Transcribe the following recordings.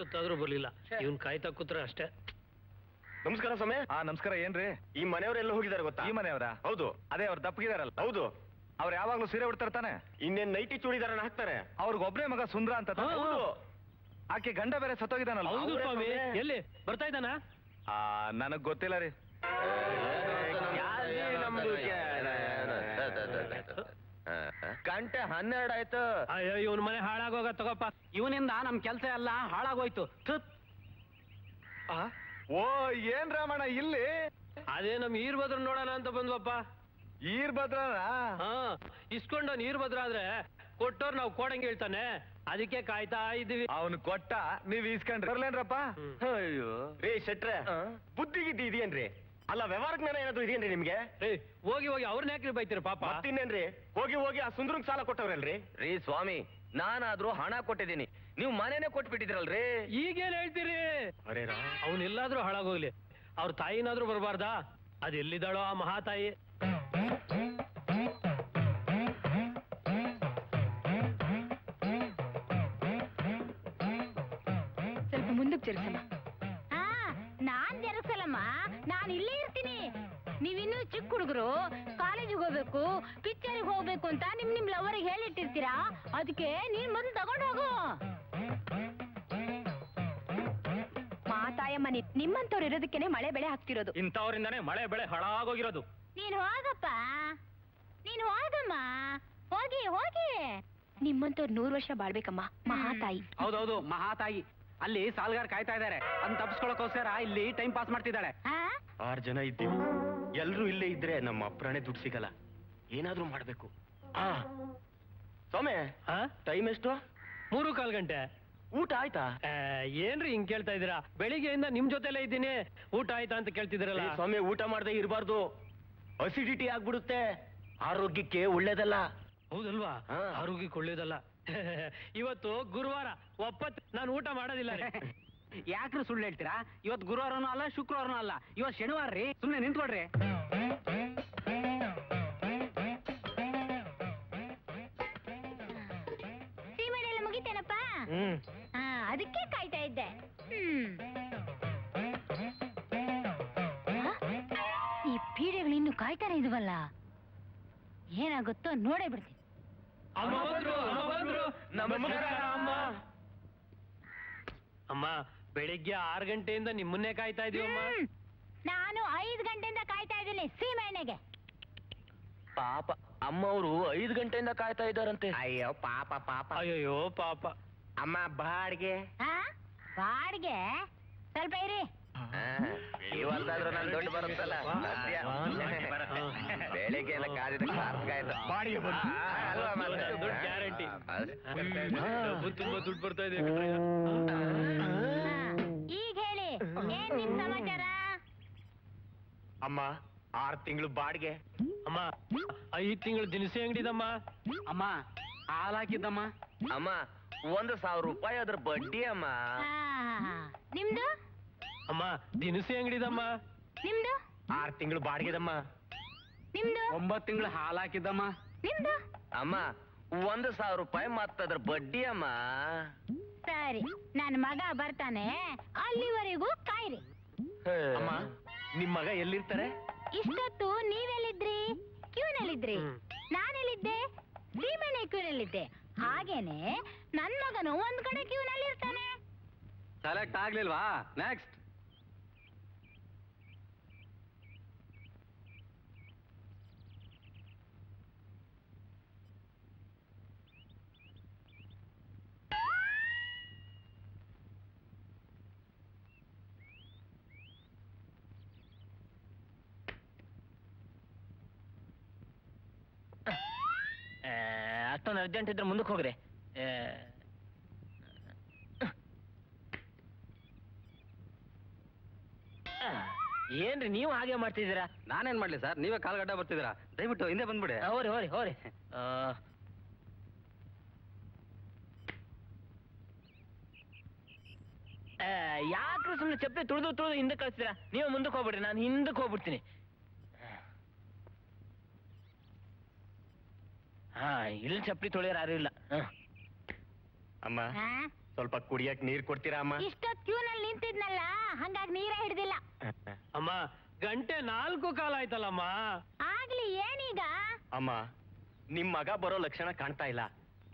ಹೊತ್ತಾದ್ರೂ ಬರ್ಲಿಲ್ಲ. ಇವನ್ ಕಾಯ್ತಾ ಕೂತ್ರೆ ಅಷ್ಟೇ. ನಮಸ್ಕಾರ ಸ್ವಾಮಿ. ನಮಸ್ಕಾರ. ಏನ್ರಿ ಈ ಮನೆಯವರೆಲ್ಲ ಹೋಗಿದ್ದಾರೆ ಗೊತ್ತಾ? ಈ ಮನೆಯವರ? ಹೌದು. ಅದೇ ಅವ್ರು ದಪ್ಪಗಿದಾರಲ್ಲ? ಹೌದು. ಅವ್ರು ಯಾವಾಗ್ಲೂ ಸೀರೆ ಉಡ್ತಾನೆ, ಇನ್ನೇನ್ ನೈಟಿ ಚೂಡಿದಾರನ್ನ ಹಾಕ್ತಾರೆ. ಅವ್ರಿಗೊಬ್ನೇ ಮಗ ಸುಂದ್ರ ಅಂತ. ಹೌದು. ಆಕೆ ಗಂಡ ಬೇರೆ ಸತ್ತೋಗಿದಾನಲ್ಲ? ಹೌದು ಸ್ವಾಮಿ. ಎಲ್ಲಿ ಬರ್ತಾ ಇದ್ದಾನ? ನನಗ್ ಗೊತ್ತಿಲ್ಲ ರೀ. ಗಂಟೆ 12 ಆಯ್ತು. ಅಯ್ಯೋ ಇವನ್ ಮನೆ ಹಾಳಾಗೋಗ ತಗೋಪ್ಪ. ಇವನಿಂದ ನಮ್ ಕೆಲ್ಸ ಎಲ್ಲ ಹಾಳಾಗೋಯ್ತು. ಓ ಏನ್ ರಾಮಣ್ಣ ಇಲ್ಲಿ? ಅದೇ ನಮ್ ಈರ್ಭದ್ರ ನೋಡೋಣ ಅಂತ ಬಂದ್ವಪ್ಪ. ಈರ್ಭದ್ರ? ಇಸ್ಕೊಂಡ ಈರ್ಭದ್ರ ಆದ್ರೆ ಕೊಟ್ಟೋರ್ ನಾವ್ ಕೊಡಂಗ್ ಹೇಳ್ತಾನೆ, ಅದಕ್ಕೆ ಕಾಯ್ತಾ ಇದೀವಿ. ಅವನು ಕೊಟ್ಟ, ನೀವ್ ಈಸ್ಕೊಂಡ್ರಿ ಬರ್ಲೇನ್ರಪ್ಪ? ಅಯ್ಯೋ ರೇ ಶೆಟ್ರೆ, ಬುದ್ಧಿಗಿದ್ದಿ ಇದೆಯೇನ್ರಿ? ಅಲ್ಲ ವ್ಯವಹಾರ ಜ್ಞಾನ ಏನಾದ್ರು ಇದೆಯೇನ್ರಿ ನಿಮ್ಗೆ? ಹೋಗಿ ಹೋಗಿ ಅವ್ರನ್ನ ಯಾಕ್ರಿ ಬೈತೀರ ಪಾಪ? ಮತ್ತಿನ್ನೇನ್ರಿ, ಹೋಗಿ ಹೋಗಿ ಆ ಸುಂದ್ರಂಗ್ ಸಾಲ ಕೊಟ್ಟವ್ರಲ್ರಿ? ರೀ ಸ್ವಾಮಿ, ನಾನಾದ್ರೂ ಹಣ ಕೊಟ್ಟಿದ್ದೀನಿ, ನೀವು ಮನೇನೆ ಕೊಟ್ಬಿಟ್ಟಿದ್ರಲ್ರಿ. ಈಗೇನ್ ಹೇಳ್ತೀರಿ? ಅವನೆಲ್ಲಾದ್ರೂ ಹಾಳಾಗೋಗ್ಲಿ, ಅವ್ರ ತಾಯಿನಾದ್ರೂ ಬರಬಾರ್ದಾ? ಅದೆಲ್ಲಿದ್ದಾಳೋ ಆ ಮಹಾತಾಯಿ. ಸ್ವಲ್ಪ ಮುಂದಕ್ಕೆ ಜರುಗಿಸಮ್ಮ. ನಾನ್ ಜರುಗಿಸಲ್ಲಮ್ಮ, ನಾನು ಇಲ್ಲೇ ಇರ್ತೀನಿ. ನೀವಿನ್ನೂ ಚಿಕ್ಕ ಹುಡುಗರು, ಕಾಲೇಜಿಗೆ ಹೋಗ್ಬೇಕು, ಪಿಕ್ಚರ್ಗೆ ಹೋಗ್ಬೇಕು ಅಂತ ನಿಮ್ ಲವರಿಗೆ ಹೇಳಿಟ್ಟಿರ್ತೀರಾ. ಅದಕ್ಕೆ ನೀನ್ ಮೊದಲು ತಗೊಂಡು ಹೋಗು. ಮಾತಾಯಮ್ಮ, ನಿಮ್ಮಂತವ್ರು ಇರೋದಕ್ಕೇನೆ ಮಳೆ ಬೆಳೆ ಹಾಕ್ತಿರೋದು. ಇಂಥವ್ರಿಂದಾನೇ ಮಳೆ ಬೆಳೆ ಹಾಳಾಗೋಗಿರೋದು. ನೀನ್ ಹೋಗಪ್ಪ, ನೀನ್ ಹೋಗಮ್ಮ, ಹೋಗಿ ಹೋಗಿ. ನಿಮ್ಮಂತವ್ರು 100 ವರ್ಷ ಬಾಳ್ಬೇಕಮ್ಮ, ಮಹಾತಾಯಿ. ಹೌದೌದು, ಮಹಾತಾಯಿ. ಅಲ್ಲಿ ಸಾಲ್ಗಾರ್ ಕಾಯ್ತಾ ಇದಾರೆ, ಅದನ್ನ ತಪ್ಪಿಸ್ಕೊಳಕೋಸ್ಕರ ಇಲ್ಲಿ ಟೈಮ್ ಪಾಸ್ ಮಾಡ್ತಿದ್ದಾಳೆ. 6 ಜನ ಇದ್ದೀವಿ, ಎಲ್ರು ಇಲ್ಲೇ ಇದ್ರೆ ನಮ್ಮ ಅಪ್ರಾಣೆ ದುಡ್ಡು ಸಿಗಲ್ಲ. ಏನಾದ್ರೂ ಮಾಡ್ಬೇಕು. ಸ್ವಾಮಿ, ಟೈಮ್ ಎಷ್ಟು? 3:15 ಗಂಟೆ. ಊಟ ಆಯ್ತಾ? ಏನ್ರಿ ಹಿಂಗ್ ಕೇಳ್ತಾ ಇದೀರಾ? ಬೆಳಿಗ್ಗೆಯಿಂದ ನಿಮ್ ಜೊತೆಲೇ ಇದ್ದೀನಿ, ಊಟ ಆಯ್ತಾ ಅಂತ ಕೇಳ್ತಿದ್ದೀರಲ್ಲ. ಸ್ವಾಮಿ, ಊಟ ಮಾಡದೆ ಇರಬಾರ್ದು, ಅಸಿಡಿಟಿ ಆಗ್ಬಿಡುತ್ತೆ, ಆರೋಗ್ಯಕ್ಕೆ ಒಳ್ಳೇದಲ್ಲ. ಹೌದಲ್ವಾ? ಆರೋಗ್ಯಕ್ಕೆ ಒಳ್ಳೇದಲ್ಲ. ಇವತ್ತು ಗುರುವಾರ, ಒಪ್ಪತ್ತು ನಾನು ಊಟ ಮಾಡೋದಿಲ್ಲ. ಯಾಕ್ರಿ ಸುಳ್ಳು ಹೇಳ್ತೀರಾ? ಇವತ್ತು ಗುರುವಾರನೂ ಅಲ್ಲ, ಶುಕ್ರವಾರನೂ ಅಲ್ಲ, ಇವತ್ತು ಶನಿವಾರ ರೀ. ಸುಮ್ನೆ ನಿಂತ್ಕೊಡ್ರಿ. ಸೀಮೆಣ್ಣೆಲ್ಲ ಮುಗಿತೇನಪ್ಪ? ಅದಕ್ಕೆ ಕಾಯ್ತಾ ಇದ್ದೆ. ಈ ಪೀಡೆಗಳು ಇನ್ನು ಕಾಯ್ತಾನೆ ಇದ್ವಲ್ಲ, ಏನಾಗುತ್ತೋ ನೋಡೇ ಬಿಡ್ತೀನಿ. ಅಮ್ಮ, ಬೆಳಿಗ್ಗೆ 6 ಗಂಟೆಯಿಂದ ನಿಮ್ಮನ್ನೇ ಕಾಯ್ತಾ ಇದೀವಮ್ಮ. ನಾನು 5 ಗಂಟೆಯಿಂದ ಕಾಯ್ತಾ ಇದ್ದೀನಿ ಸೀಮೆಣ್ಣೆಗೆ. ಪಾಪ ಅಮ್ಮ ಅವರು 5 ಗಂಟೆಯಿಂದ ಕಾಯ್ತಾ ಇದ್ದಾರಂತೆ. ಅಯ್ಯೋ ಪಾಪ ಪಾಪ. ಅಯ್ಯೋ ಪಾಪ. ಅಮ್ಮ ಬಾಡ್ಗೆ? ಬಾಡ್ಗೆ ಸ್ವಲ್ಪ ಇರಿ. ಇವತ್ತಾದ್ರೂ ನಾನು ದುಡ್ಡು ಬರುತ್ತಲ್ಲ, ಬೆಳಿಗ್ಗೆ ಎಲ್ಲ ಕಾದಿದ ಗ್ಯಾರಂಟಿ. ತುಂಬಾ ದುಡ್ಡು ಬರ್ತಾ ಇದೆ. ಈಗ ಹೇಳಿ, ಏನ್ ನಿಮ್ ಸಮಾಚಾರ? ಅಮ್ಮ, 6 ತಿಂಗಳು ಬಾಡ್ಗೆ. ಅಮ್ಮ, 5 ತಿಂಗಳು ದಿನಸಿ ಅಂಗಡಿದಮ್ಮ. ಅಮ್ಮ, ಹಾಲ್ ಹಾಕಿದ್ದಮ್ಮ. ಅಮ್ಮ, 1,000 ರೂಪಾಯಿ ಅದ್ರ ಬಡ್ಡಿ ಅಮ್ಮ. ನಿಮ್ದು? ಅಮ್ಮ, ದಿನಸಿ ಅಂಗಡಿದಮ್ಮ. ನಿಮ್ದು? 6 ತಿಂಗಳು ಬಾಡ್ಗೆದಮ್ಮ. ನಿಮ್ದು? 9 ತಿಂಗಳು ಹಾಲ್ ಹಾಕಿದ್ದಮ್ಮ. ನಿಮ್ದು? ಅಮ್ಮ, 1,000 ರೂಪಾಯಿ ಮತ್ತದ್ರ ಬಡ್ಡಿ ಅಮ್ಮ. ಸರಿ, ನನ್ ಮಗ ಬರ್ತಾನೆ, ಅಲ್ಲಿವರೆಗೂ ಕಾಯ್ರಿ. ಅಮ್ಮ, ನಿಮ್ ಮಗ ಎಲ್ಲಿರ್ತಾರೆ? ಇಷ್ಟೊತ್ತು ನೀವೆಲ್ಲಿದ್ರಿ? ಕ್ಯೂನಲ್ಲಿದ್ರಿ. ನಾನೆಲ್ಲಿದ್ದೆ? ಸೀಮೆಣ್ಣೆ ಕ್ಯೂನಲ್ಲಿದ್ದೆ. ಹಾಗೇನೆ ನನ್ ಮಗನು ಒಂದ್ ಕಡೆ ಕ್ಯೂನಲ್ಲಿ ಇರ್ತಾನೆ. ಸೆಲೆಕ್ಟ್ ಆಗ್ಲಿಲ್ವಾ? ನೆಕ್ಸ್ಟ್. ಅಷ್ಟೊಂದು ಅರ್ಜೆಂಟ್ ಇದ್ರೆ ಮುಂದಕ್ಕೆ ಹೋಗ್ರಿ. ಏನ್ರಿ ನೀವು ಹಾಗೆ ಮಾಡ್ತಿದ್ದೀರಾ? ನಾನೇನ್ ಮಾಡ್ಲಿ ಸರ್, ನೀವೇ ಕಾಲ್ಗಡ್ಡ ಬರ್ತಿದ್ದೀರಾ. ದಯವಿಟ್ಟು ಹಿಂದೆ ಬಂದ್ಬಿಡಿ. ಹೋರಿ ಹೋರಿ ಹೋರಿ. ಯಾಕ್ರಿ ಸುಮ್ನೆ ಚಪ್ಪಲಿ ತುಳಿದು ಹಿಂದೆ ಕಳಿಸ್ತೀರಾ? ನೀವೇ ಮುಂದಕ್ಕೆ ಹೋಗ್ಬಿಡ್ರಿ, ನಾನು ಹಿಂದಕ್ಕೆ ಹೋಗ್ಬಿಡ್ತೀನಿ. ಇಲ್ಲಿ ಚಪ್ಪಲಿ ತೊಳೆಯೋರು ಯಾರು ಇಲ್ಲ. ಅಮ್ಮ, ಸ್ವಲ್ಪ ಕುಡಿಯಕ್ ನೀರ್ ಕೊಡ್ತೀರಾ ಅಮ್ಮ? ಇಷ್ಟೊತ್ ಕ್ಯೂನಲ್ಲಿ ನಿಂತಿದ್ನಲ್ಲ ಹಂಗಾಗಿ ನೀರೇ ಹಿಡ್ದಿಲ್ಲ. ಅಮ್ಮ ಗಂಟೆ 4 ಕಾಲ ಆಯ್ತಲ್ಲಮ್ಮ. ಆಗ್ಲಿ ಏನೀಗ? ಅಮ್ಮ ನಿಮ್ ಮಗ ಬರೋ ಲಕ್ಷಣ ಕಾಣ್ತಾ ಇಲ್ಲ.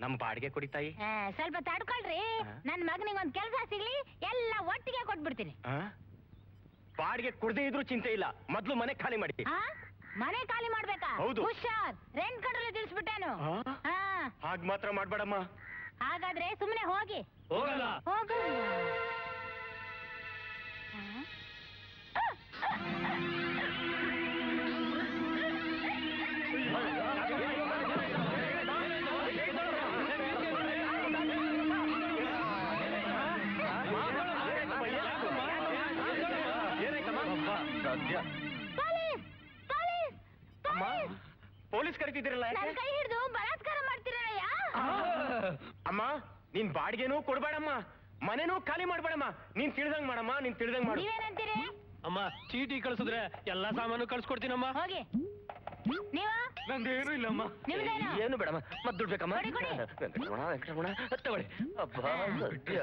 ನಮ್ ಬಾಡಿಗೆ ಕೊಡಿ ತಾಯಿ. ಸ್ವಲ್ಪ ತಡ್ಕೊಳ್ರಿ, ನನ್ ಮಗನಿಗೆ ಒಂದ್ ಕೆಲ್ಸ ಸಿಗ್ಲಿ, ಎಲ್ಲ ಒಟ್ಟಿಗೆ ಕೊಟ್ಬಿಡ್ತೀನಿ. ಬಾಡಿಗೆ ಕೊಡದೇ ಇದ್ರು ಚಿಂತೆ ಇಲ್ಲ, ಮೊದ್ಲು ಮನೆ ಖಾಲಿ ಮಾಡಿ. ಮನೆ ಖಾಲಿ ಮಾಡ್ಬೇಕಾ? ಹೌದು. ಹುಷಾರ್, ರೆಂಟ್ ಕಟ್ಟಲು ತಿಳಿಸ್ಬಿಟ್ಟೇನು. ಹಾಗ್ ಮಾತ್ರ ಮಾಡ್ಬೇಡಮ್ಮ. ಹಾಗಾದ್ರೆ ಸುಮ್ಮನೆ ಹೋಗಿ. ಹೋಗಲ್ಲ. ಹೋಗು. ಪೊಲೀಸ್ ಕರಿತಿದ್ದೀರಲ್ಲ? ನನ್ ಕೈ ಹಿಡಿದು ಬಲಾತ್ಕಾರ ಮಾಡ್ತೀರಯ್ಯ. ಅಮ್ಮ ನೀನ್ ಬಾಡಿಗೆನೂ ಕೊಡ್ಬೇಡಮ್ಮ, ಮನೆನೂ ಖಾಲಿ ಮಾಡ್ಬೇಡಮ್ಮ. ನೀನ್ ತಿಳಿದಂಗ್ ಮಾಡಮ್ಮ, ನೀನ್ ತಿಳಿದಂಗ್ ಮಾಡು. ನೀವೇನಂತೀರಿ? ಅಮ್ಮ ಚೀಟಿ ಕಳ್ಸಿದ್ರೆ ಎಲ್ಲಾ ಸಾಮಾನು ಕಳ್ಸ್ಕೊಡ್ತೀನಮ್ಮ. ಹೋಗಿ. ನೀವು? ನಂದೇನು ಇಲ್ಲಮ್ಮ. ನಿಮ್ದೇನು? ಏನು ಬೇಡಮ್ಮ, ಮತ್ ದುಡ್ಡು ಬೇಕಮ್ಮ? ಕೊಡಿ, ಕೊಡಿ. ವೆಂಕಟರಮಣ ತಗೊಳ್ಳಿ. ಅಬ್ಬಾ ಸತ್ಯ.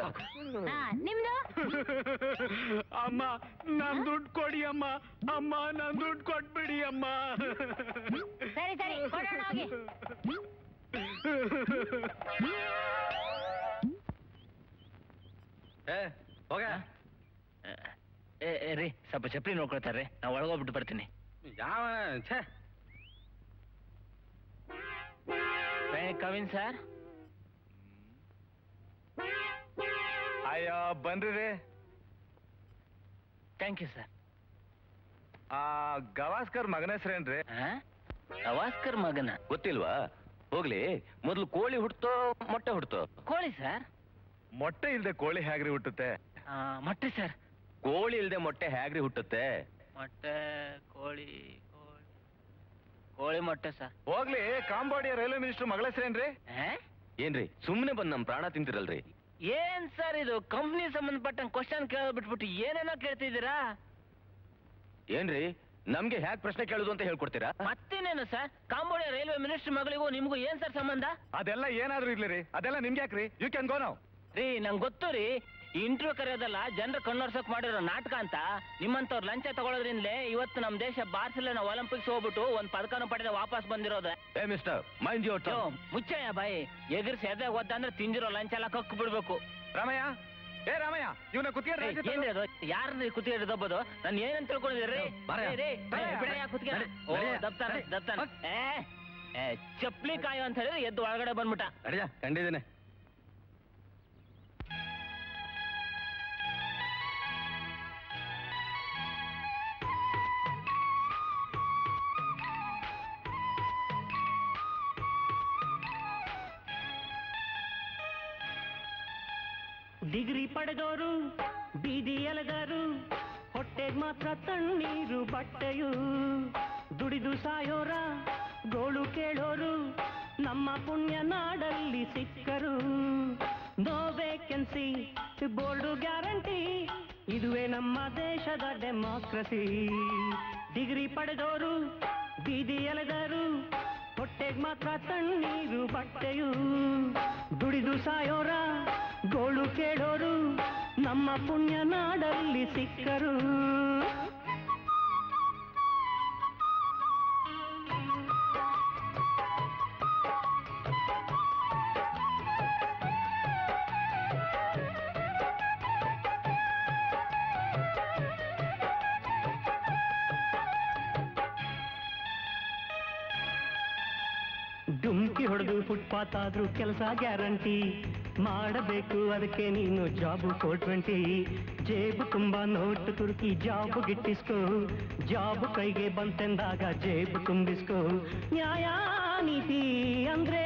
ನಿಮ್ದು? ಅಮ್ಮ ನನ್ ದುಡ್ಡು ಕೊಡಿ ಅಮ್ಮ. ಅಮ್ಮ ನನ್ ದುಡ್ಡು ಕೊಟ್ಬಿಡಿ ಅಮ್ಮ. ಸರಿ ಸರಿ ಕೊಡೋಣ, ಹೋಗಿ. ಹೋಗ. ರೀ ಸ್ವಲ್ಪ ಚಪ್ಪಲಿ ನೋಡ್ಕೊಳ್ತಾರ್ರಿ, ನಾ ಒಳಗೋಗ್ಬಿಟ್ಟು ಬರ್ತೀನಿ. ಯಾವ ಛೇ. ಕವಿನ್ ಸರ್. ಅಯ್ಯೋ ಬನ್ರಿ. Thank you sir. ಗವಾಸ್ಕರ್ ಮಗನ ಹೆಸ್ರೇನ್ರಿ? ಗವಾಸ್ಕರ್ ಮಗನ ಗೊತ್ತಿಲ್ವಾ? ಹೋಗ್ಲಿ, ಮೊದ್ಲು ಕೋಳಿ ಹುಡ್ತೋ ಮೊಟ್ಟೆ ಹುಡ್ತೋ? ಕೋಳಿ ಸರ್. ಮೊಟ್ಟೆ ಇಲ್ದೆ ಕೋಳಿ ಹೇಗ್ರಿ ಹುಟ್ಟುತ್ತೆ? ಮೊಟ್ಟೆ ಸರ್. ಕೋಳಿ ಇಲ್ದೆ ಮೊಟ್ಟೆ ಹೇಗ್ರಿ ಹುಟ್ಟುತ್ತೆ? ಮೊಟ್ಟೆ ಕೋಳಿ ಕೋಳಿ ಮೊಟ್ಟೆ ಸರ್. ಹೋಗ್ಲಿ, ಕಾಂಬೋಡಿಯಾ ರೈಲ್ವೆ ಮಿನಿಸ್ಟರ್ ಮಗಳ ಹೆಸ್ರೇನ್ರಿ? ಏನ್ರಿ ಸುಮ್ನೆ ಬಂದ್ ನಮ್ ಪ್ರಾಣ ತಿಂತಿರಲ್ರಿ? ಏನ್ ಸರ್ ಇದು ಕಂಪ್ನಿ ಸಂಬಂಧಪಟ್ಟಂಗ್ ಕ್ವಶನ್ ಕೇಳೋದ್ ಬಿಟ್ಬಿಟ್ಟು ಏನೇನೋ ಕೇಳ್ತಿದ್ದೀರಾ? ಏನ್ರಿ ನಮ್ಗೆ ಹ್ಯಾಕ್ ಪ್ರಶ್ನೆ ಕೇಳುದು ಅಂತ ಹೇಳ್ಕೊಡ್ತೀರಾ? ಮತ್ತೇನೇನು ಸರ್, ಕಾಂಬೋಡಿಯಾ ರೈಲ್ವೆ ಮಿನಿಸ್ಟರ್ ಮಗಳಿಗೂ ನಿಮ್ಗೂ ಏನ್ ಸರ್ ಸಂಬಂಧ? ಅದೆಲ್ಲ ಏನಾದ್ರೂ ಇರ್ಲಿ ರೀ, ಅದೆಲ್ಲ ನಿಮ್ಗೆ ಯಾಕ್ರಿ? You can go now. ರೀ ನಂಗೆ ಗೊತ್ತು ರೀ, ಇಂಟರ್ವ್ಯೂ ಕರೆಯೋದಲ್ಲ ಜನರ ಕಣ್ಣೋರ್ಸಕ್ ಮಾಡಿರೋ ನಾಟಕ ಅಂತ. ನಿಮ್ಮಂತವ್ರು ಲಂಚ ತಗೊಳ್ಳೋದ್ರಿಂದಲೇ ಇವತ್ತು ನಮ್ ದೇಶ ಬಾರ್ಸಿಲೋನಾ ಒಲಿಂಪಿಕ್ಸ್ ಹೋಗ್ಬಿಟ್ಟು ಒಂದ್ ಪದಕನೂ ಪಡೆದ ವಾಪಸ್ ಬಂದಿರೋದು. ಏ ಮಿಸ್ಟರ್ ಮೈಂಡ್ ಯುವರ್ ಟಂಗ್. ಮುಚ್ಚಯ್ಯ ಬಾಯಿ, ಎದುರಿಸಿ ಎದೆ ಓದಂದ್ರೆ ತಿಂದಿರೋ ಲಂಚ ಎಲ್ಲ ಕಕ್ಕು ಬಿಡ್ಬೇಕು. ರಾಮಯ್ಯ, ಏ ರಾಮಯ್ಯ, ಇವನ ಕುತ್ತಿಗೆ ಏನ್ರಿ ಅದು? ಯಾರ್ರಿ ಕುತ್ತಿಗೆ ದಬ್ಬದು? ನಾನು ಏನಂತ ತಿಳ್ಕೊಂಡಿದ್ದೀರಿ? ಕುತ್ತಿಗೆ ದಪ್ತಾನ ಚಪ್ಲಿ ಕಾಯು ಅಂತ ಹೇಳಿದ್ರೆ ಎದ್ದು ಒಳಗಡೆ ಬಂದ್ಬಿಟ್ಟ. ಕಂಡಿದ್ದೇನೆ. ಡಿಗ್ರಿ ಪಡೆದೋರು ಬೀದಿ ಎಲೆದರು, ಹೊಟ್ಟೆಗ್ ಮಾತ್ರ ತಣ್ಣೀರು ಬಟ್ಟೆಯು. ದುಡಿದು ಸಾಯೋರ ಗೋಳು ಕೇಳೋರು ನಮ್ಮ ಪುಣ್ಯ ನಾಡಲ್ಲಿ ಸಿಕ್ಕರು. ನೋ ವೇಕೆನ್ಸಿ ಬೋರ್ಡು ಗ್ಯಾರಂಟಿ, ಇದುವೇ ನಮ್ಮ ದೇಶದ ಡೆಮಾಕ್ರಸಿ. ಡಿಗ್ರಿ ಪಡೆದೋರು ಬೀದಿ ಎಲೆದರು, ಹೊಟ್ಟೆಗ್ ಮಾತ್ರ ತಣ್ಣೀರು ಬಟ್ಟೆಯು. ದುಡಿದು ಸಾಯೋರ ಗೋಳು ಕೇಳೋರು ನಮ್ಮ ಪುಣ್ಯ ನಾಡಲ್ಲಿ ಸಿಕ್ಕರು. ಡುಮ್ಕಿ ಹೊಡೆದು ಫುಟ್ಪಾತ್ ಆದ್ರೂ ಕೆಲಸ ಗ್ಯಾರಂಟಿ ಮಾಡಬೇಕು, ಅದಕ್ಕೆ ನೀನು ಜಾಬ್ 420. ಜೇಬು ತುಂಬಾ ನೋಟು ತುರುಕಿ ಜಾಬ್ ಗಿಟ್ಟಿಸ್ಕೋ, ಜಾಬ್ ಕೈಗೆ ಬಂತೆಂದಾಗ ಜೇಬು ತುಂಬಿಸ್ಕೋ. ನ್ಯಾಯ ನೀತಿ ಅಂದ್ರೆ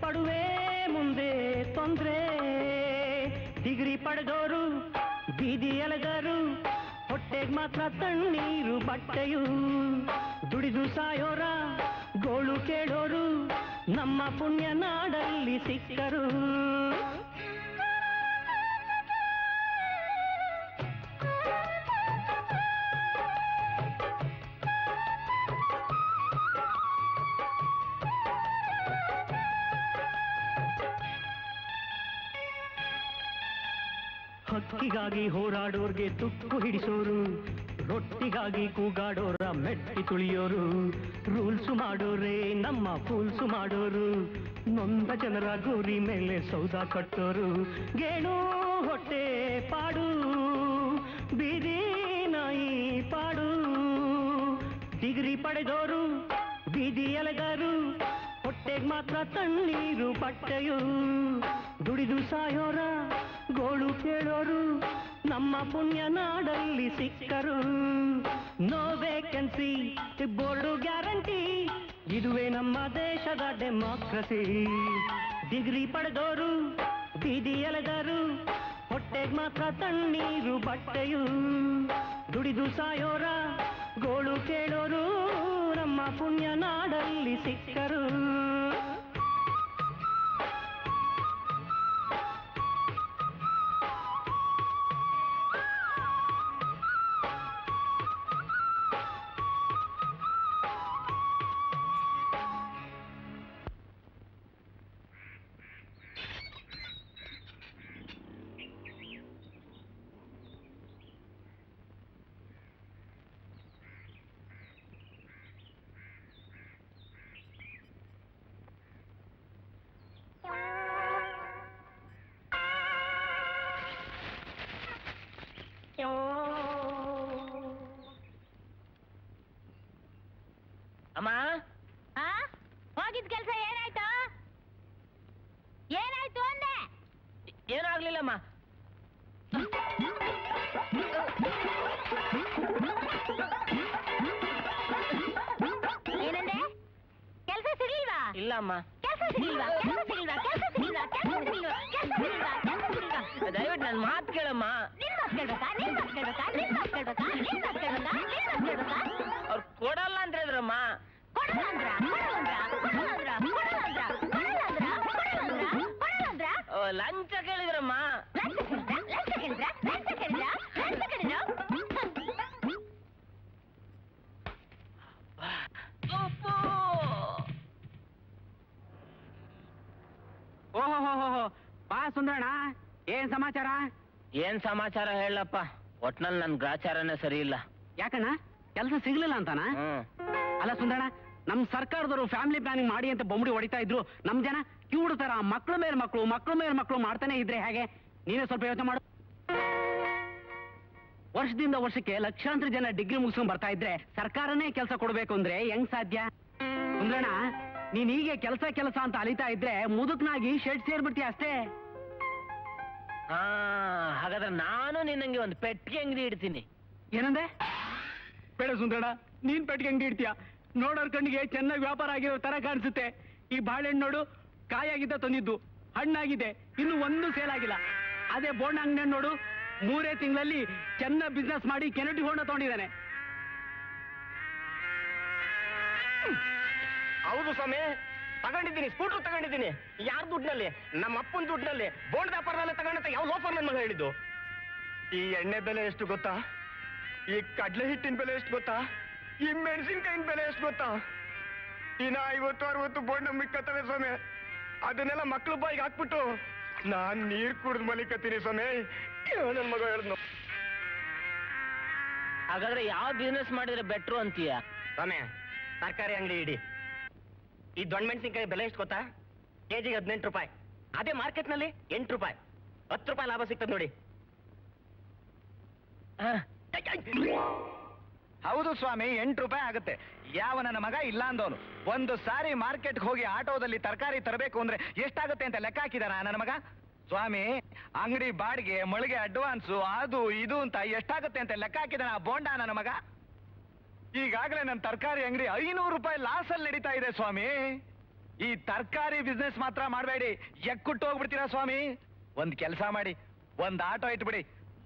ಪಡುವೆ ಮುಂದೆ ತೊಂದ್ರೆ. ಡಿಗ್ರಿ ಪಡೆದೋರು ಬೀದಿ ಎಲೆದರು, ಹೊಟ್ಟೆಗ್ ಮಾತ್ರ ತಣ್ಣೀರು ಬಟ್ಟೆಯು. ದುಡಿದು ಸಾಯೋರ ಗೋಳು ಕೇಳೋರು ನಮ್ಮ ಪುಣ್ಯ ನಾಡಲ್ಲಿ ಸಿಕ್ಕರು. ಹಕ್ಕಿಗಾಗಿ ಹೋರಾಡೋರ್ಗೆ ತುಕ್ಕು ಹಿಡಿಸೋರು, ರೊಟ್ಟಿಗಾಗಿ ಕೂಗಾಡೋರ ಮೆಟ್ಟಿ ತುಳಿಯೋರು, ರೂಲ್ಸು ಮಾಡೋರೇ ನಮ್ಮ ಫೂಲ್ಸು ಮಾಡೋರು, ನೊಂದ ಜನರ ಗೋರಿ ಮೇಲೆ ಸೌದ ಕಟ್ಟೋರು, ಗೇಣು ಹೊಟ್ಟೆ ಪಾಡು ಬೀದಿ ನಾಯಿ ಪಾಡು, ಡಿಗ್ರಿ ಪಡೆದೋರು ಬೀದಿ ಎಲೆಗಾರು, ಹೊಟ್ಟೆಗೆ ಮಾತ್ರ ತಣ್ಣೀರು ಬಟ್ಟೆಯು, ದುಡಿದು ಸಾಯೋರ ಗೋಳು ಕೇಳೋರು ನಮ್ಮ ಪುಣ್ಯ ನಾಡಲ್ಲಿ ಸಿಕ್ಕರು. ನೋ ವೇಕೆನ್ಸಿ ಬೋರ್ಡು ಗ್ಯಾರಂಟಿ, ಇದುವೇ ನಮ್ಮ ದೇಶದ ಡೆಮಾಕ್ರಸಿ. ಡಿಗ್ರಿ ಪಡೆದೋರು ಬೀದಿ ಎಲೆಗಾರು, ಹೊಟ್ಟೆಗೆ ಮಾತ್ರ ತಣ್ಣೀರು ಬಟ್ಟೆಯು, ದುಡಿದು ಸಾಯೋರ ಗೋಳು ಕೇಳೋರು ನಮ್ಮ ಪುಣ್ಯ ನಾಡಲ್ಲಿ ಸಿಕ್ಕರು. ಅಮ್ಮ ಹೋಗಿದ್ ಕೆಲ್ಸ ಏನಾಯ್ತು? ಏನಾಯ್ತು ಅಂದೆ? ಏನೂ ಆಗ್ಲಿಲ್ಲಮ್ಮ. ಏನಂದೆ? ಕೆಲ್ಸ ಸಿಗ್ಲಿಲ್ವಾ? ಇಲ್ಲಮ್ಮ. ಕೆಲ್ಸ ಸಿಗ್ಲಿಲ್ವಾ? ಕೆಲ್ಸ ಸಿಗ್ಲಿಲ್ವಾ? ಕೆಲ್ಸ ಸಿಗ್ಲಿಲ್ವಾ? ಕೆಲ್ಸ ಸಿಗ್ಲಿಲ್ವಾ? ಕೆಲ್ಸ ಸಿಗ್ಲಿಲ್ವಾ? ಕೆಲ್ಸ ಸಿಗ್ಲಿಲ್ವಾ? ದಯವಿಟ್ಟು ನನ್ನ ಮಾತು ಕೇಳಮ್ಮ. ನಿನ್ ಮಾತ್ ಕೇಳ್ಬೇಕಾ? ನಿನ್ ಮಾತ್ ಕೇಳ್ಬೇಕಾ? ನಿನ್ ಮಾತ್ ಕೇಳ್ಬೇಕಾ? ನಿನ್ ಮಾತ್ ಕೇಳ್ಬೇಕಾ? ನಿನ್ ಮಾತ್ ಕೇಳ್ಬೇಕಾ? ಅವ್ರು ಕೊಡಲ್ಲ ಅಂತ ಹೇಳಿದ್ರಮ್ಮ. ಕೊಡಲ್ಲ ಅಂದ್ರ? ಕೊಡಲ್ಲ ಅಂದ್ರ? ಕೊಡಲ್ಲ ಅಂದ್ರ? ಕೊಡಲ್ಲ ಅಂದ್ರ? ಕೊಡಲ್ಲ ಅಂದ್ರ? ಕೊಡಲ್ಲ ಅಂದ್ರ? ಕೊಡಲ್ಲ ಅಂದ್ರ? ಲಂಚ ಕೇಳಿದ್ರಮ್ಮ. ಲಂಚ ಕೇಳಿದ್ರ? ಲಂಚ ಕೇಳಿದ್ರ? ಲಂಚ ಕೇಳಿದ್ರ? ಲಂಚ ಕೇಳಿದ್ರ? ಅಪ್ಪೋ! ಓಹೋ ಬಾ ಸುಂದರಣ್ಣ, ಏನ್ ಸಮಾಚಾರ? ಏನ್ ಸಮಾಚಾರ ಹೇಳಪ್ಪ. ಒಟ್ನಲ್ಲಿ ನನ್ ಗ್ರಾಚಾರನೇ ಸರಿ ಇಲ್ಲ. ಯಾಕಣ್ಣ, ಕೆಲಸ ಸಿಗ್ಲಿಲ್ಲ ಅಂತಾನ? ಅಲ್ಲ ಸುಂದರಣ್ಣ, ನಮ್ ಸರ್ಕಾರದವರು ಫ್ಯಾಮಿಲಿ ಪ್ಲಾನಿಂಗ್ ಮಾಡಿ ಅಂತ ಬೊಂಬಡಿ ಹೊಡಿತಾ ಇದ್ರು. ನಮ್ ಜನ ಕಿವುಡು ತರ ಮಕ್ಳ ಮೇಲೆ ಮಕ್ಳು ಮಾಡ್ತಾನೆ ಇದ್ರೆ ಹೇಗೆ? ನೀನೇ ಸ್ವಲ್ಪ ಯೋಚನೆ ಮಾಡು. ವರ್ಷದಿಂದ ವರ್ಷಕ್ಕೆ ಲಕ್ಷಾಂತರ ಜನ ಡಿಗ್ರಿ ಮುಗಿಸ್ಕೊಂಡ್ ಬರ್ತಾ ಇದ್ರೆ ಸರ್ಕಾರನೇ ಕೆಲಸ ಕೊಡ್ಬೇಕು ಅಂದ್ರೆ ಹೆಂಗ್ ಸಾಧ್ಯ? ಸುಂದರಣ್ಣ, ನೀನ್ ಹೀಗೆ ಕೆಲಸ ಅಂತ ಅಲಿತಾ ಇದ್ರೆ ಮುದುಕ್ನಾಗಿ ಶೆಡ್ ಸೇರ್ಬಿಡ್ತೀಯ ಅಷ್ಟೇ. ಹಾಗಾದ್ರೆ ನಾನು ನಿನ್ನಂಗೆ ಒಂದು ಪೆಟ್ಟಿಗೆ ಅಂಗಡಿ ಇಡ್ತೀನಿ. ಏನಂದೆ? ಬೇಡ ಸುಂದರಣ್ಣ, ನೀನ್ ಪೆಟ್ಟಿಗೆ ಅಂಗಡಿ ಇಡ್ತೀಯ? ನೋಡೋರ್ ಕಣ್ಣಿಗೆ ಚೆನ್ನಾಗಿ ವ್ಯಾಪಾರ ಆಗಿರೋ ತರ ಕಾಣಿಸುತ್ತೆ. ಈ ಬಾಳೆಹಣ್ಣು ನೋಡು, ಕಾಯಾಗಿದ್ದ ತಂದಿದ್ದು, ಹಣ್ಣಾಗಿದೆ, ಇನ್ನು ಒಂದು ಸೇಲ್ ಆಗಿಲ್ಲ. ಅದೇ ಬೋಂಡ ಅಂಗಡಿ ನೋಡು, 3 ತಿಂಗಳಲ್ಲಿ ಚೆನ್ನಾಗಿ ಬಿಸ್ನೆಸ್ ಮಾಡಿ ಕೆನಟಿ ಹೋಂಡ ತಗೊಂಡಿದ್ದಾನೆ. ಹೌದು ಸ್ವಾಮಿ, ತಗೊಂಡಿದ್ದೀನಿ, ಸ್ಕೂಟರ್ ತಗೊಂಡಿದ್ದೀನಿ. ಯಾರ ದುಡ್ಡಿನಲ್ಲಿ? ನಮ್ಮ ಅಪ್ಪನ ದುಡ್ಡಿನಲ್ಲಿ. ಬೋಂಡ್ ವ್ಯಾಪಾರದಲ್ಲೇ ತಗೊಂಡಂತ ಯಾವ ಲೋಫರ್ ನನ್ನ ಮಗ ಹೇಳಿದ್ದು? ಈ ಎಣ್ಣೆ ಬೆಲೆ ಎಷ್ಟು ಗೊತ್ತಾ? ಈ ಕಡ್ಲೆ ಹಿಟ್ಟಿನ ಬೆಲೆ ಎಷ್ಟು ಗೊತ್ತಾ? ಈ ಮೆಣಸಿನ್ಕಾಯಿನ ಬೆಲೆ ಎಷ್ಟು ಗೊತ್ತಾ? ಇನ್ನ 50-60 ಬೋಂಡ್ ಮಿಕ್ಕತ್ತವೆ ಸ್ವಾಮಿ. ಅದನ್ನೆಲ್ಲ ಮಕ್ಳು ಬಾಯಿಗೆ ಹಾಕ್ಬಿಟ್ಟು ನಾನ್ ನೀರ್ ಕುಡಿದು ಮಲಿಕತ್ತೀನಿ ಸ್ವಾಮಿ. ನನ್ನ ಮಗ ಹೇಳಿದ್ನು. ಹಾಗಾದ್ರೆ ಯಾವ ಬಿಸ್ನೆಸ್ ಮಾಡಿದ್ರೆ ಬೆಟ್ರು ಅಂತೀಯ? ಸ್ವಾಮಿ, ತರಕಾರಿ ಅಂಗಡಿ ಇಡಿ. ಈ ದೊಣ್ಣ ಮೆಣಸಿನ್ಕಾಯಿ ಬೆಲೆ ಎಷ್ಟು ಗೊತ್ತಾ? ಕೆಜಿಗೆ 18 ರೂಪಾಯಿ. ಅದೇ ಮಾರ್ಕೆಟ್ ನಲ್ಲಿ 8 ರೂಪಾಯಿ. 10 ರೂಪಾಯಿ ಲಾಭ ಸಿಗ್ತದೆ ನೋಡಿ. ಹೌದು ಸ್ವಾಮಿ, 8 ರೂಪಾಯಿ ಆಗುತ್ತೆ. ಯಾವ ನನ್ನ ಮಗ ಇಲ್ಲ ಅಂದವನು ಒಂದು ಸಾರಿ ಮಾರ್ಕೆಟ್ಗೆ ಹೋಗಿ ಆಟೋದಲ್ಲಿ ತರಕಾರಿ ತರಬೇಕು ಅಂದ್ರೆ ಎಷ್ಟಾಗುತ್ತೆ ಅಂತ ಲೆಕ್ಕ ಹಾಕಿದಾನ ನನ್ನ ಮಗ? ಸ್ವಾಮಿ, ಅಂಗಡಿ ಬಾಡಿಗೆ, ಮಳಿಗೆ ಅಡ್ವಾನ್ಸು, ಅದು ಇದು ಅಂತ ಎಷ್ಟಾಗುತ್ತೆ ಅಂತ ಲೆಕ್ಕ ಹಾಕಿದಾನ ಆ ಬೋಂಡ ನನ್ನ ಮಗ? ಈಗಾಗಲೇ ನನ್ನ ತರಕಾರಿ ಅಂಗಡಿ 500 ರೂಪಾಯಿ ಲಾಸ್ ಅಲ್ಲಿ ನಡೀತಾ ಇದೆ ಸ್ವಾಮಿ. ಈ ತರಕಾರಿ ಬಿಸ್ನೆಸ್ ಮಾತ್ರ ಮಾಡಬೇಡಿ, ಎಕ್ಕುಟ್ಟು ಹೋಗ್ಬಿಡ್ತೀರಾ ಸ್ವಾಮಿ. ಒಂದ್ ಕೆಲಸ ಮಾಡಿ, ಒಂದ್ ಆಟೋ ಇಟ್ಬಿಡಿ.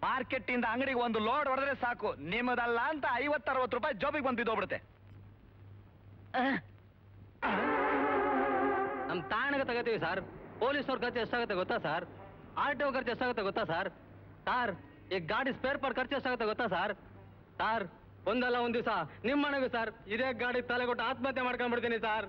ಮಾರ್ಕೆಟ್ ಇಂದ ಅಂಗಡಿಗೆ ಒಂದು ಲೋಡ್ ಹೊಡೆದ್ರೆ ಸಾಕು, ನಿಮ್ಮದಲ್ಲ ಅಂತ 50-60 ರೂಪಾಯಿ ಜೋಬಿಗೆ ಬಂದು ಬಿದ್ದೋಗ್ಬಿಡುತ್ತೆ. ನಮ್ ತಾಣಗ ತಗೋತೀವಿ ಸರ್. ಪೊಲೀಸ್ ಅವ್ರ ಖರ್ಚು ಎಷ್ಟಾಗುತ್ತೆ ಗೊತ್ತಾ ಸರ್? ಆರ್ಟಿಒ ಖರ್ಚು ಎಷ್ಟಾಗುತ್ತೆ ಗೊತ್ತಾ ಸರ್? ಈ ಗಾಡಿ ಸ್ಪೇರ್ ಪಾರ್ಟ್ ಖರ್ಚು ಎಷ್ಟಾಗುತ್ತೆ ಗೊತ್ತಾ ಸರ್? ಒಂದಲ್ಲ ಒಂದ್ ದಿವಸ ನಿಮ್ಮ ಮನೆಗೂ ಸರ್ ಇದೇ ಗಾಡಿ ತಲೆ ಕೊಟ್ಟು ಆತ್ಮಹತ್ಯೆ ಮಾಡ್ಕೊಂಡ್ಬಿಡ್ತೀನಿ ಸರ್.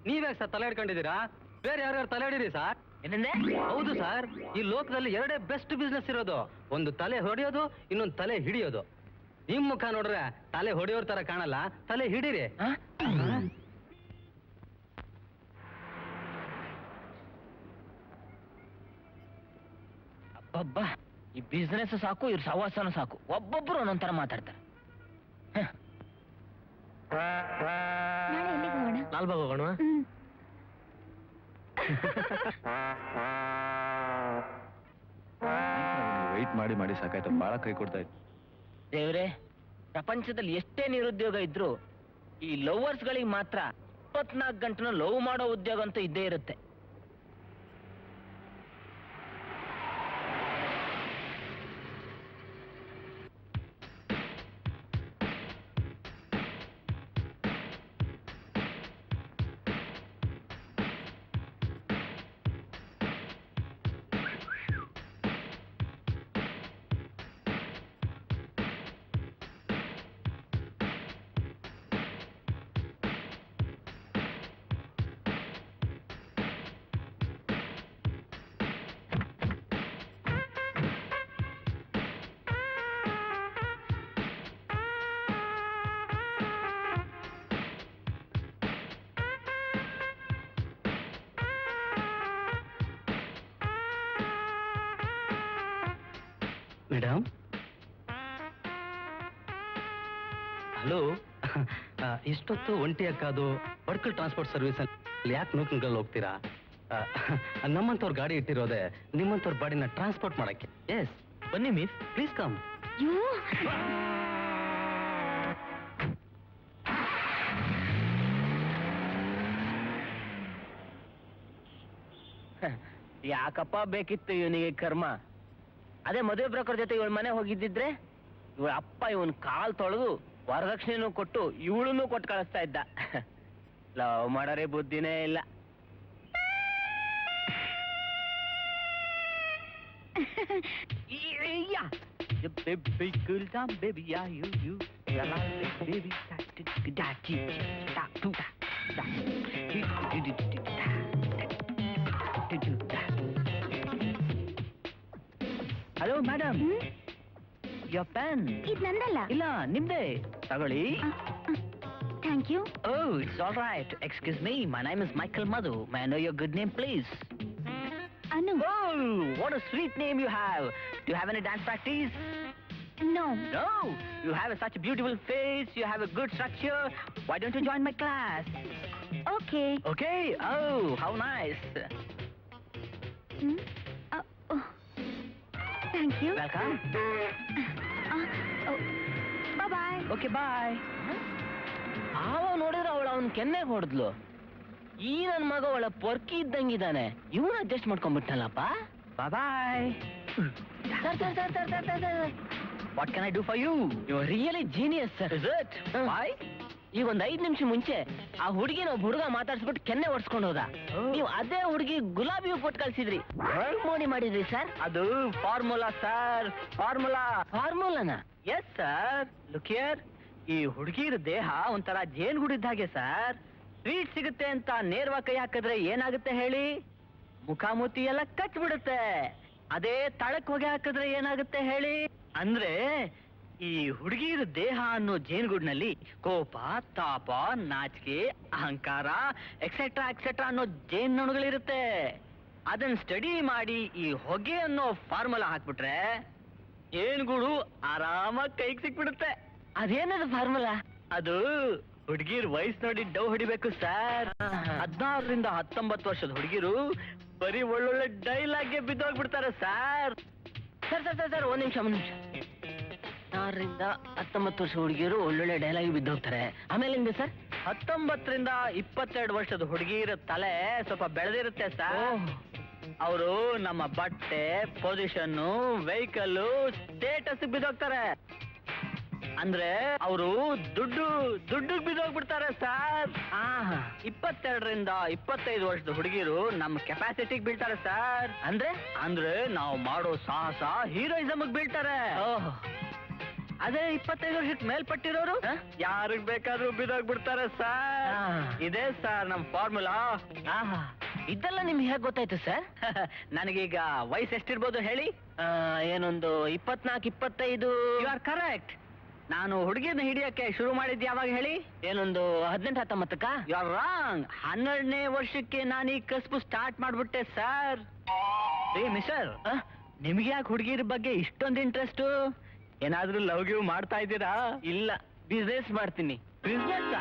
ನೀವೇ ಸರ್ ತಲೆ ಹಿಡ್ಕೊಂಡಿದ್ದೀರಾ? ಬೇರೆ ಯಾರ್ಯಾರು ತಲೆ ಹಿಡೀರಿ ಸರ್. ಏನಂದೆ? ಹೌದು ಸರ್, ಈ ಲೋಕದಲ್ಲಿ ಎರಡೇ ಬೆಸ್ಟ್ ಬಿಸ್ನೆಸ್ ಇರೋದು, ಒಂದು ತಲೆ ಹೊಡೆಯೋದು, ಇನ್ನೊಂದು ತಲೆ ಹಿಡಿಯೋದು. ನಿಮ್ ಮುಖ ನೋಡ್ರೆ ತಲೆ ಹೊಡೆಯೋರ್ ತರ ಕಾಣಲ್ಲ, ತಲೆ ಹಿಡೀರಿ. ಅಬ್ಬಬ್ಬಾ, ಈ ಬಿಸ್ನೆಸ್ ಸಾಕು, ಇವ್ರ ಸವಾಸನ ಸಾಕು, ಒಬ್ಬೊಬ್ರು ಒಂದೊಂಥರ ಮಾತಾಡ್ತಾರೆ. ನಾಳೆ ಎಲ್ಲಿಗೆ ಹೋಗೋಣ? ಲಾಲ್ಬಾಗ್ ಹೋಗೋಣ. ವೆಯ್ಟ್ ಮಾಡಿ ಮಾಡಿ ಸಾಕಾಯ್ತು, ಬಹಳ ಕೈ ಕೊಡ್ತಾ ಇತ್ತು. ದೇವ್ರೆ, ಪ್ರಪಂಚದಲ್ಲಿ ಎಷ್ಟೇ ನಿರುದ್ಯೋಗ ಇದ್ರು ಈ ಲವರ್ಸ್ ಗಳಿಗೆ ಮಾತ್ರ 24 ಗಂಟೆನೂ ಲವ್ ಮಾಡೋ ಉದ್ಯೋಗ ಅಂತೂ ಇದ್ದೇ ಇರುತ್ತೆ. Madam, hello. ಇಷ್ಟೊತ್ತು ಒಂಟಿ ಅಕ್ಕಾದು ವರ್ಕಲ್ ಟ್ರಾನ್ಸ್ಪೋರ್ಟ್ ಸರ್ವಿಸ್ ಅಲ್ಲಿ ಯಾಕೆ ನೂಕನ್ಗಳಲ್ಲಿ ಹೋಗ್ತೀರಾ? ನಮ್ಮಂತವ್ರ ಗಾಡಿ ಇಟ್ಟಿರೋದೆ ನಿಮ್ಮಂತವ್ರ ಬಾಡಿನ ಟ್ರಾನ್ಸ್ಪೋರ್ಟ್ ಮಾಡಕ್ಕೆ. ಎಸ್, ಬನ್ನಿ ಮಿಸ್, ಪ್ಲೀಸ್ ಕಮ್. ಯಾಕಪ್ಪ ಬೇಕಿತ್ತು ಇವನಿಗೆ ಕರ್ಮ? ಅದೇ ಮದುವೆ ಬ್ರೋಕರ್ ಜೊತೆ ಇವಳ ಮನೆ ಹೋಗಿದ್ದಿದ್ರೆ ಇವಳ ಅಪ್ಪ ಇವನ್ ಕಾಲ್ ತೊಳೆದು ವರದಕ್ಷಿಣೆನೂ ಕೊಟ್ಟು ಇವಳನ್ನು ಕೊಟ್ಟು ಕಳಿಸ್ತಾ ಇದ್ದ. ಲವ್ ಮಾಡೋರೇ ಬುದ್ಧಿನೇ ಇಲ್ಲ. Hello madam, your pen. ಇದು ನಂದಲ್ಲ. ಇಲ್ಲ, ನಿಮ್ದೇ. ತಗೊಳ್ಳಿ. Thank you. Oh, it's all right. Excuse me, my name is Michael Madhu. May I know your good name, please? Anu. Oh, what a sweet name you have. Do you have any dance practice? No. No. You have such a beautiful face. You have a good structure. Why don't you join my class? Okay. Okay. Oh, how nice. Thank you. Welcome. Bye-bye. Okay, bye. ಆವಾಗ ನೋಡಿದ್ರೆ ಅವನ್ ಕೆನ್ನೆಗೆ ಹೊಡೆದ್ಲು. ಈ ನನ್ ಮಗ ಅವಳ ಪೊರ್ಕಿ ಇದ್ದಂಗಿದ್ದಾನೆ. ಇವನು ಅಡ್ಜಸ್ಟ್ ಮಾಡ್ಕೊಂಡ್ಬಿಟ್ಟನಲ್ಲಪ್ಪ. Boy. What can I do for you? You are really genius sir. Is it? Boy. ಈಗ ಒಂದ್ 5 ನಿಮಿಷ ಮುಂಚೆ ಆ ಹುಡುಗಿನ ಒಬ್ಬ ಹುಡುಗ ಮಾತಾಡ್ಸ್ಬಿಟ್ಟು ಕೆನ್ನೆ ಒಡ್ಸ್ಕೊಂಡು ಹೋದ. ನೀವು ಅದೇ ಹುಡುಗಿ ಗುಲಾಬಿ ಹೂ ಕೊಟ್ಟು ಕಳ್ಸಿದ್ರಿ. ಮೋಡಿ ಮಾಡಿದ್ರಿ ಸರ್. ಅದು ಫಾರ್ಮುಲಾ ಸರ್, ಫಾರ್ಮುಲಾ. ಫಾರ್ಮುಲಾನ? Yes sir. ಲುಕ್ ಹಿಯರ್, ಈ ಹುಡುಗಿರ ದೇಹ ಒಂಥರ ಜೇನುಗೂಡಿದ್ದ ಹಾಗೆ ಸರ್. ಸ್ವೀಟ್ ಸಿಗುತ್ತೆ ಅಂತ ನೇರವಾಗಿ ಕೈ ಹಾಕಿದ್ರೆ ಏನಾಗುತ್ತೆ ಹೇಳಿ? ಮುಖಾಮುಖಿ ಎಲ್ಲ ಕಚ್ಬಿಡುತ್ತೆ. ಅದೇ ತಳಕ್ ಹೋಗಿ ಹಾಕಿದ್ರೆ ಏನಾಗುತ್ತೆ ಹೇಳಿ? ಅಂದ್ರೆ ಈ ಹುಡುಗಿರ ದೇಹ ಅನ್ನೋ ಜೇನುಗೂಡಿನಲ್ಲಿ ಕೋಪ, ತಾಪ, ನಾಚಿಕೆ, ಅಹಂಕಾರ ಎಕ್ಸೆಟ್ರಾ ಎಕ್ಸೆಟ್ರಾ ಅನ್ನೋ ಜೇನುಗಳಿರುತ್ತೆ. ಅದನ್ನ ಸ್ಟಡಿ ಮಾಡಿ ಈ ಹೊಗೆ ಅನ್ನೋ ಫಾರ್ಮುಲಾ ಹಾಕ್ಬಿಟ್ರೆ ಜೇನುಗೂಡು ಆರಾಮಾಗಿ ಕೈಗೆ ಸಿಕ್ಬಿಡುತ್ತೆ. ಅದೇನದು ಫಾರ್ಮುಲಾ? ಅದು ಹುಡುಗಿರ್ ವಯಸ್ಸು ನೋಡಿ ಡವ್ ಹೊಡಿಬೇಕು ಸರ್. 16ರಿಂದ 19 ವರ್ಷದ ಹುಡುಗಿರು ಬರೀ ಒಳ್ಳೊಳ್ಳೆ ಡೈಲಾಗ್ಗೆ ಬಿದ್ದೋಗ್ಬಿಡ್ತಾರೆ sir. Sir sir sir sir, ಒಂದ್ ನಿಮಿಷ. 16ರಿಂದ 19 ವರ್ಷ ಹುಡುಗಿಯರು ಒಳ್ಳೊಳ್ಳೆ ಡೈಲಾಗ್ ಬಿದ್ದೋಗ್ತಾರೆ. ಆಮೇಲೆ ಹೆಂಗೆ ಸರ್? 19ರಿಂದ 22 ವರ್ಷದ ಹುಡುಗಿರ ತಲೆ ಸ್ವಲ್ಪ ಬೆಳೆದಿರುತ್ತೆ ಸರ್. ಅವರು ನಮ್ಮ ಬಟ್ಟೆ, ಪೊಸಿಷನ್, ವೆಹಿಕಲ್, ಸ್ಟೇಟಸ್ ಬಿದ್ದೋಗ್ತಾರೆ. ಅಂದ್ರೆ ಅವರು ದುಡ್ಡು ಬಿದ್ದೋಗ್ಬಿಡ್ತಾರೆ ಸರ್. 22ರಿಂದ 25 ವರ್ಷದ ಹುಡುಗಿರು ನಮ್ಮ ಕೆಪಾಸಿಟಿಗೆ ಬೀಳ್ತಾರೆ ಸರ್. ಅಂದ್ರೆ ನಾವು ಮಾಡೋ ಸಾಹಸ, ಹೀರೋಯಿಸಮ್ ಬೀಳ್ತಾರೆ. ಅದೇ 25 ವರ್ಷಕ್ಕೆ ಮೇಲ್ಪಟ್ಟಿರೋರು ಯಾರಿಗ್ ಬೇಕಾದ್ರೂ ಬಿದ್ದೋಗ್ಬಿಡ್ತಾರೆ ಸರ್. ಇದೇ ಸರ್ ನಮ್ ಫಾರ್ಮುಲಾ. ಇದೆಲ್ಲ ನಿಮ್ಗೆ ಹೇಗೆ ಗೊತ್ತಾಯ್ತು ಸರ್? ನನಗೀಗ ವಯಸ್ಸು ಎಷ್ಟಿರ್ಬೋದು ಹೇಳಿ? ಏನೊಂದು 24-25. You are correct. ನಾನು ಹುಡುಗಿನ ಹಿಡಿಯಕ್ಕೆ ಶುರು ಮಾಡಿದ್ದು ಯಾವಾಗ ಹೇಳಿ? ಏನೊಂದು 18-19ಕ್ಕ? You are wrong. 12ನೇ ವರ್ಷಕ್ಕೆ ನಾನು ಈ ಕಸ್ಬು ಸ್ಟಾರ್ಟ್ ಮಾಡ್ಬಿಟ್ಟೆ ಸರ್. ಏ ಮಿಸ್ಟರ್, ನಿಮ್ಗೆ ಯಾಕೆ ಹುಡುಗಿರ ಬಗ್ಗೆ ಇಷ್ಟೊಂದು ಇಂಟ್ರೆಸ್ಟ್? ಏನಾದ್ರೂ ಲವ್ ಗಿವ್ ಮಾಡ್ತಾ ಇದ್ದೀರಾ? ಇಲ್ಲ, ಬಿಸ್ನೆಸ್ ಮಾಡ್ತೀನಿ. ಬಿಸ್ನೆಸ್?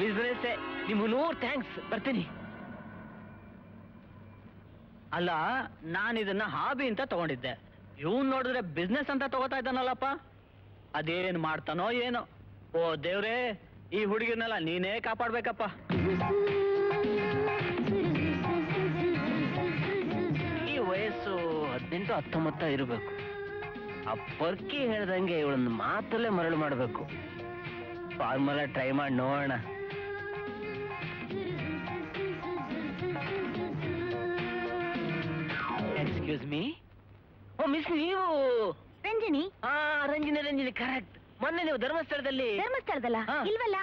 ಬಿಸ್ನೆಸ್. ನಿಮ್ಗೆ 100 ಥ್ಯಾಂಕ್ಸ್. ಬರ್ತೀನಿ. ಅಲ್ಲ, ನಾನು ಇದನ್ನ ಹಾಬಿ ಅಂತ ತಗೊಂಡಿದ್ದೆ. ಇವ್ನು ನೋಡಿದ್ರೆ ಬಿಸ್ನೆಸ್ ಅಂತ ತಗೋತಾ ಇದ್ದಾನಲ್ಲಪ್ಪ. ಅದೇನ್ ಮಾಡ್ತಾನೋ ಏನೋ. ಓ ದೇವ್ರೇ, ಈ ಹುಡುಗಿರ್ನೆಲ್ಲ ನೀನೇ ಕಾಪಾಡ್ಬೇಕಪ್ಪ. ಈ ವಯಸ್ಸು 18-19 ಇರಬೇಕು. ಆ ಪರ್ಕಿ ಹೇಳ್ದಂಗೆ ಇವಳನ್ನ ಮಾತಲ್ಲೇ ಮರಳು ಮಾಡಬೇಕು. ಫಾರ್ಮುಲಾ ಟ್ರೈ ಮಾಡಿ ನೋಡೋಣ. Excuse me. ಓ ಮಿಸ್, ನೀವು ರಂಜಿನಿ? ರಂಜಿನಿ ಕರೆಕ್ಟ್. ಮೊನ್ನೆ ನೀವು ಧರ್ಮಸ್ಥಳದಲ್ಲಿ ಧರ್ಮಸ್ಥಳದಲ್ಲ? ಹಾ. ಇಲ್ವಲ್ಲ.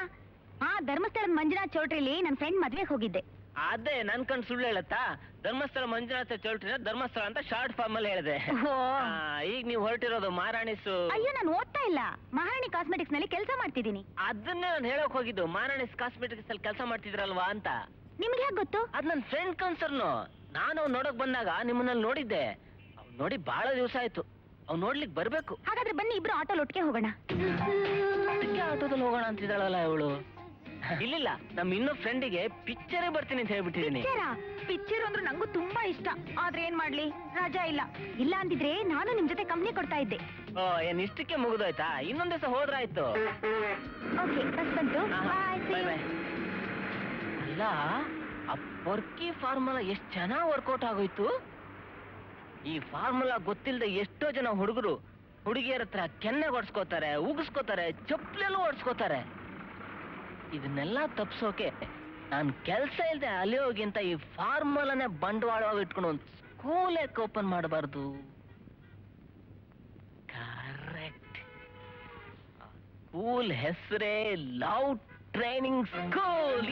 ಧರ್ಮಸ್ಥಳದ ಮಂಜುನಾಥ್ ಚೌಟ್ರಿಲಿ ನನ್ನ ಫ್ರೆಂಡ್ ಮದ್ವೆಗೆ ಹೋಗಿದ್ದೆ. ಅದೇ ನನ್ ಕಣ್ ಸುಳ್ಳು ಹೇಳತ್ತಾ? ಧರ್ಮಸ್ಥಳ ಮಂಜುನಾಥ ಚೌಲ್ಟ್ರಿನ ಧರ್ಮಸ್ಥಳ ಅಂತ ಶಾರ್ಟ್ ಫಾರ್ಮ್ ಅಲ್ಲಿ ಹೇಳಿದೆ. ಓ. ಈಗ ನೀವು ಹೊರಟಿರೋದು ಮಹಾರಾಣಿಸು. ಅಯ್ಯೋ, ನಾನು ಓದ್ತಾ ಇಲ್ಲ, ಮಹಾರಾಣಿ ಕಾಸ್ಮೆಟಿಕ್ಸ್ ನಲ್ಲಿ ಕೆಲಸ ಮಾಡ್ತಿದ್ದೀನಿ. ಅದನ್ನೇ ನಾನು ಹೇಳಕ್ ಹೋಗಿದ್ದು. ಮಹಾರಾಣಿಸ್ ಕಾಸ್ಮೆಟಿಕ್ಸ್ ಅಲ್ಲಿ ಕೆಲಸ ಮಾಡ್ತಿದ್ರಲ್ವಾ ಅಂತ. ನಿಮ್ಗೆ ಹೇಗೆ ಗೊತ್ತು? ಅದ್ ನನ್ ಫ್ರೆಂಡ್ ಕನ್ಸರ್ನು. ನಾನು ಅವ್ನು ನೋಡಕ್ ಬಂದಾಗ ನಿಮ್ಮನ್ನಲ್ಲಿ ನೋಡಿದ್ದೆ. ಅವ್ನು ನೋಡಿ ಬಹಳ ದಿವಸ ಆಯ್ತು. ಅವ್ನು ನೋಡ್ಲಿಕ್ಕೆ ಬರ್ಬೇಕು. ಹಾಗಾದ್ರೆ ಬನ್ನಿ, ಇಬ್ರು ಆಟೋಲ್ ಒಟ್ಟಿಗೆ ಹೋಗೋಣ. ಅದಕ್ಕೆ ಆಟೋದಲ್ಲಿ ಹೋಗೋಣ ಅಂತಿದ್ದಾಳಲ್ಲ ಇವಳು. ಇಲ್ಲಿಲ್ಲ, ನಮ್ ಇನ್ನೊಬ್ಬ ಫ್ರೆಂಡಿಗೆ ಪಿಕ್ಚರೇ ಬರ್ತೀನಿ ಅಂತ ಹೇಳ್ಬಿಟ್ಟಿದೀನಿ. ಪಿಕ್ಚರ್ ಅಂದ್ರೆ ನಂಗೂ ತುಂಬಾ ಇಷ್ಟ. ಆದ್ರೆ ಏನ್ ಮಾಡ್ಲಿ, ರಜಾ ಇಲ್ಲ. ಇಲ್ಲ ಅಂದಿದ್ರೆ ನಾನು ನಿಮ್ ಜೊತೆ ಕಂಪ್ನಿ ಕೊಡ್ತಾ ಇದ್ದೆ. ಓ, ಏನ್ ಇಷ್ಟಕ್ಕೆ ಮುಗಿದೋಯ್ತಾ? ಇನ್ನೊಂದ್ ದಿವಸ ಹೋದ್ರಾಯ್ತು. ಓಕೆ, ಬಸ್ ಬಂತು. Bye bye. ಅಲ್ಲ, ಆ ಪೊರ್ಕಿ ಫಾರ್ಮುಲಾ ಎಷ್ಟ್ ಚೆನ್ನಾಗ್ ವರ್ಕೌಟ್ ಆಗೋಯ್ತು. ಈ ಫಾರ್ಮುಲಾ ಗೊತ್ತಿಲ್ಲದೆ ಎಷ್ಟೋ ಜನ ಹುಡುಗರು ಹುಡುಗಿಯರ ಹತ್ರ ಕೆನ್ನೆ ಓಡಿಸ್ಕೋತಾರೆ, ಉಗಿಸ್ಕೋತಾರೆ, ಚಪ್ಪಲೆಲ್ಲೂ ಓಡಿಸ್ಕೋತಾರೆ. ಇದನ್ನೆಲ್ಲ ತಪ್ಸೋಕೆ ನಾನ್ ಕೆಲ್ಸ ಇಲ್ದೆ ಅಲಿಯೋಗಿಂತ ಈ ಫಾರ್ಮುಲಾನೇ ಬಂಡವಾಳವಾಗಿ ಇಟ್ಕೊಂಡು ಒಂದು ಸ್ಕೂಲೇ ಓಪನ್ ಮಾಡಬಾರ್ದು. ಕರೆಕ್ಟ್. ಸ್ಕೂಲ್ ಹೆಸರೇ ಲವ್ ಟ್ರೈನಿಂಗ್ ಸ್ಕೂಲ್.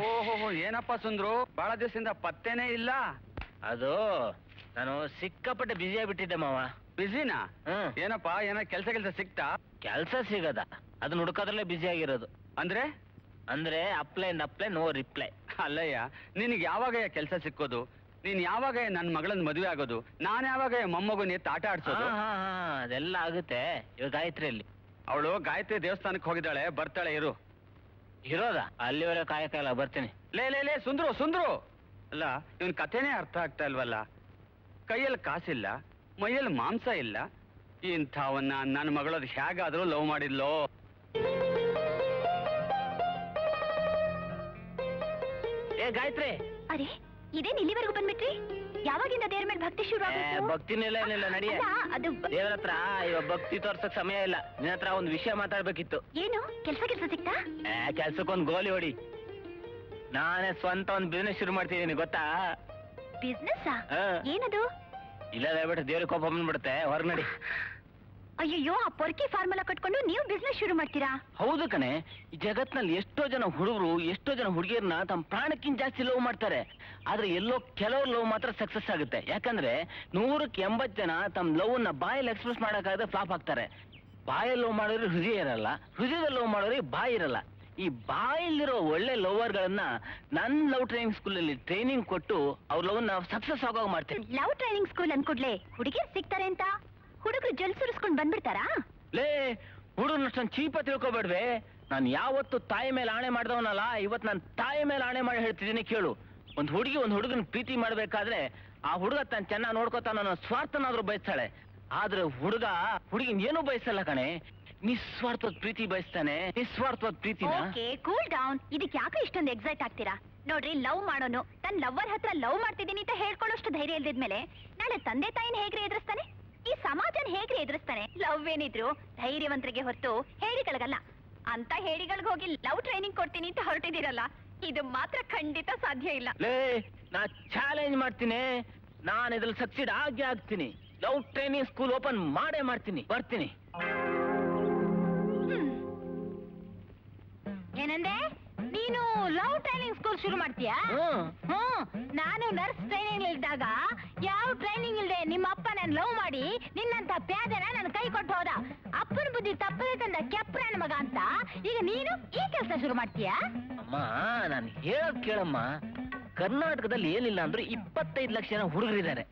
ಓಹೋ, ಏನಪ್ಪ ಸುಂದ್ರು, ಬಹಳ ದಿವಸದಿಂದ ಪತ್ತೇನೇ ಇಲ್ಲ. ಅದು ನಾನು ಸಿಕ್ಕಾಪಟ್ಟೆ ಬ್ಯುಸಿ ಆಗ್ಬಿಟ್ಟಿದ್ದೆ ಮಾವ. ಬಿಸಿನಾ? ಹ್ಮ್. ಏನಪ್ಪ, ಏನೋ ಕೆಲ್ಸ ಸಿಕ್ತಾ? ಕೆಲ್ಸ ಸಿಗದ, ಅದನ್ನ ಹುಡುಕೋದ್ರಲ್ಲೇ ಬ್ಯುಸಿ ಆಗಿರೋದು. ಅಂದ್ರೆ ಅಪ್ಲೈ ನೋ ರಿಪ್ಲೈ. ಅಲ್ಲಯ್ಯ, ನಿನಗೆ ಯಾವಾಗ ಕೆಲ್ಸ ಸಿಕ್ಕೋದು? ನೀನ್ ಯಾವಾಗ ನನ್ನ ಮಗಳನ್ನ ಮದುವೆ ಆಗೋದು? ನಾನ್ ಯಾವಾಗ ಮೊಮ್ಮಗನ ಎತ್ತು ಆಟ ಆಡ್ಸೋದು? ಅದೆಲ್ಲ ಆಗುತ್ತೆ. ಇವಾಗ ಗಾಯತ್ರಿಯಲ್ಲಿ ಅವಳು ಗಾಯತ್ರಿ ದೇವಸ್ಥಾನಕ್ಕೆ ಹೋಗಿದ್ದಾಳೆ, ಬರ್ತಾಳೆ ಇರು. ಇರೋದ ಅಲ್ಲಿವರೆಗೆ ಕಾಯಕಾಲ. ಬರ್ತೀನಿ. ಲೇ ಸುಂದ್ರು. ಅಲ್ಲ, ಇವನ್ ಕಥೆನೇ ಅರ್ಥ ಆಗ್ತಾ ಇಲ್ವಲ್ಲ. ಕೈಯಲ್ಲಿ ಕಾಸಿಲ್ಲ, ಮೈಯಲ್ಲಿ ಮಾಂಸ ಇಲ್ಲ. ಇಂಥವನ್ನ ನನ್ನ ಮಗಳದ್ ಹೇಗಾದ್ರೂ ಲವ್ ಮಾಡಿದ್ಲೋ. ಏ ಗಾಯತ್ರಿ. ಅರೆ, ಇದೇನ್ ಇಲ್ಲಿವರೆಗೂ ಬಂದ್ಬಿಟ್ರಿ? ಯಾವಾಗಿಂದ ದೇವ್ರ ಮೇಲೆ ಭಕ್ತಿ ಶುರು ಆಗೋಯ್ತು? ಭಕ್ತಿನಿಲ್ಲ ಏನಿಲ್ಲ, ನಡಿಯ. ಅಲ್ಲ, ಅದು ದೇವ್ರ ಹತ್ರ ಇವಾಗ ಭಕ್ತಿ ತೋರ್ಸಕ್ ಸಮಯ ಇಲ್ಲ. ನಿನ್ನ ಹತ್ರ ಒಂದು ವಿಷಯ ಮಾತಾಡ್ಬೇಕಿತ್ತು. ಏನು ಕೆಲ್ಸ ಸಿಕ್ತಾ? ಕೆಲ್ಸಕ್ಕೊಂದು ಗೋಲಿ ಹೊಡಿ. ನಾನೇ ಸ್ವಂತ ಒಂದು ಬಿಸ್ನೆಸ್ ಶುರು ಮಾಡ್ತಿದ್ದೀನಿ, ಗೊತ್ತಾ? ಬಿಸ್ನೆಸ್? ಹಾ. ಏನದು? ಇಲ್ಲ ದಯವಿಟ್ಟು ದೇವ್ರಿಗೆ ಕೋಪ ಬಂದ್ಬಿಡುತ್ತೆ. ಹೊರಗ್ ನಡಿ. ಅಯ್ಯಯ್ಯೋ, ಆ ಪೊರ್ಕಿ ಫಾರ್ಮುಲಾ ಕಟ್ಕೊಂಡು ನೀವು ಬಿಸ್ನೆಸ್ ಶುರು ಮಾಡ್ತೀರಾ? ಹೌದು ಕಣೆ. ಈ ಜಗತ್ನಲ್ಲಿ ಎಷ್ಟೋ ಜನ ಹುಡುಗರು, ಎಷ್ಟೋ ಜನ ಹುಡುಗಿಯರನ್ನ ತಮ್ಮ ಪ್ರಾಣಕ್ಕಿಂತ ಜಾಸ್ತಿ ಲವ್ ಮಾಡ್ತಾರೆ. ಆದ್ರೆ ಎಲ್ಲೋ ಕೆಲವ್ರು ಲವ್ ಮಾತ್ರ ಸಕ್ಸಸ್ ಆಗುತ್ತೆ. ಯಾಕಂದ್ರೆ 100ಕ್ಕೆ 80 ಜನ ತಮ್ಮ ಲವ್ ನ ಬಾಯಲ್ಲಿ ಎಕ್ಸ್ಪ್ರೆಸ್ ಮಾಡಕ್ಕಾಗದೆ ಫ್ಲಾಪ್ ಆಗ್ತಾರೆ. ಬಾಯಲ್ಲಿ ಲವ್ ಮಾಡೋರಿಗೆ ಹೃದಯ ಇರಲ್ಲ, ಹೃದಯದಲ್ಲಿ ಲವ್ ಮಾಡೋರಿಗೆ ಬಾಯಿ ಇರಲ್ಲ. ಈ ಬಾಯಲ್ಲಿರೋ ಒಳ್ಳೆ ಲವರ್ಗಳನ್ನ ನನ್ನ ಲವ್ ಟ್ರೈನಿಂಗ್ ಸ್ಕೂಲಲ್ಲಿ ಟ್ರೈನಿಂಗ್ ಕೊಟ್ಟು ಅವ್ರ ಲವ್ ನ ಸಕ್ಸಸ್ ಆಗೋಗ್ ಮಾಡ್ತೀನಿ. ಲವ್ ಟ್ರೈನಿಂಗ್ ಸ್ಕೂಲ್ ಅನ್ಕೊಡ್ಲೆ ಹುಡುಗಿಯರ್ ಸಿಗ್ತಾರೆ ಅಂತ ಹುಡುಗರು ಜಲ್ ಸುರಿಸ್ಕೊಂಡ್ ಬಂದ್ಬಿಡ್ತಾರಾ? ಲೇ, ಹುಡುಗನಷ್ಟೊಂದು ಚೀಪ ತಿಳ್ಕೊಬೇಡ್ವೆ. ನಾನು ಯಾವತ್ತು ತಾಯಿ ಮೇಲೆ ಆಣೆ ಮಾಡ್ದವನಲ್ಲ, ಇವತ್ತು ನಾನು ತಾಯಿ ಮೇಲೆ ಆಣೆ ಮಾಡಿ ಹೇಳ್ತಿದ್ದೀನಿ ಕೇಳು. ಒಂದು ಹುಡುಗಿ ಒಂದು ಹುಡುಗನ ಪ್ರೀತಿ ಮಾಡ್ಬೇಕಾದ್ರೆ ಆ ಹುಡುಗ ತಾನು ಚೆನ್ನಾಗಿ ನೋಡ್ಕೋತಾನ ಅನ್ನೋ ಸ್ವಾರ್ಥನಾದ್ರೂ ಬಯಸ್ತಾಳೆ. ಆದ್ರೆ ಹುಡುಗಿನ ಏನೂ ಬಯಸಲ್ಲ ಕಣೆ. ನಿಸ್ವಾರ್ಥವಾದ ಪ್ರೀತಿ ಬಯಸ್ತಾನೆ. ನಿಸ್ವಾರ್ಥವಾದ ಪ್ರೀತಿನ. Okay, cool down. ಇದಕ್ಕೆ ಯಾಕೆ ಇಷ್ಟೊಂದು ಎಕ್ಸೈಟ್ ಆಗ್ತೀರಾ? ನೋಡ್ರಿ, ಲವ್ ಮಾಡೋನು ತನ್ನ ಲವ್ವರ್ ಹತ್ರ ಲವ್ ಮಾಡ್ತಿದ್ದೀನಿ ಅಂತ ಹೇಳ್ಕೊಳ್ಳೋಷ್ಟು ಧೈರ್ಯ ಇಲ್ದಿದ್ಮೇಲೆ ನಾಳೆ ತಂದೆ ತಾಯಿನ ಹೇಗ್ರಿ ಎದುರಿಸ್ತಾನೆ? ಈ ಸಮಾಜನ ಹೇಗ್ರಿ ಎದುರಿಸ್ತಾನೆ? ಲವ್ ಏನಿದ್ರು ಧೈರ್ಯವಂತರಿಗೆ ಹೊರತು ಹೇಡಿಗಳಿಗಲ್ಲ. ಅಂತ ಹೇಡಿಗಳಿಗೆ ಹೋಗಿ ಲವ್ ಟ್ರೈನಿಂಗ್ ಕೊಡ್ತೀನಿ ಅಂತ ಹೊರಟಿದ್ದೀರಲ್ಲ, ಇದು ಮಾತ್ರ ಖಂಡಿತ ಸಾಧ್ಯ ಇಲ್ಲ. ಲೇ, ನಾ ಚಾಲೆಂಜ್ ಮಾಡ್ತೀನಿ. ನಾನು ಇದ್ರಲ್ಲಿ ಸಕ್ಸೀಡ್ ಆಗೇ ಆಗ್ತೀನಿ. ಲವ್ ಟ್ರೈನಿಂಗ್ ಸ್ಕೂಲ್ ಓಪನ್ ಮಾಡೇ ಮಾಡ್ತೀನಿ. ಬರ್ತೀನಿ. ಏನಂದೆ ನೀನು? ಟ್ರೈನಿಂಗ್ ಸ್ಕೂಲ್ ಶುರು ಮಾಡ್ತೀಯಾ? ನಾನು ನರ್ಸ್ ಟ್ರೈನಿಂಗ್ ಇದ್ದಾಗ ಯಾವ ಟ್ರೈನಿಂಗ್ ಇಲ್ದೆ ನಿಮ್ಮ ಅಪ್ಪ ನನ್ ಲವ್ ಮಾಡಿ ನಿನ್ನಂತ ಪ್ಯಾದನ ನನ್ ಕೈ ಕೊಟ್ಟು ಹೋದ. ಅಪ್ಪನ ಬುದ್ಧಿ ತಪ್ಪದೆ ತಂದ ಕೆಪ್ರನ ಮಗ ಅಂತ ಈಗ ನೀನು ಈ ಕೆಲಸ ಶುರು ಮಾಡ್ತೀಯಾ? ಅಮ್ಮ ನಾನು ಹೇಳೋದ್ ಕೇಳಮ್ಮ, ಕರ್ನಾಟಕದಲ್ಲಿ ಏನಿಲ್ಲ ಅಂದ್ರೆ 25 ಲಕ್ಷ ಜನ ಹುಡುಗರಿದ್ದಾರೆ.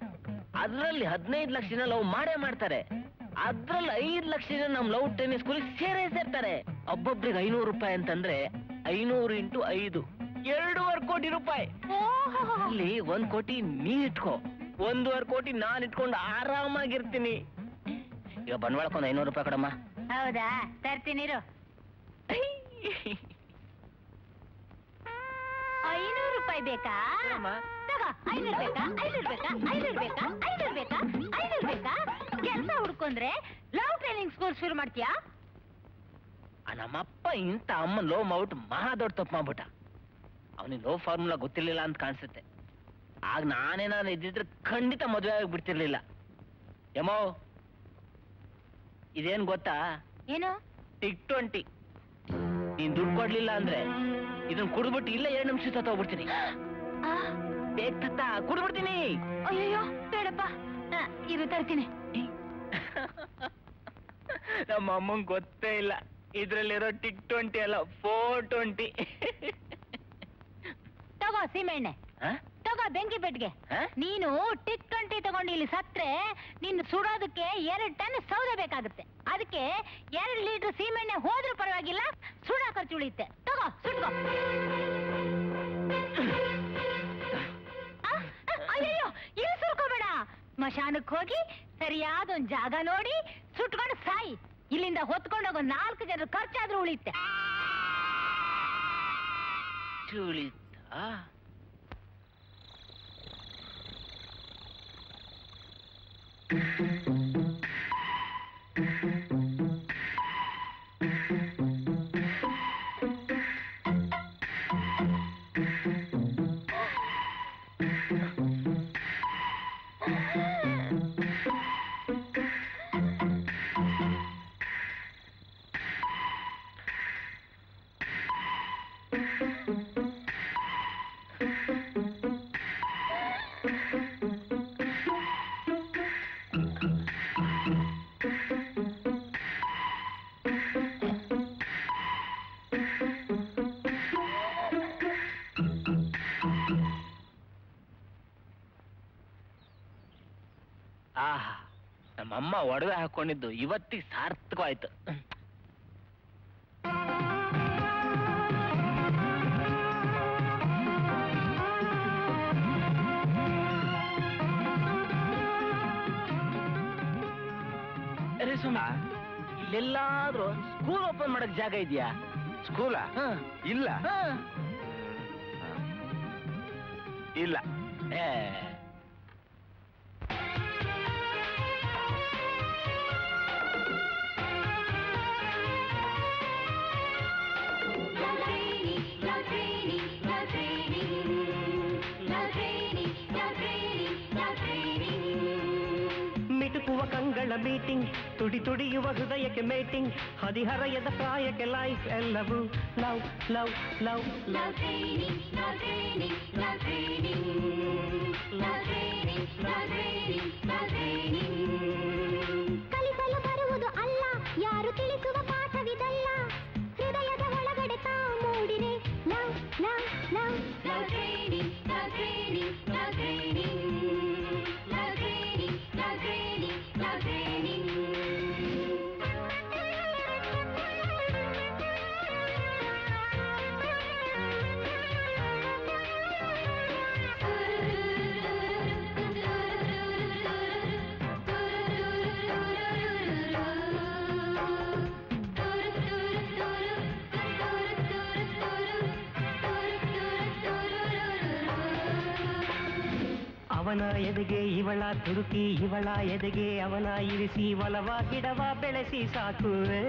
ಅದ್ರಲ್ಲಿ 15 ಲಕ್ಷ ಜನ ಲವ್ ಮಾಡೇ ಮಾಡ್ತಾರೆ. ಅದ್ರಲ್ಲಿ 5 ಲಕ್ಷ ಜನ ನಮ್ ಲವ್ ಟ್ರೈನಿಂಗ್ ಸ್ಕೂಲ್ ಸೇರ್ತಾರೆ. ಒಬ್ಬೊಬ್ರಿಗೆ 500 ರೂಪಾಯಿ ಅಂತಂದ್ರೆ 500 × 5 2.5 ಕೋಟಿ ರೂಪಾಯಿ. ಅಲ್ಲಿ 1 ಕೋಟಿ ನೀ ಇಟ್ಕೋ, 1.5 ಕೋಟಿ ನಾನ್ ಇಟ್ಕೊಂಡು ಆರಾಮಾಗಿರ್ತೀನಿ. ಈಗ ಬಂಡವಾಳಕ್ಕೊಂದು 500 ರೂಪಾಯಿ ಕೊಡಮ್ಮ. ಹೌದಾ, ತರ್ತೀನಿರು. 500 ರೂಪಾಯಿ ಬೇಕಾ? ತಗೋ, 500 ಬೇಕಾ? 500 ಬೇಕಾ? 500 ಬೇಕಾ? 500 ಬೇಕಾ? 500 ಬೇಕಾ? ಕೆಲಸ ಹುಡ್ಕೊಂಡ್ರೆ ಲವ್ ಟ್ರೈನಿಂಗ್ ಸ್ಕೂಲ್ ಶುರು ಮಾಡ್ತೀಯಾ? ನಮ್ಮಪ್ಪ ಇಂಥ ಅಮ್ಮನ್ ಲೋ ಮಾಡ್ಬಿಟ್ಟು ಮಹಾ ದೊಡ್ಡ ತಪ್ಪು ಮಾಡ್ಬಿಟ್ಟ. ಅವನಿಗೆ ಲೋ ಫಾರ್ಮುಲಾ ಗೊತ್ತಿರ್ಲಿಲ್ಲ ಅಂತ ಕಾಣಿಸುತ್ತೆ. ಆಗ ನಾನೇನಾದ್ರು ಇದ್ದಿದ್ರೆ ಖಂಡಿತ ಮದುವೆ ಆಗಿಬಿಡ್ತಿರ್ಲಿಲ್ಲ. ಯಮೋ, ಇದೇನ್ ಗೊತ್ತಾ? ಏನು? ಟಿಕ್ 20. ನೀನ್ ದುಡ್ಡು ಕೊಡ್ಲಿಲ್ಲ ಅಂದ್ರೆ ಇದನ್ನ ಕುಡ್ಬಿಟ್ಟು ಇಲ್ಲ 2 ನಿಮಿಷ ತಗೋಬಿಡ್ತೀನಿ. ಬೇಗ ತತ್ತ ಕುಡ್ಬಿಡ್ತೀನಿ. ಅಯ್ಯೋ ಬೇಡಪ್ಪ, ಇರು ತರ್ತೀನಿ. ನಮ್ಮ ಅಮ್ಮಂಗ್ ಗೊತ್ತೇ ಇಲ್ಲ ಇದ್ರಲ್ಲಿರೋ ಟಿಕ್ 20 ಅಲ್ಲ 420. ತಗೋ ಸೀಮೆಣ್ಣೆ, ತಗೋ ಬೆಂಕಿ ಪೆಟ್ಟಿಗೆ. ನೀನು ಟಿಕ್ 20 ತಗೊಂಡು ಇಲ್ಲಿ ಸತ್ರೆ ನಿನ್ನ ಸುಡೋದಕ್ಕೆ 2 ಟನ್ ಸೌದೆ ಬೇಕಾಗುತ್ತೆ. ಅದಕ್ಕೆ 2 ಲೀಟರ್ ಸೀಮೆಣ್ಣೆ ಹೋದ್ರೂ ಪರವಾಗಿಲ್ಲ, ಸುಡೋ ಖರ್ಚು ಉಳಿಯುತ್ತೆ. ತಗೋ ಸುಟ್ಕೋ. ಅಯ್ಯೋ ಇಲ್ಲಿ ಸುರ್ಕೋಬೇಡ, ಸ್ಮಶಾನಕ್ಕೆ ಹೋಗಿ ಸರಿಯಾದ ಒಂದ್ ಜಾಗ ನೋಡಿ ಸುಟ್ಕೊಂಡು ಸಾಯಿ. ಇಲ್ಲಿಂದ ಹೊತ್ಕೊಂಡೋಗೋ 4 ಜನರ ಖರ್ಚಾದ್ರೂ ಉಳಿಯುತ್ತೆ. ಉಳಿತಾ? ಆಹಾ, ನಮ್ಮಮ್ಮ ಒಡವೆ ಹಾಕೊಂಡಿದ್ದು ಇವತ್ತಿಗೆ ಸಾರ್ಥಕವಾಯ್ತು. ಇಲ್ಲೆಲ್ಲಾದ್ರೂ ಸ್ಕೂಲ್ ಓಪನ್ ಮಾಡಕ್ ಜಾಗ ಇದೆಯಾ? ಸ್ಕೂಲ ಇಲ್ಲ ಇಲ್ಲ. ಮಿಟುಕುವ ಕಂಗಳ ಮೀಟಿಂಗ್, ತುಡಿ ತುಡಿಯುವ ಹೃದಯಕ್ಕೆ ಮೇಟಿಂಗ್, ಹದಿಹರೆಯದ ಪ್ರಾಯಕ್ಕೆ ಲೈಫ್ ಎಲ್ಲವೂ ಲವ್ ಲವ್ ಲವ್ ಲವ್. ಕಲಿಸಲು ಬರುವುದು ಅಲ್ಲ, ಯಾರು ತಿಳಿಸುವ ಪಾಠವಿದಲ್ಲ, ಹೃದಯದ ಒಳಗಡೆ ತಾ ಮೂಡಿರೆ love love love love training, love training, love training, love training, love training, love training. ಅವನ ಎದೆಗೆ ಇವಳ ತುರುಕಿ, ಇವಳ ಎದೆಗೆ ಅವನ ಇರಿಸಿ, ಒಲವ ಗಿಡವ ಬೆಳೆಸಿ ಸಾಕುವೆ.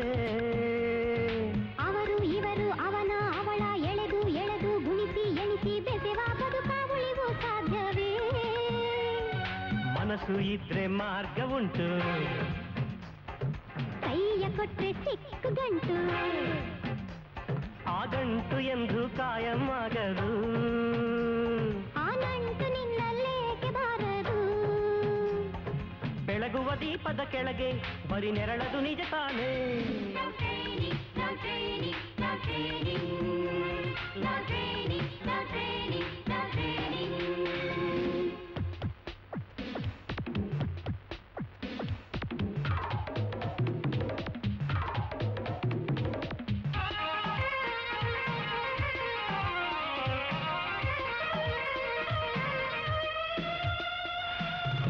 ಅವರು ಇವರು ಅವನ ಅವಳ ಎಳೆದು ಎಳೆದು ಗುಣಿಸಿ ಎಣಿಸಿ ಬೆಸೆವ ಬದುಕ ಉಳಿವು ಸಾಧ್ಯವೇ? ಮನಸ್ಸು ಇದ್ರೆ ಮಾರ್ಗ ಉಂಟು, ಕೈಯ ಕೊಟ್ರೆ ಸಿಕ್ಕು ಗಂಟು, ಆ ಗಂಟು ಎಂದು ಕಾಯಂ ಆಗದು. ದೀಪದ ಕೆಳಗೆ ಬರಿ ನೆರಳದು ನಿಜ ತಾನೇ.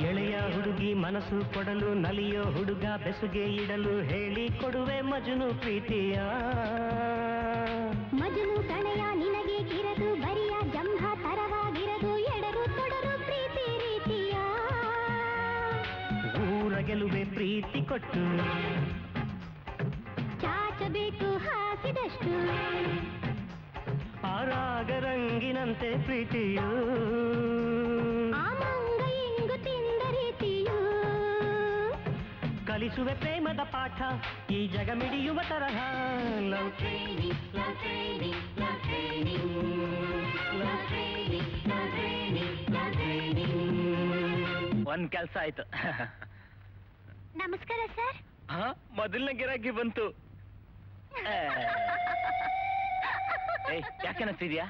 ಎಳೆಯ ಹುಡುಗಿ ಮನಸ್ಸು ಕೊಡಲು ನಲಿಯೋ ಹುಡುಗ ಬೆಸುಗೆ ಇಡಲು ಹೇಳಿ ಕೊಡುವೆ ಮಜನು ಪ್ರೀತಿಯ. ಮಜನು ಕಣೆಯ ನಿನಗೆ ಕಿರದು ಬರಿಯ ಜಂಭ ತರವಾಗಿರದು ಎಡರು ತೊಡರು ಪ್ರೀತಿ ರೀತಿಯ. ಊರ ಗೆಲುವೆ ಪ್ರೀತಿ ಕೊಟ್ಟು ಚಾಚಬೇಕು ಹಾಸಿದಷ್ಟು ಆರಾಗ ರಂಗಿನಂತೆ ಪ್ರೀತಿಯು. ಕಲಿಸುವೆ ಪ್ರೇಮದ ಪಾಠ ಈ ಜಗ ಮಿಡಿಯುವ ತರಹ. Love training, love training, love training, love training, love training, love training. ಒಂದ್ ಕೆಲ್ಸ ಆಯ್ತು. ನಮಸ್ಕಾರ ಸರ್. ಮೊದಲನೇ ಗಿರಾಕಿ ಬಂತು. ಯಾಕೆ ನಗ್ತಿದ್ಯಾ?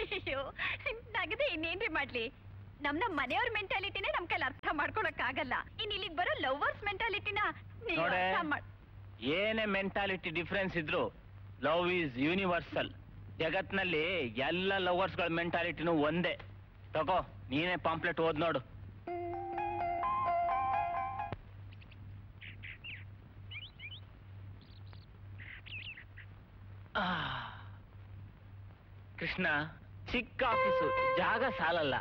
ಅಯ್ಯೋ ನಗದೆ ಇನ್ನೇನ್ರಿ ಮಾಡ್ಲಿ, ನಮ್ ಮನೆಯವ್ರ ಮೆಂಟಾಲಿಟಿನೇ ನಮ್ ಕೈಲಿ ಅರ್ಥ ಮಾಡ್ಕೊಳಕ್ ಆಗಲ್ಲ. ಇನ್ ಇಲ್ಲಿಗೆ ಬರೋ ಲವರ್ಸ್ ಮೆಂಟಾಲಿಟಿನ ನೋಡೆ, ಏನೇ ಮೆಂಟಾಲಿಟಿ ಡಿಫ್ರೆನ್ಸ್ ಇದ್ರು ಲವ್ ಈಸ್ ಯೂನಿವರ್ಸಲ್. ಜಗತ್ನಲ್ಲಿ ಎಲ್ಲ ಲವರ್ಸ್ ಗಳ ಮೆಂಟಾಲಿಟಿನೂ ಒಂದೇ. ತಗೋ, ನೀನೇ ಪಾಂಪ್ಲೆಟ್ ಓದ್ ನೋಡು. ಕೃಷ್ಣ, ಚಿಕ್ಕ ಆಫೀಸು, ಜಾಗ ಸಾಲಲ್ಲ.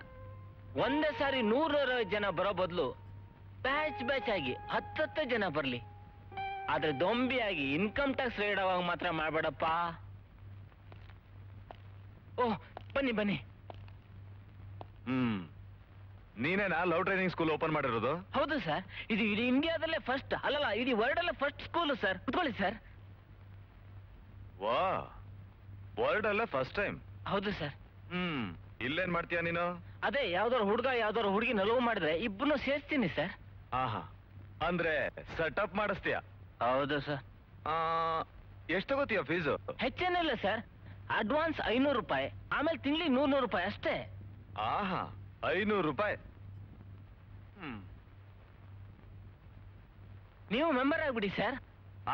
ಒಂದೇ ಸಾರಿ 100 ಜನ ಬರೋ ಬದಲು ಬ್ಯಾಚ್ ಬ್ಯಾಚ್ ಆಗಿ 10 ಜನ ಬರ್ಲಿ. ಆದ್ರೆ ದೊಂಬಿಯಾಗಿ ಇನ್ಕಮ್ ಟ್ಯಾಕ್ಸ್ ರೇಡ್ ಆವಾಗ ಮಾತ್ರ ಮಾಡ್ಬೇಡಪ್ಪ. ಓಹ್, ಬನ್ನಿ ಬನ್ನಿ. ನೀನೇನಾ ಲವ್ ಟ್ರೈನಿಂಗ್ ಸ್ಕೂಲ್ ಓಪನ್ ಮಾಡಿರೋದು? ಹೌದು ಸರ್, ಇದು ಇಡೀ ಇಂಡಿಯಾದಲ್ಲೇ ಫಸ್ಟ್, ಅಲ್ಲಲ್ಲ ಇಡೀ ವರ್ಲ್ಡ್ ಅಲ್ಲೇ ಫಸ್ಟ್ ಸ್ಕೂಲ್ ಸರ್. ಕುತ್ಕೊಳ್ಳಿ ಸರ್. ವಾ, ವರ್ಲ್ಡ್ ಅಲ್ಲೇ ಫಸ್ಟ್ ಟೈಮ್? ಹೌದು ಸರ್. ಇಲ್ಲೇನ್ ಮಾಡ್ತೀಯ ನೀನು? ಅದೇ ಯಾವ್ದಾರು ಹುಡುಗ ಯಾವ್ದಾರು ಹುಡುಗಿ ಲವ್ ಮಾಡಿದ್ರೆ ಇಬ್ಬರನ್ನು ಸೇರ್ತೀನಿ ಸರ್. ಆಹಾ, ಅಂದ್ರೆ ಸೆಟಪ್ ಮಾಡಿಸ್ತೀಯ? ಹೌದು ಸರ್. ಎಷ್ಟು ತಗೋತೀಯ ಫೀಸು? ಹೆಚ್ಚೇನಿಲ್ಲ ಸರ್, ಅಡ್ವಾನ್ಸ್ 500 ರೂಪಾಯಿ, ಆಮೇಲೆ ತಿಂಗ್ಳಿ 100 ರೂಪಾಯಿ ಅಷ್ಟೇ. ಆಹಾ, 500 ರೂಪಾಯಿ. ನೀವು ಮೆಂಬರ್ ಆಗ್ಬಿಡಿ ಸರ್.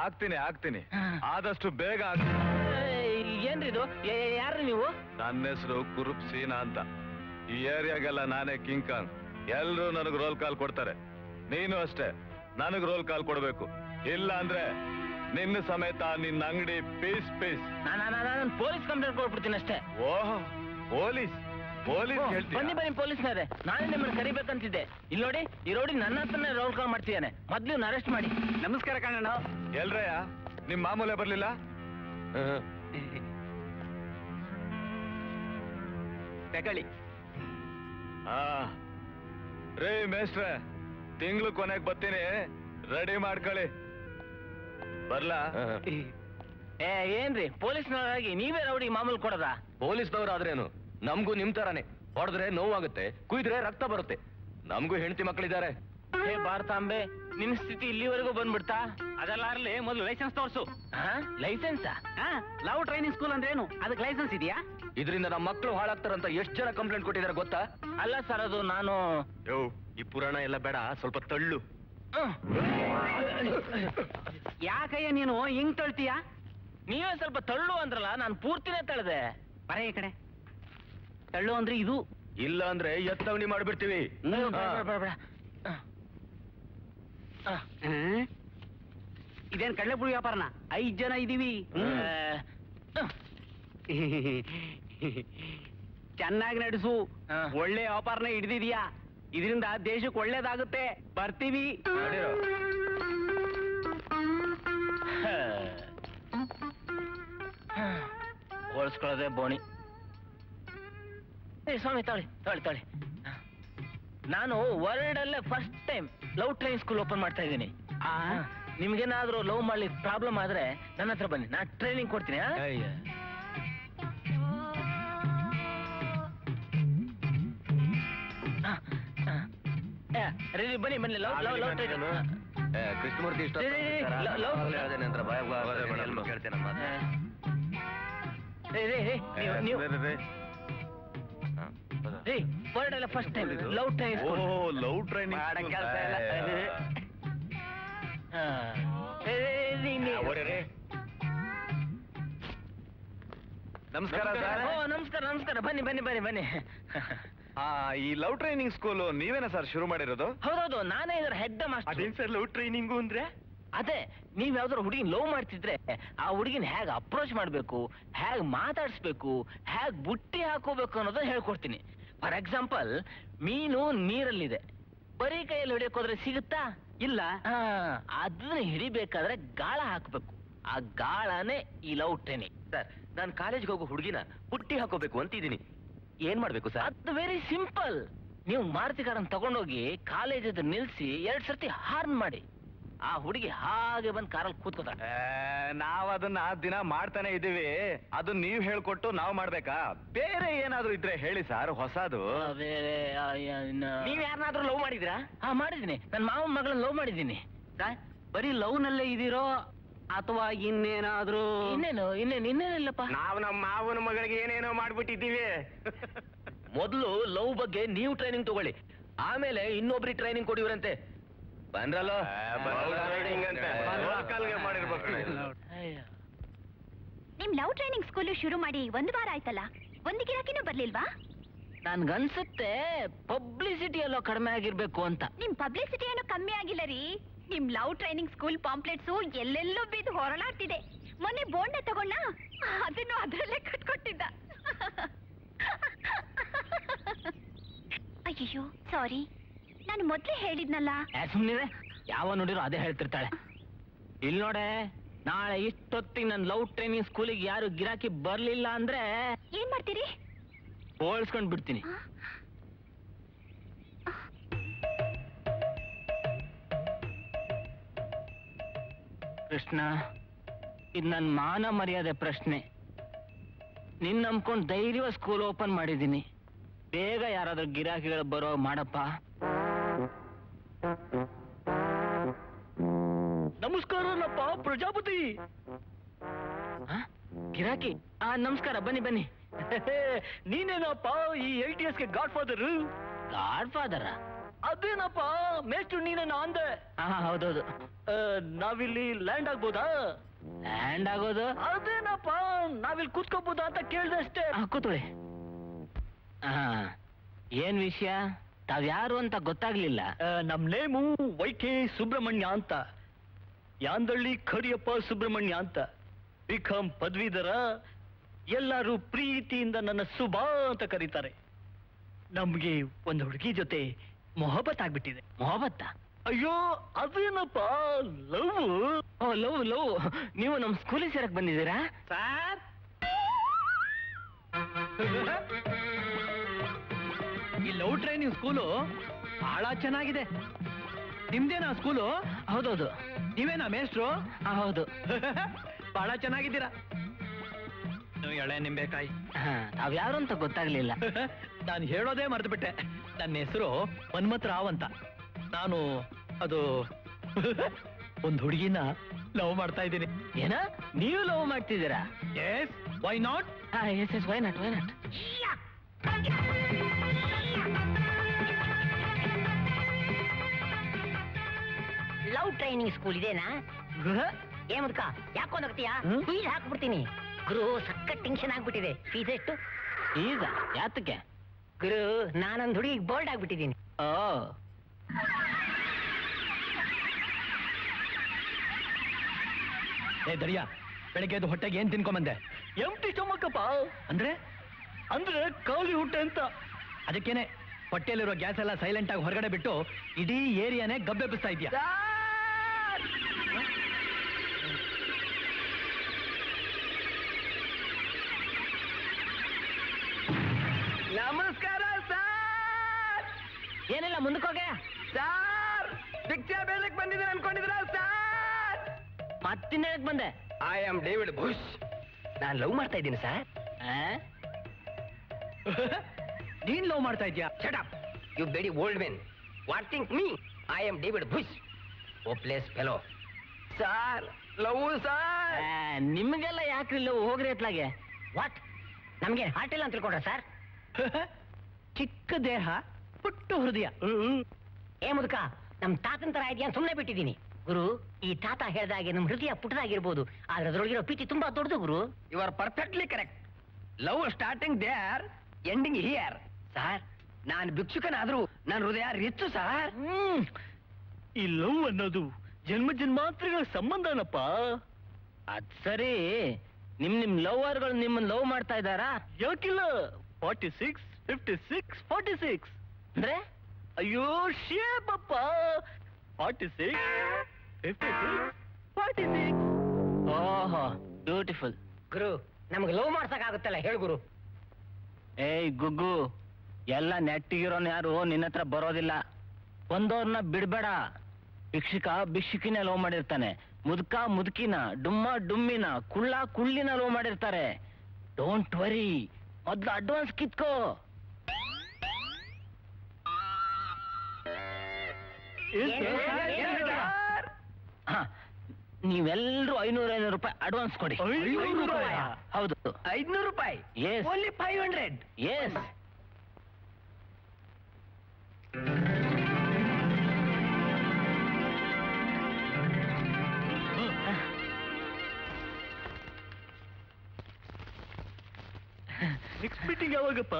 ಆಗ್ತೀನಿ. ಹಾ. ಆದಷ್ಟು ಬೇಗ ಏನ್ರಿದು? ಯಾರು ನೀವು? ನನ್ನ ಹೆಸರು ಕುರುಪ್ ಸೀನಾ ಅಂತ. ಈ ಏರಿಯಾಗೆಲ್ಲ ನಾನೇ ಕಿಂಗ್ ಕಾಂಗ್. ಎಲ್ರು ನನಗ್ ರೋಲ್ ಕಾಲ್ ಕೊಡ್ತಾರೆ. ನೀನು ಅಷ್ಟೇ ನನಗ್ ರೋಲ್ ಕಾಲ್ ಕೊಡ್ಬೇಕು. ಇಲ್ಲ ಅಂದ್ರೆ ನಿನ್ನ ಸಮೇತ ನಿನ್ನ ಅಂಗಡಿ ಪೀಸ್ ಪೀಸ್. ನಾನು ಪೊಲೀಸ್ ಕಂಪ್ಲೇಂಟ್ ಕೊಟ್ಬಿಡ್ತೀನಿ ಅಷ್ಟೇ. ಓಹ್, ಪೊಲೀಸ್ ಹೇಳ್ತೀನಿ. ಬನ್ನಿ ಬನ್ನಿ ಪೊಲೀಸ್ನವ್ರೆ, ನಾನೇ ನಿಮ್ಮನ್ನ ಕರಿಬೇಕಂತಿದ್ದೆ. ಇಲ್ಲಿ ನೋಡಿ, ಈ ರೋಡಿ ನನ್ನ ಹತ್ರನೇ ರೋಲ್ ಕಾಲ್ ಮಾಡ್ತಿದ್ದಾನೆ. ಮೊದ್ಲು ಅರೆಸ್ಟ್ ಮಾಡಿ. ನಮಸ್ಕಾರ ಕಣ್ಣಣ್ಣ. ಎಲ್ರಯ್ಯ, ನಿಮ್ ಮಾಮೂಲೆ ಬರ್ಲಿಲ್ಲ? ತಗೊಳ್ಳಿ. ರೇ ಮೇಸ್ಟ್ರೆ, ತಿಂಗಳು ಕೊನೆಗೆ ಬರ್ತೀನಿ, ರೆಡಿ ಮಾಡ್ಕೊಳ್ಳಿ. ಬರ್ಲಾ? ಏನ್ರಿ ಪೊಲೀಸ್ನವರಾಗಿ ನೀವೇ ರೌಡಿ ಮಾಮೂಲು ಕೊಡದ? ಪೊಲೀಸ್ನವರಾದ್ರೇನು, ನಮ್ಗೂ ನಿಮ್ ತರಾನೆ. ಹೊಡೆದ್ರೆ ನೋವಾಗುತ್ತೆ, ಕುಯ್ದ್ರೆ ರಕ್ತ ಬರುತ್ತೆ. ನಮ್ಗೂ ಹೆಂಡತಿ ಮಕ್ಕಳಿದ್ದಾರೆ. ಹೇ ಭಾರತಾಂಬೆ, ನಿನ್ ಸ್ಥಿತಿ ಇಲ್ಲಿವರೆಗೂ ಬಂದ್ಬಿಡ್ತಾ? ಅದೆಲ್ಲ ಅರ್ಲಿ, ಮೊದಲು ಲೈಸೆನ್ಸ್ ತೋರ್ಸು. ಲೈಸೆನ್ಸಾ? ಲವ್ ಟ್ರೈನಿಂಗ್ ಸ್ಕೂಲ್ ಅಂದ್ರೆ ಏನು? ಅದಕ್ಕೆ ಲೈಸೆನ್ಸ್ ಇದೆಯಾ? ಇದರಿಂದ ನಮ್ಮ ಮಕ್ಕಳು ಹಾಳಾಗ್ತಾರಂತ ಎಷ್ಟು ಜನ ಕಂಪ್ಲೇಂಟ್ ಕೊಟ್ಟಿದ್ದಾರೆ ಗೊತ್ತಾ? ಅಲ್ಲ ಸರ್, ಅದು ನಾನು ಯೋ, ಈ ಪುರಾಣ ಎಲ್ಲ ಬೇಡ, ಸ್ವಲ್ಪ ತಳ್ಳು. ಯಾಕಯ್ಯ ನೀನು ಹಿಂಗ್ ತಳ್ತೀಯ? ನೀವೇ ಸ್ವಲ್ಪ ತಳ್ಳು ಅಂದ್ರಲ್ಲ, ನಾನು ಪೂರ್ತಿನೇ ತಳ್ದೆ. ಬರ ಈ ಕಡೆ. ತಳ್ಳು ಅಂದ್ರೆ ಇದು. ಇಲ್ಲ ಅಂದ್ರೆ ಎತ್ತವಣಿ ಮಾಡ್ಬಿಡ್ತೀವಿ. ಇದೇನ್ ಕಡ್ಲೆಪುಳಿ ವ್ಯಾಪಾರನ? 5 ಜನ ಇದೀವಿ. ಚೆನ್ನಾಗಿ ನಡೆಸು. ಒಳ್ಳೆ ವ್ಯಾಪಾರನ ಹಿಡ್ದಿದ್ಯಾ, ಇದರಿಂದ ದೇಶಕ್ಕೆ ಒಳ್ಳೇದಾಗುತ್ತೆ. ಬರ್ತೀವಿ. ಹೋಲ್ಸ್ಕೊಳ್ಳೋದೆ ಬೋಣಿ. ಸ್ವಾಮಿ ತಾಳಿ ತಾಳಿ ತಾಳಿ. ನಾನು ವರ್ಲ್ಡ್ ಅಲ್ಲೇ first time love train school open ಮಾಡ್ತಾ ಇದ್ದೀನಿ. ನಿಮ್ಗೇನಾದ್ರೂ ಲವ್ ಮಾಡ್ಲಿಕ್ಕೆ ಪ್ರಾಬ್ಲಮ್ ಆದ್ರೆ ನನ್ನ ಹತ್ರ ಬನ್ನಿ, ನಾನು ಟ್ರೈನಿಂಗ್ ಕೊಡ್ತೀನಿ. ಬನ್ನಿ ಬನ್ನಿ ಲವ್ ಲವ್ ಲವ್ ಕೃಷ್ಣಮೂರ್ತಿ ಇಷ್ಟ ಕೇಳ್ತೇನೆ ನೀವು ವರ್ಡ್ ಎಲ್ಲ first time love time love training ನಮಸ್ಕಾರ ಸರ್. ನಮಸ್ಕಾರ ನಮಸ್ಕಾರ ಬನ್ನಿ ಬನ್ನಿ ಬನ್ನಿ ಬನ್ನಿ ಈ ಲವ್ ಟ್ರೈನಿಂಗ್ ಸ್ಕೂಲು ನೀವೇನಾ ಸರ್ ಶುರು ಮಾಡಿರೋದು? ಹೌದೌದು ನಾನೇ ಇದರ ಹೆಡ್ ಮಾಸ್ಟರ್. ಅದೇನ್ ಸರ್ ಲವ್ ಟ್ರೈನಿಂಗು ಅಂದ್ರೆ? ಅದೇ ನೀವ್ ಯಾವ್ದಾದ್ರು ಹುಡುಗಿನ ಲವ್ ಮಾಡ್ತಿದ್ರೆ ಆ ಹುಡುಗಿನ ಹೇಗ್ ಅಪ್ರೋಚ್ ಮಾಡ್ಬೇಕು, ಹೇಗ್ ಮಾತಾಡ್ಸ್ಬೇಕು, ಹೇಗ್ ಬುಟ್ಟಿ ಹಾಕೋಬೇಕು ಅನ್ನೋದನ್ನ ಹೇಳ್ಕೊಡ್ತೀನಿ. ಫಾರ್ ಎಕ್ಸಾಂಪಲ್, ಮೀನು ನೀರಲ್ಲಿದೆ, ಬರೀ ಕೈಯಲ್ಲಿ ಹೊಡಿಯಕ್ ಹೋದ್ರೆ ಸಿಗುತ್ತಾ? ಇಲ್ಲ. ಅದನ್ನ ಹಿಡಿಬೇಕಾದ್ರೆ ಗಾಳ ಹಾಕ್ಬೇಕು. ಆ ಗಾಳನೇ ಈ ಲವ್ ಟ್ರೈನಿಂಗ್. ಸರ್ ನಾನು ಕಾಲೇಜ್ಗೆ ಹೋಗೋ ಹುಡುಗಿನ ಬುಟ್ಟಿ ಹಾಕೋಬೇಕು ಅಂತಿದ್ದೀನಿ, ಏನ್ ಮಾಡ್ಬೇಕು ಸರ್? ಅದು ವೆರಿ ಸಿಂಪಲ್. ನೀವು ಮಾರುತಿ ಕಾರನ್ನ ತಗೊಂಡೋಗಿ ಕಾಲೇಜ್ ಹತ್ರ ನಿಲ್ಸಿ 2 ಸರ್ತಿ ಹಾರ್ನ್ ಮಾಡಿ, ಆ ಹುಡುಗಿ ಹಾಗೆ ಬಂದ್ ಕಾರಲ್ಲಿ ಕೂತ್ಕೋತಾಳೆ. ನಾವ್ ಅದನ್ನ ದಿನ ಮಾಡ್ತಾನೆ ಇದೀವಿ. ಅದು ನೀವ್ ಹೇಳ್ಕೊಟ್ಟು ನಾವ್ ಮಾಡ್ಬೇಕಾ? ಬೇರೆ ಏನಾದ್ರೂ ಇದ್ರೆ ಹೇಳಿ ಸರ್, ಹೊಸದು. ಬೇರೆ ನೀವ್ ಯಾರನ್ನಾದ್ರೂ ಲವ್ ಮಾಡಿದ್ರಾ? ಮಾಡಿದೀನಿ. ನನ್ನ ಮಾವನ ಮಗಳನ್ನ ಲವ್ ಮಾಡಿದೀನಿ. ಬರೀ ಲವ್ ನಲ್ಲೇ ಇದೀರೋ ಅಥವಾ ಇನ್ನೇನಾದ್ರೂ? ಇನ್ನೇನಿಲ್ಲಪ್ಪ. ನಾವ್ ನಮ್ಮ ಮಾವನ ಮಗಳಿಗೆ ಏನೇನೋ ಮಾಡ್ಬಿಟ್ಟಿದ್ದೀವಿ. ಮೊದಲು ಲವ್ ಬಗ್ಗೆ ನೀವು ಟ್ರೈನಿಂಗ್ ತಗೊಳ್ಳಿ, ಆಮೇಲೆ ಇನ್ನೊಬ್ರಿಗೆ ಟ್ರೈನಿಂಗ್ ಕೊಡಿವ್ರಂತೆ. ಬಂದ್ರಲ್ಲೋ ನಿಮ್ ಲವ್ ಟ್ರೈನಿಂಗ್ ಸ್ಕೂಲು ಶುರು ಮಾಡಿ 1 ವಾರ ಆಯ್ತಲ್ಲ, ಒಂದು ಗಿರಾಕಿನೂ ಬರ್ಲಿಲ್ವಾ? ನನ್ಗನ್ಸುತ್ತೆ ಪಬ್ಲಿಸಿಟಿ ಎಲ್ಲೋ ಕಡಿಮೆ ಆಗಿರ್ಬೇಕು ಅಂತ. ನಿಮ್ ಪಬ್ಲಿಸಿಟಿ ಏನೋ ಕಮ್ಮಿ ಆಗಿಲ್ಲ ರೀ. ನಿಮ್ ಲವ್ ಟ್ರೈನಿಂಗ್ ಸ್ಕೂಲ್ ಪಾಂಪ್ಲೆಟ್ಸು ಎಲ್ಲೆಲ್ಲೋ ಬಿದ್ದು ಹೊರಳಾಡ್ತಿದೆ. ಮೊನ್ನೆ ಬೋಂಡ ತಗೊಂಡ, ಅದನ್ನು ಅದರಲ್ಲೇ ಕಟ್ಕೊಟ್ಟಿದ್ದ. ಅಯ್ಯೋ ಸಾರಿ, ನಾನು ಮೊದ್ಲೇ ಹೇಳಿದ್ನಲ್ಲ. ಸುಮ್ನಿರೆ, ಯಾವ ನೋಡಿರೋ ಅದೇ ಹೇಳ್ತಿರ್ತಾಳೆ. ಇಲ್ಲಿ ನೋಡೆ, ನಾಳೆ ಇಷ್ಟೊತ್ತಿಗೆ ನನ್ನ ಲವ್ ಟ್ರೈನಿಂಗ್ ಸ್ಕೂಲಿಗೆ ಯಾರು ಗಿರಾಕಿ ಬರ್ಲಿಲ್ಲ ಅಂದ್ರೆ ಏನ್ ಮಾಡ್ತೀರಿ? ಹೋಲ್ಸ್ಕೊಂಡ್ ಬಿಡ್ತೀನಿ. ಕೃಷ್ಣ, ಇದು ನನ್ನ ಮಾನ ಮರ್ಯಾದೆ ಪ್ರಶ್ನೆ. ನಿನ್ನ ನಂಬ್ಕೊಂಡು ಧೈರ್ಯ ಸ್ಕೂಲ್ ಓಪನ್ ಮಾಡಿದ್ದೀನಿ. ಬೇಗ ಯಾರಾದ್ರೂ ಗಿರಾಕಿಗಳು ಬರೋ ಮಾಡಪ್ಪ. ನಮಸ್ಕಾರನಪ್ಪ ಪ್ರಜಾಪತಿ. ಗಿರಾಕಿ? ನಮಸ್ಕಾರ, ಬನ್ನಿ ಬನ್ನಿ. ನೀನೇನಪ್ಪ ಈ LTSಗೆ ಗಾಡ್ ಫಾದರ್? ಗಾಡ್ ಫಾದರ? ಅದೇನಪ್ಪ ಮೇಸ್ಟ್ರು ನೀನೇನ ಅಂದೆ. ಹೌದೌದು. ನಾವಿಲ್ಲಿ ಲ್ಯಾಂಡ್ ಆಗ್ಬೋದಾ? ಲ್ಯಾಂಡ್ ಆಗೋದು? ಅದೇನಪ್ಪ ನಾವಿಲ್ಲಿ ಕೂತ್ಕೋಬೋದಾ ಅಂತ ಕೇಳ್ದೆ ಅಷ್ಟೇ. ಕೂತ್ಕೊಳ್ಳಿ. ಏನ್ ವಿಷಯ? ತಾವ್ಯಾರು ಅಂತ ಗೊತ್ತಾಗ್ಲಿಲ್ಲ. ನಮ್ ನೇಮು YK ಸುಬ್ರಹ್ಮಣ್ಯ ಅಂತ, ಯಾಂದಳ್ಳಿ ಕರಿಯಪ್ಪ ಸುಬ್ರಹ್ಮಣ್ಯ ಅಂತ. ಬಿಕಾಂ ಪದವೀಧರ. ಎಲ್ಲರೂ ಪ್ರೀತಿಯಿಂದ ನನ್ನ ಸುಬಾ ಅಂತ ಕರೀತಾರೆ. ನಮ್ಗೆ ಒಂದು ಹುಡುಗಿ ಜೊತೆ ಮೊಹಬ್ಬತ್ ಆಗ್ಬಿಟ್ಟಿದೆ. ಮೊಹಬ್ಬತ್ತ? ಅಯ್ಯೋ ಅದೇನಪ್ಪ, ಲವ್. Love love. ನೀವು ನಮ್ ಸ್ಕೂಲಿಗೆ ಸೇರಕ್ ಬಂದಿದ್ದೀರಾ? ಸರ್ ಈ ಲವ್ ಟ್ರೈನಿಂಗ್ ಸ್ಕೂಲು ಬಹಳ ಚೆನ್ನಾಗಿದೆ. ನಿಮ್ದೇನಾ ಸ್ಕೂಲು? ಹೌದೌದು. ನೀವೇನಾ ಮೇಸ್ಟ್ರು? ಹೌದು. ಬಹಳ ಚೆನ್ನಾಗಿದ್ದೀರಾ. ಎಳೆ ನಿಂಬೆಕಾಯಿ. ತಾವ್ಯಾರು ಅಂತ ಗೊತ್ತಾಗ್ಲಿಲ್ಲ. ನಾನು ಹೇಳೋದೇ ಮರೆತು ಬಿಟ್ಟೆ. ನನ್ನ ಹೆಸರು ಮನ್ಮತ್ ರಾವ್ ಅಂತ. ನಾನು ಅದು ಒಂದು ಹುಡುಗಿನ ಲವ್ ಮಾಡ್ತಾ ಇದ್ದೀನಿ. ಏನ? ನೀವು ಲವ್ ಮಾಡ್ತಿದ್ದೀರಾ? Yes, why not? Yes why not, why not. Love training school ಇದೇನಾ? ಏನ್ ಮುದ್ಕ ಯಾಕೊಂಡೋಗ್ತೀಯಾ? ಫೀಸ್ ಹಾಕ್ಬಿಡ್ತೀನಿ. ಗುರು ಸಖತ್ ಟೆನ್ಷನ್ ಆಗ್ಬಿಟ್ಟಿದೆ. ಫೀಸ್ ಎಷ್ಟು? ಈಗ ಯಾತಕ್ಕೆ? ಗುರು ನಾನೊಂದು ಹುಡುಗಿಗೆ ಬೋಲ್ಡ್ ಆಗ್ಬಿಟ್ಟಿದ್ದೀನಿ. ಓ, ದಡಿಯಾ, ಬೆಳಗ್ಗೆ ಎದ್ದು ಹೊಟ್ಟೆಗೆ ಏನ್ ತಿನ್ಕೊಂಬಂದೆ? ಎಂಟಿ ಸ್ಟಮಕ್ಕಪ್ಪ. ಅಂದ್ರೆ ಖಾಲಿ ಹೊಟ್ಟೆ ಅಂತ. ಅದಕ್ಕೇನೆ ಹೊಟ್ಟೆಯಲ್ಲಿರೋ ಗ್ಯಾಸ್ ಎಲ್ಲ ಸೈಲೆಂಟ್ ಆಗಿ ಹೊರಗಡೆ ಬಿಟ್ಟು ಇಡೀ ಏರಿಯಾನೇ ಗಬ್ಬೆಬ್ಬಿಸ್ತಾ ಇದೆಯಾ? ನಮಸ್ಕಾರ ಸರ್. ಏನಿಲ್ಲ, ಮುಂದಕ್ಕೋಗೆ. ಸರ್ ಪಿಕ್ಚರ್ ಬೇಡಕ್ ಬಂದಿದ್ದೀರ ಅನ್ಕೊಂಡಿದ್ರ ಸರ್? ಮತ್ತಿನ್ನೇಳಕ್ ಬಂದೆ? I am David Bush. ನಾನ್ ಲವ್ ಮಾಡ್ತಾ ಇದ್ದೀನಿ ಸರ್. ನೀನ್ ಲವ್ ಮಾಡ್ತಾ ಇದ್ಯಾ? Shut up you very old men. What think me? I am David Bush hopeless fellow. Sir love sir. ನಿಮ್ಗೆಲ್ಲ ಯಾಕ್ರಿ ಲವ್, ಹೋಗ್ರಿ ಎತ್ಲಾಗೆ. ವಾಟ್, ನಮ್ಗೆ ಹಾರ್ಟ್ ಇಲ್ಲ ಅಂತ ತಿಳ್ಕೊಂಡ್ರ ಸರ್? ಚಿಕ್ಕ ದೇಹ, ಪುಟ್ಟು ಹೃದಯ. ಏ ಮುದುಕ, ನಮ್ ತಾತನ ತರ ಇದೆಯಾ ಸುಮ್ಮನೆ ಬಿಟ್ಟಿದ್ದೀನಿ ಗುರು. ಈ ತಾತ ಹೇಳ್ದಾಗೆ ನಮ್ ಹೃದಯ ಪುಟ್ಟದಾಗಿರ್ಬೋದು, ಆದ್ರೆ ಅದ್ರೊಳಗಿರೋ ಪ್ರೀತಿ ತುಂಬಾ ದೊಡ್ಡದು ಗುರು. You are perfectly correct. Love starting there, ending here. Sir, ನಾನು ಭಿಕ್ಷುಕನಾದ್ರೂ ನನ್ನ ಹೃದಯ ರಿಚ್ಚು ಸಾರ್. ಈ ಲವ್ ಅನ್ನೋದು ಜನ್ಮ ಜನ್ಮಾಂತರಗಳ ಸಂಬಂಧನಪ್ಪ. ಅದ್ ಸರಿ, ನಿಮ್ ಲವರ್ಗಳು ನಿಮ್ಮನ್ನ ಲವ್ ಮಾಡ್ತಾ ಇದ್ದಾರಾ? ಯಾಕಿಲ್ಲ. 46, 56, 46 ಅಂದ್ರೆ ಅಯ್ಯೋ ಶೇಪಪ್ಪ. 46, 56, 46. ಓಹೋ, ಬ್ಯೂಟಿಫುಲ್. ಗುರು, ನಮ್ಗೆ ಲವ್ ಮಾಡ್ಸಕ್ಕಾಗುತ್ತಲ್ಲ ಹೇಳು ಗುರು. ಏಯ್ ಗುಗ್ಗು, ಎಲ್ಲ ನೆಟ್ಟಿಗಿರೋನ್ ಯಾರು ನಿನ್ನ ಹತ್ರ ಬರೋದಿಲ್ಲ. ಬಂದವ್ರನ್ನ ಬಿಡ್ಬೇಡ. ಭಿಕ್ಷುಕ ಭಿಕ್ಷುಕಿನ ಲವ್ ಮಾಡಿರ್ತಾನೆ, ಮುದುಕ ಮುದುಕಿನ, ಡುಮ್ಮ ಡುಮ್ಮಿನ, ಕುಳ್ಳ ಕುಳ್ಳಿನ ಲವ್ ಮಾಡಿರ್ತಾರೆ. ಡೋಂಟ್ ವರಿ, ಮೊದ್ಲು ಅಡ್ವಾನ್ಸ್ ಕಿತ್ಕೋ. ನೀವೆಲ್ಲರೂ 500 ರೂಪಾಯಿ ಅಡ್ವಾನ್ಸ್ ಕೊಡಿ. 500 ರೂಪಾಯಿ? ಹೌದು. 500 ರೂಪಾಯಿ? Yes. Only 500? Yes. Next meeting ಯಾವಾಗಪ್ಪ?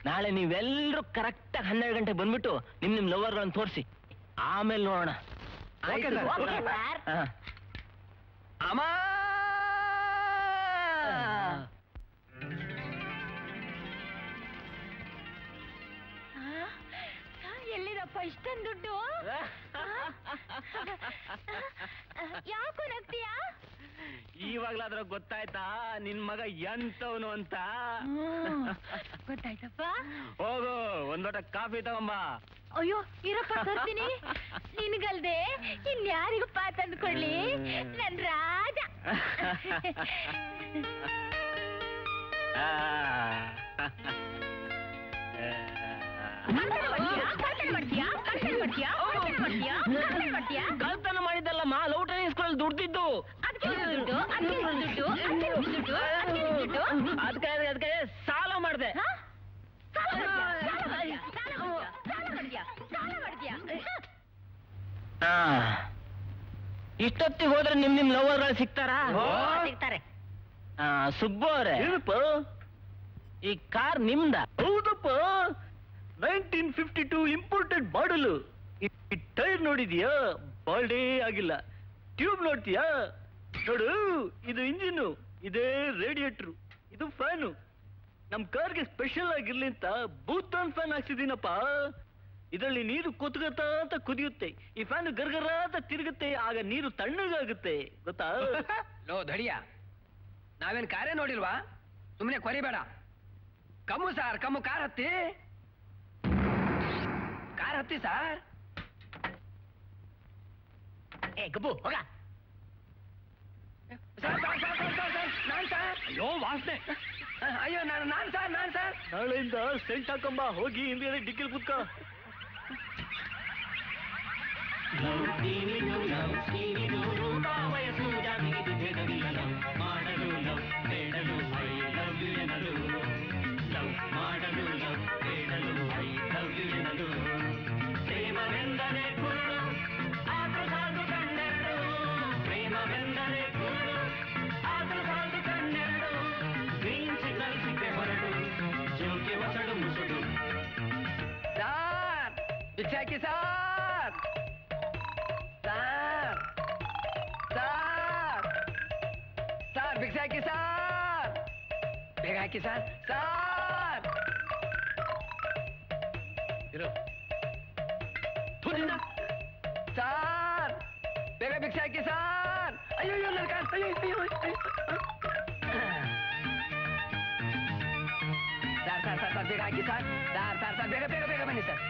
ನಾಳೆ ನೀವೆಲ್ಲರೂ ಕರೆಕ್ಟ್ ಆಗಿ 12 ಗಂಟೆ ಬಂದ್ಬಿಟ್ಟು ನಿಮ್ ಲವರ್ಗಳನ್ನು ತೋರಿಸಿ, ಆಮೇಲೆ ನೋಡೋಣ. Okay sir. Okay sir. ಅಮ್ಮ ಎಲ್ಲಿರಪ್ಪ ಇಷ್ಟೊಂದು ದುಡ್ಡು? ಯಾಕೋ ನಗ್ತೀಯಾ? ಇವಾಗ್ಲಾದ್ರೂ ಗೊತ್ತಾಯ್ತಾ ನಿನ್ ಮಗ ಎಂತವನು ಅಂತ? ಗೊತ್ತಾಯ್ತಪ್ಪ. ಹೋಗು, ಒಂದ್ ಲೋಟ ಕಾಫಿ ತಗೊಂಬ. ಅಯ್ಯೋ ಇರಪ್ಪ ತರ್ತೀನಿ. ನಿನ್ಗಲ್ದೆ ಇನ್ಯಾರಿಗಪ್ಪ ತಂದ್ಕೊಳ್ಳಿ, ನನ್ ರಾಜ. ಕಳ್ತನ ಮಾಡಿದ್ದಲ್ಲಮ್ಮ, ಲವ್ ಟ್ರೈನಿಂಗ್ ಸ್ಕೂಲ್ ದುಡ್ದಿದ್ದು. ಅದಕ್ಕೆ ಸಾಲ ಮಾಡಿದೆ. ಇಷ್ಟೊತ್ತಿಗೆ ಹೋದ್ರೆ ನಿಮ್ ಲವರ್ಗಳು ಸಿಗ್ತಾರಾ? ಸಿಗ್ತಾರೆ. ಸುಬ್ಬು ಅವ್ರೆ, ಈ ಕಾರ್ ನಿಮ್ದ? ಹೌದಪ್ಪ, 1952 ಇಂಪೋರ್ಟೆಡ್ ಮಾಡಲು. ಈ ಟೈರ್ ನೋಡಿದ್ಯಾ? ಬಾಲ್ಡೇ ಆಗಿಲ್ಲ. ಟ್ಯೂಬ್ ನೋಡ್ತೀಯಾ? ನೋಡು, ಇದು ಇಂಜಿನ್, ಇದೇ ರೇಡಿಯೇಟರ್, ಇದು ಫ್ಯಾನು. ನಮ್ ಕಾರ್ಗೆ ಸ್ಪೆಷಲ್ ಆಗಿರ್ಲಿ ಅಂತ ಬೂತಾನ್ ಫ್ಯಾನ್ ಹಾಕ್ಸಿದೀನಪ್ಪ. ಇದರಲ್ಲಿ ನೀರು ಕೊತ್ಗತ್ತ ಅಂತ ಕುದಿಯುತ್ತೆ, ಈ ಫ್ಯಾನ್ ಗರ್ಗರ ಅಂತ ತಿರುಗುತ್ತೆ, ಆಗ ನೀರು ತಣ್ಣಗಾಗುತ್ತೆ, ಗೊತ್ತಾ? ಲೋ ಧಡಿಯ, ನಾವೇನ್ ಕಾರೇ ನೋಡಿಲ್ವಾ? ಸುಮ್ಮನೆ ಕೊರಿಬೇಡ. Come sir, come. ಕಾರ್ ಹತ್ತಿ, ಕಾರ್ ಹತ್ತಿ ಸಾರ್. ಏ ಗಬ್ಬು, ಹೋಗ. ನಾನ್ ಸಾರ್. ಅಯ್ಯೋ ವಾಸನೆ. ಅಯ್ಯೋ ನಾನ್ ಸಾರ್. ನಾಳೆಯಿಂದ ಸೆಂಟ್ ಹಾಕಂಬ, ಹೋಗಿ ಹಿಂದ್ಗಡೆ ಡಿಕ್ಕಿಲ್ ಕುತ್ಕ. ಸಾರ್, ಭಿಕ್ಷೆ ಹಾಕಿ ಸಾರ್. ಸಾರ್ ಭಿಕ್ಷೆ ಹಾಕಿ ಸಾರ್. ಬೇಗ ಹಾಕಿ ಸಾರ್. ಇರು. ಸಾರ್, ಬೇಗ ಭಿಕ್ಷೆ ಹಾಕಿ ಸಾರ್. ಅಯ್ಯೋ ನನ್ನ ಕಾರ್. ಅಯ್ಯೋ. ಸರ್ ಬೇಗ ಹಾಕಿ ಸರ್. ಸರ್ ಬೇಗ ಬನ್ನಿ ಸರ್.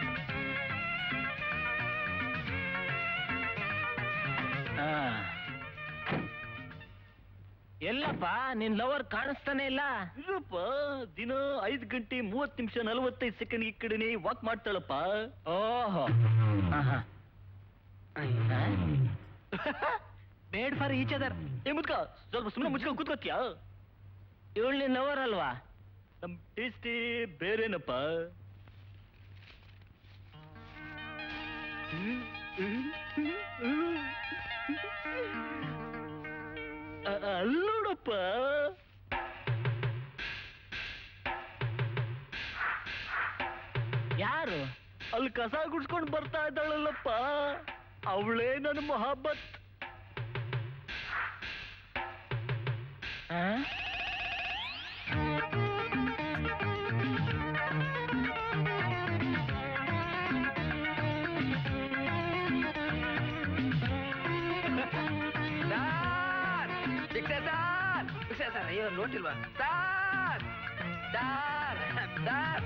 ಎಲ್ಲಪ್ಪ ನಿನ್ ಲವರ್ ಕಾಣಿಸ್ತಾನೆ ಇಲ್ಲ? ಇಲ್ಲಪ್ಪ, ದಿನ 5 ಗಂಟೆ 30 ನಿಮಿಷ 45 ಸೆಕೆಂಡ್ ಈ ಕಡೆನೆ ವಾಕ್ ಮಾಡ್ತಾಳಪ್ಪ. ಓಹೋ, ಮೇಡ್ ಫಾರ್ ಈಚ್ ಅದರ್. ಏ ಮುದ್ಕ, ಸ್ವಲ್ಪ ಸುಮ್ಮನೆ ಮುಚ್ಕೊಂಡು ಕೂತ್ಕೋತ್ಯಾ? ಇವಳು ನಿನ್ ಲವರ್ ಅಲ್ವಾ? ನಮ್ ಟೇಸ್ಟೇ ಬೇರೆನಪ್ಪ. ಅಲ್ಲೋಡಪ್ಪ, ಯಾರು? ಅಲ್ಲಿ ಕಸ ಗುಡ್ಸ್ಕೊಂಡು ಬರ್ತಾ ಇದ್ದಾಳಲ್ಲಪ್ಪ, ಅವಳೇ ನನ್ನ ಮೊಹಬ್ಬತ್. ಸರ್, ಅಯ್ಯೋ ನೋಟಿಲ್ವಾ ಸರ್? ಸರ್ ಸರ್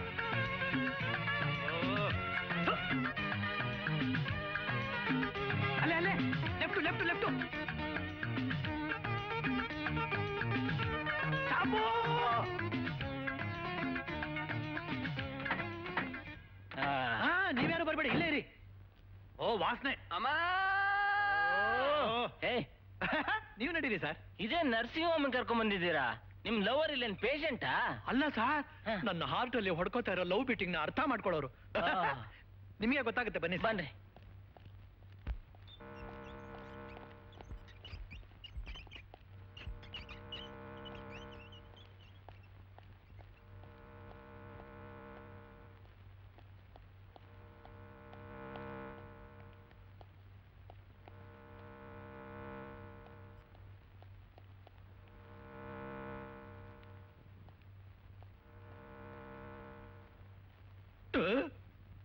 ಅಲ್ಲೇ ಅಲ್ಲೇ, ಲೆಫ್ಟ್ ಲೆಫ್ಟ್ ಲೆಫ್ಟ್. ನೀವ್ಯಾರು ಬರ್ಬೇಡಿ, ಇಲ್ಲೇ ಇರಿ. ಓ ವಾಸನೆ ಅಮ್ಮ. ನೀವು ನಡೀರಿ ಸರ್. ಇದೇ ನರ್ಸಿಂಗ್ ಹೋಮ್ ಕರ್ಕೊಂಡ್ ಬಂದಿದ್ದೀರಾ? ನಿಮ್ ಲವರ್ ಇಲ್ಲೇನ್ ಪೇಷಂಟಾ? ಅಲ್ಲ ಸರ್, ನನ್ನ ಹಾರ್ಟ್ ಅಲ್ಲಿ ಹೊಡ್ಕೋತಾ ಇರೋ ಲವ್ ಬೀಟಿಂಗ್ ನ ಅರ್ಥ ಮಾಡ್ಕೊಳ್ಳೋರು. ನಿಮಗೆ ಗೊತ್ತಾಗುತ್ತೆ, ಬನ್ನಿ ಬನ್ರಿ.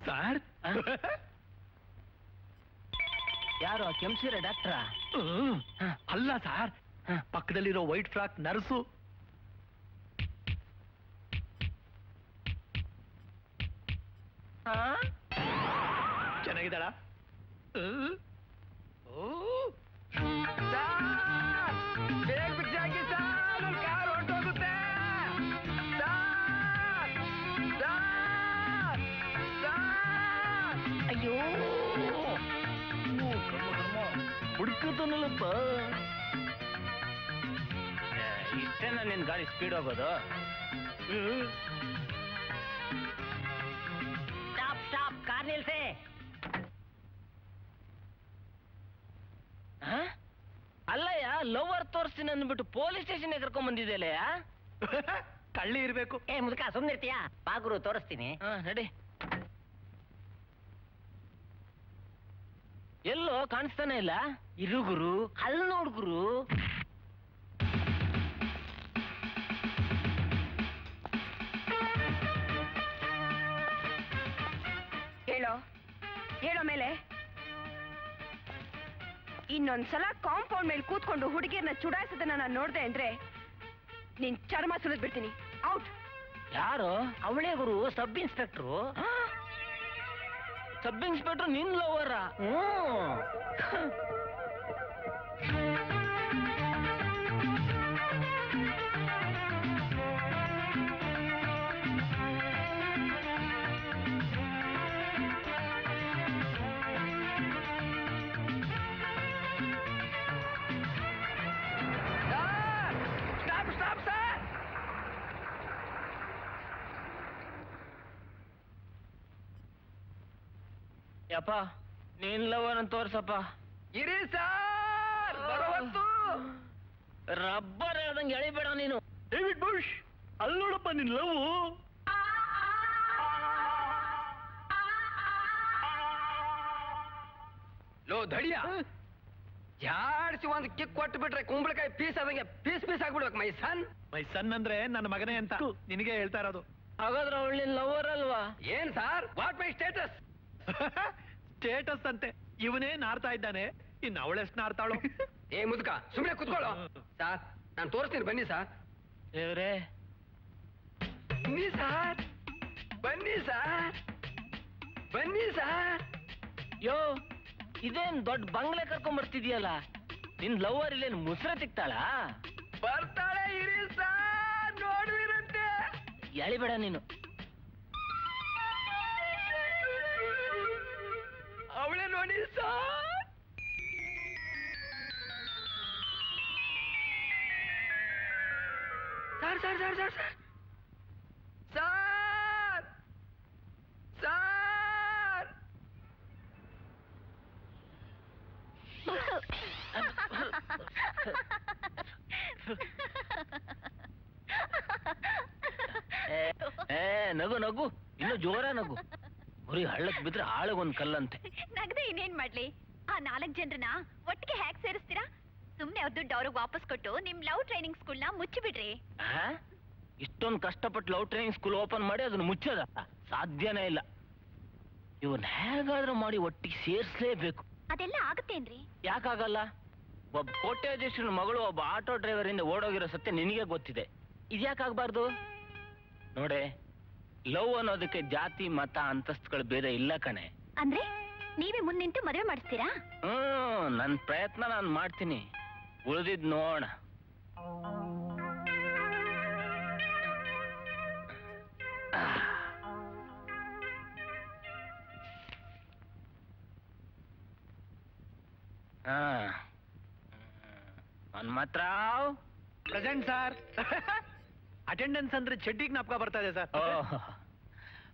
ಸರ್, ಯಾರು ಕೆಂಸಿರ ಡಾಕ್ಟ್ರಾ? ಅಲ್ಲ ಸರ್, ಪಕ್ಕದಲ್ಲಿರೋ ವೈಟ್ ಫ್ರಾಕ್ ನರ್ಸು. ಚೆನ್ನಾಗಿದ್ದಾಳ? ಅಯ್ಯೋ, ಹುಡ್ಕತಾನಲ್ಲಪ್ಪ. ಇಷ್ಟೇನ ನಿನ್ ಗಾಡಿ ಸ್ಪೀಡ್ ಹೋಗೋದು? ಸ್ಟಾಪ್ ಸ್ಟಾಪ್, ಕಾರ್ ನಿಲ್ಸೆ. ಅಲ್ಲಯ್ಯ, ಲವರ್ ತೋರಿಸ್ತೀನಿ ಅಂದ್ಬಿಟ್ಟು ಪೊಲೀಸ್ ಸ್ಟೇಷನ್ ಕರ್ಕೊಂಡ್ ಬಂದಿದ್ದೆಲ್ಲಯ್ಯ. ಕಳ್ಳಿ ಇರ್ಬೇಕು. ಏ ಮುದುಕ, ಸುಮ್ನಿರ್ತೀಯಾ? ಬಾಗುರು ತೋರಿಸ್ತೀನಿ. ನಡಿ. ಎಲ್ಲೋ ಕಾಣಿಸ್ತಾನೆ ಇಲ್ಲ. ಇರುಗುರು, ಅಲ್ಲಿ ನೋಡ್ಗುರು. ಹೇಳೋ ಹೇಳೋ ಮೇಲೆ. ಇನ್ನೊಂದ್ಸಲ ಕಾಂಪೌಂಡ್ ಮೇಲೆ ಕೂತ್ಕೊಂಡು ಹುಡುಗಿಯರ್ನ ಚುಡಾಯಿಸೋದನ್ನ ನಾನು ನೋಡ್ದೆ ಅಂದ್ರೆ ನಿನ್ ಚರ್ಮ ಸುಲಿದ್ ಬಿಡ್ತೀನಿ. ಔಟ್. ಯಾರು? ಅವಳೇ ಗುರು, ಸಬ್ ಇನ್ಸ್ಪೆಕ್ಟ್ರು. ಸಬ್ ಇನ್ಸ್ಪೆಕ್ಟರ್ ನಿನ್ ಲವರ? Stop stop sir. ಯಪ್ಪ, ನಿನ್ ಲವರ್ ತೋರ್ಸಪ್ಪ. ಇರಿ ಸರ್, ಬರುವತ್ತು. ರಬ್ಬರ್ ಹೇಳ್ದಂಗೆ ಎಳಿಬೇಡ ನೀನು. ಡೇವಿಡ್ ಬುಷ್, ಅಲ್ಲಿ ನೋಡಪ್ಪ ನಿನ್ ಲವ್. ಲೋ ಧಡಿಯ, ಜಾಡ್ಸಿ ಒಂದು ಕಿಕ್ ಕೊಟ್ಟು ಬಿಟ್ರೆ ಕುಂಬಳಕಾಯಿ ಪೀಸ್ ಆದಂಗೆ ಪೀಸ್ ಪೀಸ್ ಆಗ್ಬಿಡ್ಬೇಕು. ಮೈ ಸನ್. ಮೈ ಸನ್ ಅಂದ್ರೆ ನನ್ನ ಮಗನೇ ಅಂತ ನಿನಗೆ ಹೇಳ್ತಾ ಇರೋದು. ಹಾಗಾದ್ರೆ ಅವಳು ನಿನ್ ಲವರ್ ಅಲ್ವಾ? ಏನ್ sir, what my status? Status ಅಂತೆ. ಇವನೇ ನಾರ್ತಾ ಇದ್ದಾನೆ, ಇನ್ನು ಅವಳೆಷ್ಟು ನಾರ್ತಾಳು? ಏ ಮುದುಕ, ಸುಮ್ಮನೆ ಕುತ್ಕೊಳ್ಳೋ. ಸರ್, ನಾನು ತೋರಿಸ್ತೀನಿ, ಬನ್ನಿ ಸರ್. ದೇವ್ರೇ, ಬನ್ನಿ ಸರ್, ಬನ್ನಿ ಸರ್, ಬನ್ನಿ ಸರ್. ಯೋ, ಇದೇನ್ ದೊಡ್ಡ ಬಂಗ್ಲೆ ಕರ್ಕೊಂಡ್ ಬರ್ತಿದ್ಯಲ್ಲ? ನಿನ್ ಲವರ್ ಇಲ್ಲೇನ್ ಮುಸ್ರೆ ತಿಕ್ತಾಳ? ಬರ್ತಾಳೆ ಇರಿ ಸಾರ್, ನೋಡುವಿರಂತೆ. ಎಳಿಬೇಡ ನೀನು. ಅವಳೆ ನೋಡಿ sir. Sir sir sir sir sir sir sir ನಗು ನಗು, ಇನ್ನು ಜೋರ ನಗು. ಗುರಿ ಹಳ್ಳಕ್ ಬಿದ್ರೆ ಆಳಗೊಂದ್ ಕಲ್ಲಂತೆ. ನಗದೆ ಇನ್ನೇನ್ ಮಾಡ್ಲಿ? ಆ 4 ಜನರನ್ನ ಒಟ್ಟಿಗೆ ಹ್ಯಾಕ್ ಸೇರಿಸ್ತೀರಾ? ಸುಮ್ನೆ ಅವ್ರ ದುಡ್ಡು ಅವ್ರಿಗೆ ವಾಪಸ್ ಕೊಟ್ಟು ನಿಮ್ ಲವ್ ಟ್ರೈನಿಂಗ್ ಸ್ಕೂಲ್ನ ಮುಚ್ಚಿಬಿಡ್ರಿ. ಇಷ್ಟೊಂದು ಕಷ್ಟಪಟ್ಟು ಲವ್ ಟ್ರೈನಿಂಗ್ ಸ್ಕೂಲ್ ಓಪನ್ ಮಾಡಿ ಅದನ್ನ ಮುಚ್ಚೋದ? ಸಾಧ್ಯನೇ ಇಲ್ಲ. ಇವನ್ ಹೇಗಾದ್ರೂ ಮಾಡಿ ಒಟ್ಟಿಗೆ ಸೇರ್ಸ್ಲೇಬೇಕು. ಅದೆಲ್ಲ ಆಗತ್ತೇನ್ರಿ? ಯಾಕಾಗಲ್ಲ? ಒಬ್ಬ ಕೋಟ್ಯಾಧೀಶನ ಮಗಳು ಒಬ್ಬ ಆಟೋ ಡ್ರೈವರ್ ಇಂದ ಓಡೋಗಿರೋ ಸತ್ಯ ನಿನಗೆ ಗೊತ್ತಿದೆ. ಇದ್ಯಾಕಾಗ್ಬಾರ್ದು? ನೋಡೆ, ಲವ್ ಅನ್ನೋದಕ್ಕೆ ಜಾತಿ ಮತ ಅಂತಸ್ತುಗಳು ಬೇರೆ ಇಲ್ಲ ಕಣೆ. ಅಂದ್ರೆ ನೀವೇ ಮುಂದೆ ನಿಂತು ಮದುವೆ ಮಾಡಿಸ್ತೀರಾ? ನನ್ ಪ್ರಯತ್ನ ನಾನು ಮಾಡ್ತೀನಿ, ಉಳಿದಿದ್ ನೋಡ. Hanumantha Rao present sir. ಅಟೆಂಡೆನ್ಸ್ ಅಂದ್ರೆ ಚಡ್ಡಿಗೆ ನಾಪ್ಕ ಬರ್ತಾ ಇದೆ ಸರ್.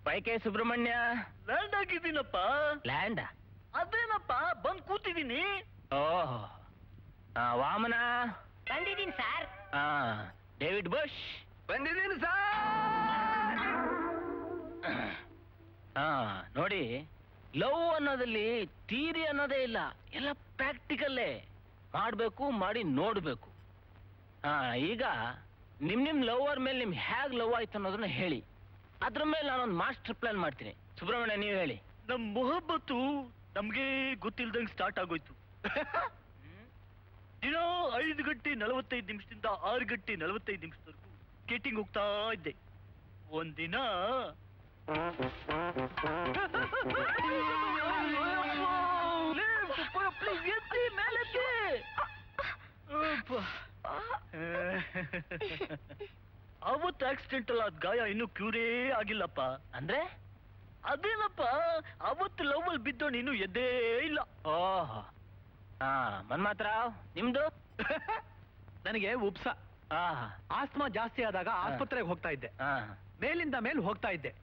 ವೈಕೆ ಸುಬ್ರಹ್ಮಣ್ಯ. ಲ್ಯಾಂಡ್ ಆಗಿದ್ದೀನಪ್ಪ. ಲ್ಯಾಂಡ? ಅದೇನಪ್ಪ, ಬಂದ್ ಕೂತಿದ್ದೀನಿ. ಓಹ್. ವಾಮನ. ಬಂದಿದ್ದೀನಿ ಸರ್. David bush. ಬಂದಿದ್ದೀನಿ ಸರ್. ನೋಡಿ, ಲವ್ ಅನ್ನೋದಲ್ಲಿ ಥಿಯರಿ ಅನ್ನೋದೇ ಇಲ್ಲ, ಎಲ್ಲ ಪ್ರಾಕ್ಟಿಕಲ್ಲೇ. ಮಾಡ್ಬೇಕು, ಮಾಡಿ ನೋಡ್ಬೇಕು. ಈಗ ನಿಮ್ ಲವರ್ ಮೇಲೆ ನಿಮ್ ಹೇಗ್ ಲವ್ ಆಯ್ತು ಅನ್ನೋದನ್ನ ಹೇಳಿ. ಅದ್ರ ಮೇಲೆ ನಾನೊಂದು ಮಾಸ್ಟರ್ ಪ್ಲಾನ್ ಮಾಡ್ತೀನಿ. ಸುಬ್ರಹ್ಮಣ್ಯ, ನೀವು ಹೇಳಿ. ನಮ್ ಮೊಹಬ್ಬತ್ತು ನಮ್ಗೆ ಗೊತ್ತಿಲ್ದಂಗ್ ಸ್ಟಾರ್ಟ್ ಆಗೋಯ್ತು. ದಿನ 5 ಗಂಟೆ 45 ನಿಮಿಷದಿಂದ 6 ಗಂಟೆ 45 ನಿಮಿಷದವರೆಗೂ ಸ್ಕೇಟಿಂಗ್ ಹೋಗ್ತಾ ಇದ್ದೆ. ಒಂದಿನ ಅವತ್ತು ಆಕ್ಸಿಡೆಂಟಲ್ ಆದ ಗಾಯ ಇನ್ನೂ ಕ್ಯೂರೇ ಆಗಿಲ್ಲಪ್ಪ. ಅಂದ್ರೆ? ಅದೇನಪ್ಪ, ಅವತ್ತು ಲವ್ ಅಲ್ಲಿ ಬಿದ್ದೋಣ ಇನ್ನೂ ಎದ್ದೇ ಇಲ್ಲ. ಓಹ್. ಮನ್ಮಾತ್ರಾವ್, ನಿಮ್ದು? ನನಗೆ ಉಪ್ಸ, ಆಸ್ತಮಾ ಜಾಸ್ತಿ ಆದಾಗ ಆಸ್ಪತ್ರೆಗೆ ಹೋಗ್ತಾ ಇದ್ದೆ. ಮೇಲಿಂದ ಮೇಲ್ ಹೋಗ್ತಾ ಇದ್ದೆ.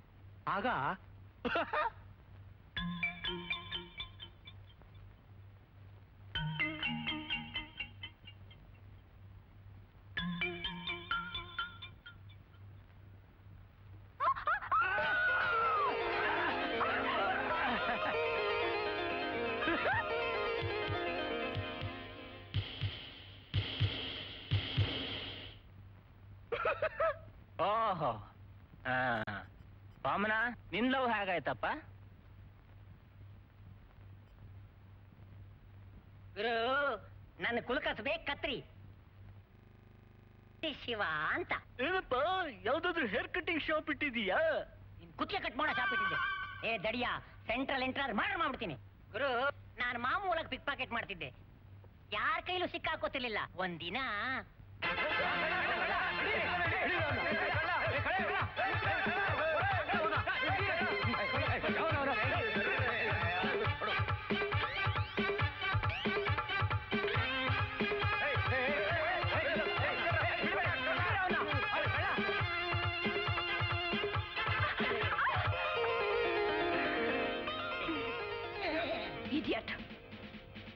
ಆಗ ಓಹೋ. ವಾಮನ, ನಿನ್ ಲವ್ ಹೇಗಾಯ್ತಪ್ಪ? ಗುರು, ನನ್ನ ಕುಲಕಸಬೆ ಕತ್ರಿ ಶಿವ ಅಂತ. ಏನಪ್ಪ, ಯಾವ್ದಾದ್ರು ಹೇರ್ ಕಟ್ಟಿಂಗ್ ಶಾಪ್ ಇಟ್ಟಿದೀಯಾ? ಕುತ್ತಿಗೆ ಕಟ್ ಮಾಡೋ ಶಾಪ್ ಇಟ್ಟಿದ್ದೆ. ಏ ದಡಿಯ, ಸೆಂಟ್ರಲ್ ಎಂಟ್ರಾರ್ ಮಾಡ್ಬಿಡ್ತೀನಿ. ಗುರು, ನಾನು ಮಾಮೂಲಾಗಿ ಪಿಕ್ ಪಾಕೆಟ್ ಮಾಡ್ತಿದ್ದೆ, ಯಾರ ಕೈಲೂ ಸಿಕ್ಕಾಕೋತಿರ್ಲಿಲ್ಲ. ಒಂದಿನ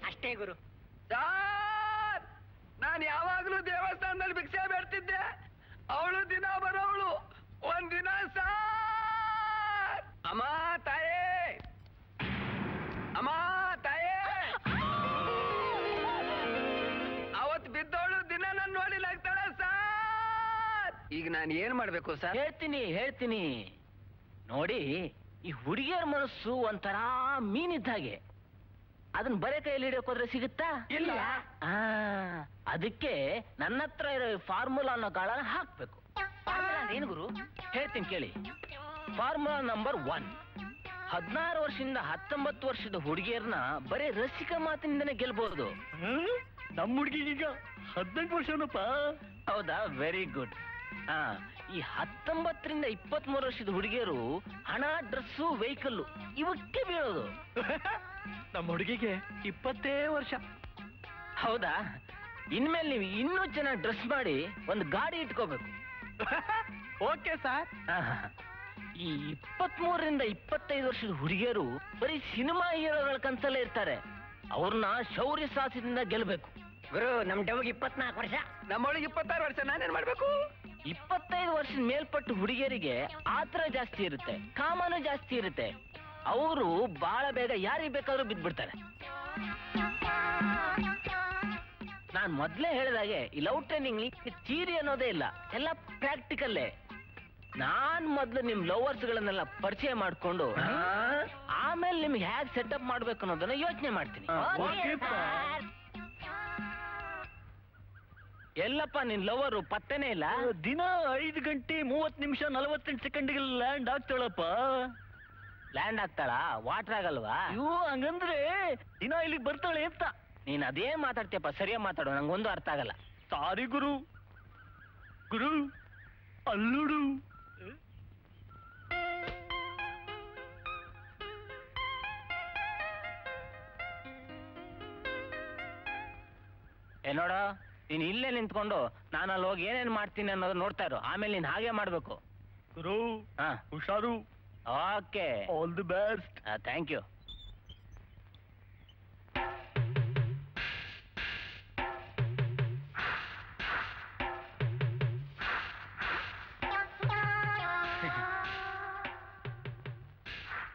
ಅಷ್ಟೇ ಗುರು. ನಾನು ಯಾವಾಗ್ಲೂ ದೇವಸ್ಥಾನದಲ್ಲಿ ಭಿಕ್ಷೆ ಬೇಡ್ತಿದ್ದೆ, ಅವಳು ದಿನ ಬರೋವಳು. ಒಂದಿನ ಸಾರ್, ಅಮ್ಮ ತಾಯೇ, ಅಮ್ಮ ತಾಯೇ, ಅವತ್ ಬಿದ್ದವಳು ದಿನ ನಾನು ನೋಡಿ ನಗ್ತಾಳೆ ಸಾರ್. ಈಗ ನಾನು ಏನ್ ಮಾಡ್ಬೇಕು ಸರ್? ಹೇಳ್ತೀನಿ. ನೋಡಿ, ಈ ಹುಡುಗಿಯರ ಮನಸ್ಸು ಒಂಥರ ಮೀನಿದ್ದಾಗೆ. ಅದನ್ನ ಬರೇ ಕೈಯಲ್ಲಿ ಹಿಡಿಯೋಕೋದ್ರೆ ಸಿಗುತ್ತಾ? ಇಲ್ಲ. ಅದಕ್ಕೆ ನನ್ನ ಹತ್ರ ಇರೋ ಫಾರ್ಮುಲಾ ಅನ್ನೋ ಕಾಳನ್ನ ಹಾಕ್ಬೇಕು. ಏನು ಗುರು? ಹೇಳ್ತೀನಿ ಕೇಳಿ. ಫಾರ್ಮುಲಾ ನಂಬರ್ 1, 16 ವರ್ಷದಿಂದ 19 ವರ್ಷದ ಹುಡುಗಿಯರನ್ನ ಬರೀ ರಸಿಕ ಮಾತಿನಿಂದನೇ ಗೆಲ್ಬಹುದು. ನಮ್ಮ ಹುಡುಗಿಗೀಗ 18 ವರ್ಷನಪ್ಪ. ಹೌದಾ, ವೆರಿ ಗುಡ್. ಹಾ, ಈ 19ರಿಂದ 23 ವರ್ಷದ ಹುಡುಗಿಯರು ಹಣ, ಡ್ರೆಸ್ಸು, ವೆಹಿಕಲ್ಲು ಇವಕ್ಕೆ ಬೀಳೋದು. ನಮ್ಮ ಹುಡುಗಿಗೆ 20 ವರ್ಷ. ಹೌದಾ, ಇನ್ಮೇಲೆ ನೀವು ಇನ್ನೂ ಚೆನ್ನಾಗಿ ಡ್ರೆಸ್ ಮಾಡಿ ಒಂದು ಗಾಡಿ ಇಟ್ಕೋಬೇಕು. Okay sir. ಈ 23ರಿಂದ 25 ವರ್ಷದ ಹುಡುಗಿಯರು ಬರೀ ಸಿನಿಮಾ ಹೀರೋಗಳ ಕನ್ಸಲ್ಲೇ ಇರ್ತಾರೆ. ಅವ್ರನ್ನ ಶೌರ್ಯ ಸಾಹಸದಿಂದ ಗೆಲ್ಲಬೇಕು. ಗುರು ನಮ್ ಡವ್ಗೆ 24 ವರ್ಷ. ನಮ್ಮೊಳಗೆ 26 ವರ್ಷ, ನಾನೇನ್ ಮಾಡ್ಬೇಕು? 25 ವರ್ಷದ ಮೇಲ್ಪಟ್ಟು ಹುಡುಗಿಯರಿಗೆ ಆತರ ಜಾಸ್ತಿ ಇರುತ್ತೆ, ಕಾಮನು ಜಾಸ್ತಿ ಇರುತ್ತೆ. ಅವರು ಬಹಳ ಬೇಗ ಯಾರಿಗೆ ಬೇಕಾದ್ರೂ ಬಿದ್ದ್ಬಿಡ್ತಾರೆ. ನಾನ್ ಮೊದ್ಲೇ ಹೇಳಿದಾಗೆ ಈ ಲವ್ ಟ್ರೈನಿಂಗ್ ಥಿಯರಿ ಅನ್ನೋದೇ ಇಲ್ಲ, ಎಲ್ಲ ಪ್ರಾಕ್ಟಿಕಲ್ಲೇ. ನಾನ್ ಮೊದ್ಲು ನಿಮ್ ಲವರ್ಸ್ಗಳನ್ನೆಲ್ಲ ಪರಿಚಯ ಮಾಡ್ಕೊಂಡು ಆಮೇಲೆ ನಿಮ್ಗೆ ಹೇಗ್ ಸೆಟಪ್ ಮಾಡ್ಬೇಕು ಅನ್ನೋದನ್ನ ಯೋಚನೆ ಮಾಡ್ತೀನಿ. ಎಲ್ಲಪ್ಪ ನಿನ್ ಲವರು ಪತ್ತೆನೇ ಇಲ್ಲ? ದಿನ 5 ಗಂಟೆ 30 ನಿಮಿಷ 48 ಸೆಕೆಂಡ್ಗೆ ಲ್ಯಾಂಡ್ ಆಗ್ತಾಳಪ್ಪ. ಲ್ಯಾಂಡ್ ಆಗ್ತಾಳ? ವಾಟರ್ ಆಗಲ್ವಾ? ಅಯ್ಯೋ, ಹಂಗಂದ್ರೆ ದಿನ ಇಲ್ಲಿಗೆ ಬರ್ತಾಳೆ ಅಂತ. ನೀನ್ ಅದೇ ಮಾತಾಡ್ತೀಯಪ್ಪ, ಸರಿಯಾಗಿ ಮಾತಾಡೋ, ನಂಗೊಂದು ಅರ್ಥ ಆಗಲ್ಲ. ಸಾರಿ ಗುರು. ಗುರು ಅಲ್ಲುಡು. ನೋಡ, ನೀನ್ ಇಲ್ಲೇ ನಿಂತ್ಕೊಂಡು ನಾನು ಅಲ್ಲಿ ಹೋಗಿ ಏನೇನ್ ಮಾಡ್ತೀನಿ ಅನ್ನೋದು ನೋಡ್ತಾ ಇರು. ಆಮೇಲೆ ನೀನ್ ಹಾಗೆ ಮಾಡ್ಬೇಕು. ಗುರು ಹಾ, ಹುಷಾರು. Okay, all the best. Thank you.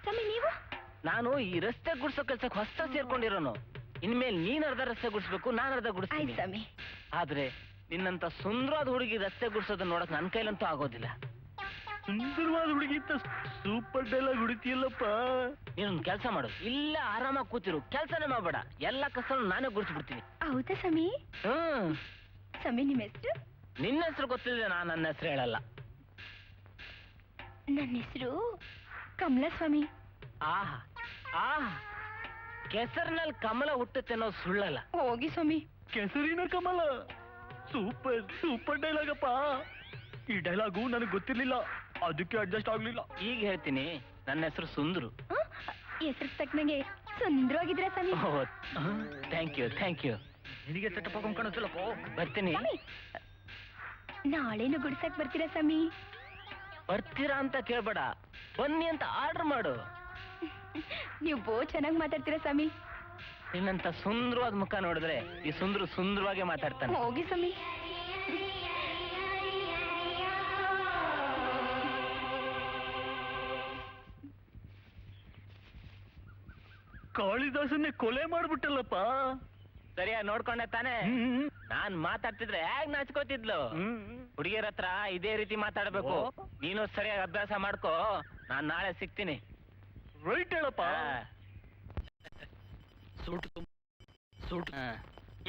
ಸ್ವಾಮಿ ನೀವು? ನಾನು ಈ ರಸ್ತೆ ಗುಡ್ಸೋ ಕೆಲ್ಸಕ್ಕೆ ಹೊಸ ಸೇರ್ಕೊಂಡಿರೋನು. ಇನ್ಮೇಲೆ ನೀನ್ ಅರ್ಧ ರಸ್ತೆ ಗುಡಿಸ್ಬೇಕು, ನಾನು ಅರ್ಧ ಗುಡಿಸ್ತೀನಿ. ಸ್ವಾಮಿ. ಆದ್ರೆ ನಿನ್ನಂತ ಸುಂದರವಾದ ಹುಡುಗಿ ರಸ್ತೆ ಗುಡ್ಸೋದನ್ನ ನೋಡಕ್ ನನ್ ಕೈಲಂತೂ ಆಗೋದಿಲ್ಲ. ಸುಂದರವಾದ ಹುಡುಗಿ ಅಂತ ಸೂಪರ್ ಡೈಲಾಗ್ ಹುಡುಕಿಯಲ್ಲಪ್ಪ. ನೀನೊಂದು ಕೆಲಸ ಮಾಡು, ಇಲ್ಲ ಆರಾಮಾಗಿ ಕೂತಿರು, ಕೆಲಸನೇ ಮಾಡಬೇಡ. ಎಲ್ಲ ಕಸನು ನಾನೇ ಗುಡಿಸ್ಬಿಡ್ತೀನಿ. ಹೌದಾ ಸ್ವಾಮಿ? ಸ್ವಾಮಿ ನಿಮ್ಮ ಹೆಸರು? ನಿನ್ನ ಹೆಸರು ಗೊತ್ತಿದೆ, ನಾನು ನನ್ನ ಹೆಸರು ಹೇಳಲ್ಲ. ನನ್ನ ಹೆಸರು ಕಮಲಾ ಸ್ವಾಮಿ. ಆಹಾ ಆಹಾ, ಕೆಸರಿನಲ್ಲಿ ಕಮಲ ಹುಟ್ಟುತ್ತೆ ಅನ್ನೋದು ಸುಳ್ಳಲ್ಲ. ಹೋಗಿ ಸ್ವಾಮಿ. ಕೆಸರಿನ ಕಮಲ, ಸೂಪರ್ ಸೂಪರ್ ಡೈಲಾಗಪ್ಪ. ಈ ಡೈಲಾಗು ನನಗೆ ಗೊತ್ತಿರ್ಲಿಲ್ಲ, ಅದಕ್ಕೆ ಅಡ್ಜಸ್ಟ್ ಆಗ್ಲಿಲ್ಲ. ಈಗ ಹೇಳ್ತೀನಿ, ನನ್ನ ಹೆಸರು ಸುಂದ್ರು. ಹೆಸರು ತಕ್ಕನಂಗೆ ಸುಂದರವಾಗಿದ್ದೀರಾ ಸ್ವಾಮಿ. Thank you thank you. ನಿನಗೆ ಸೆಟಪ್ ಹಾಕೊಂಡ್ ಕಾಣಿಸ್ತಿಲ್ಲಪ್ಪ. ಬರ್ತೀನಿ. ನಾಳೆನು ಗುಡ್ಸಕ್ ಬರ್ತೀರಾ ಸ್ವಾಮಿ? ಬರ್ತೀರಾ ಅಂತ ಕೇಳ್ಬೇಡ, ಬನ್ನಿ ಅಂತ ಆರ್ಡರ್ ಮಾಡು. ನೀವು ಚೆನ್ನಾಗಿ ಮಾತಾಡ್ತೀರಾ ಸ್ವಾಮಿ. ನಿನ್ನಂತ ಸುಂದರವಾದ ಮುಖ ನೋಡಿದ್ರೆ ಈ ಸುಂದ್ರು ಸುಂದರವಾಗಿ ಮಾತಾಡ್ತಾನೆ. ಹೋಗಿ ಸ್ವಾಮಿ. ಕಾಳಿದಾಸನ್ನೇ ಕೊಲೆ ಮಾಡ್ಬಿಟ್ಟಲ್ಲಪ್ಪ. ಸರಿಯಾಗಿ ನೋಡ್ಕೊಂಡೆ ತಾನೆ? ನಾನ್ ಮಾತಾಡ್ತಿದ್ರೆ ಹೇಗ್ ನಾಚ್ಕೋತಿದ್ಲು. ಹುಡುಗಿಯರ ಹತ್ರ ಇದೇ ರೀತಿ ಮಾತಾಡ್ಬೇಕು. ನೀನು ಸರಿಯಾಗಿ ಅಭ್ಯಾಸ ಮಾಡ್ಕೋ. ನಾನ್ ನಾಳೆ ಸಿಗ್ತೀನಿ. ರೈಟ್ ಹೇಳಪ್ಪ. ಸೂಟ್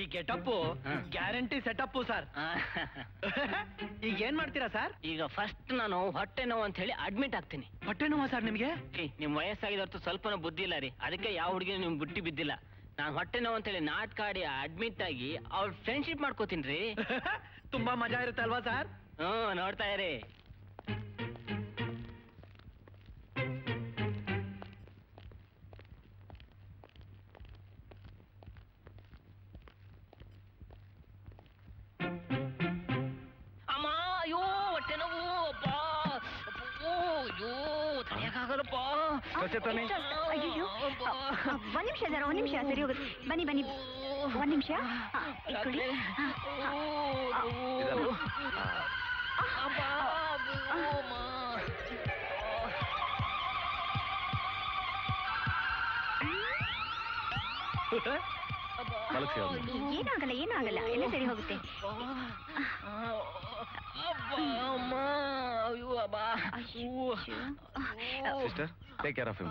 ಈ ಗೆಟಪ್ ಗ್ಯಾರಂಟಿ ಸೆಟಪ್ ಸರ್. ಈಗ ಏನ್ ಮಾಡ್ತೀರಾ ಸರ್? ಈಗ ಫಸ್ಟ್ ನಾನು ಹೊಟ್ಟೆ ನೋವು ಅಂತ ಹೇಳಿ ಅಡ್ಮಿಟ್ ಆಗ್ತೀನಿ. ಹೊಟ್ಟೆ ನೋವಾ ಸರ್ ನಿಮ್ಗೆ? ನಿಮ್ ವಯಸ್ಸಾಗಿದಷ್ಟು ಸ್ವಲ್ಪನೂ ಬುದ್ಧಿ ಇಲ್ಲ ರೀ, ಅದಕ್ಕೆ ಯಾವ ಹುಡುಗಿ ನಿಮ್ ಬುಟ್ಟಿ ಬಿದ್ದಿಲ್ಲ. ನಾನ್ ಹೊಟ್ಟೆ ನೋವು ಅಂತ ಹೇಳಿ ನಾಟಕ ಆಡಿ ಅಡ್ಮಿಟ್ ಆಗಿ ಅವ್ರ ಫ್ರೆಂಡ್ಶಿಪ್ ಮಾಡ್ಕೋತೀನಿ ರೀ. ತುಂಬಾ ಮಜಾ ಇರುತ್ತೆ ಅಲ್ವಾ ಸರ್? ನೋಡ್ತಾ ಇರಿ. ಅಮ್ಮ, ಅಯ್ಯೋ ಹೊಟ್ಟೆ ನೋವು, ಅಪ್ಪ, ಅಯ್ಯೋ ತಡೆಯಕ್ಕಾಗಲ್ಲಪ್ಪ. ಅಯ್ಯೋ, ಒಂದ್ ನಿಮಿಷ ಸರ್, ಒಂದ್ ನಿಮಿಷ. ಸರಿ ಹೋಗುತ್ತೆ, ಬನ್ನಿ ಬನ್ನಿ, ಒಂದ್ ನಿಮಿಷ. ಏನಾಗಲ್ಲ ಏನಾಗಲ್ಲ, ಎಲ್ಲ ಸರಿ ಹೋಗುತ್ತೆ. Sister, take care of him.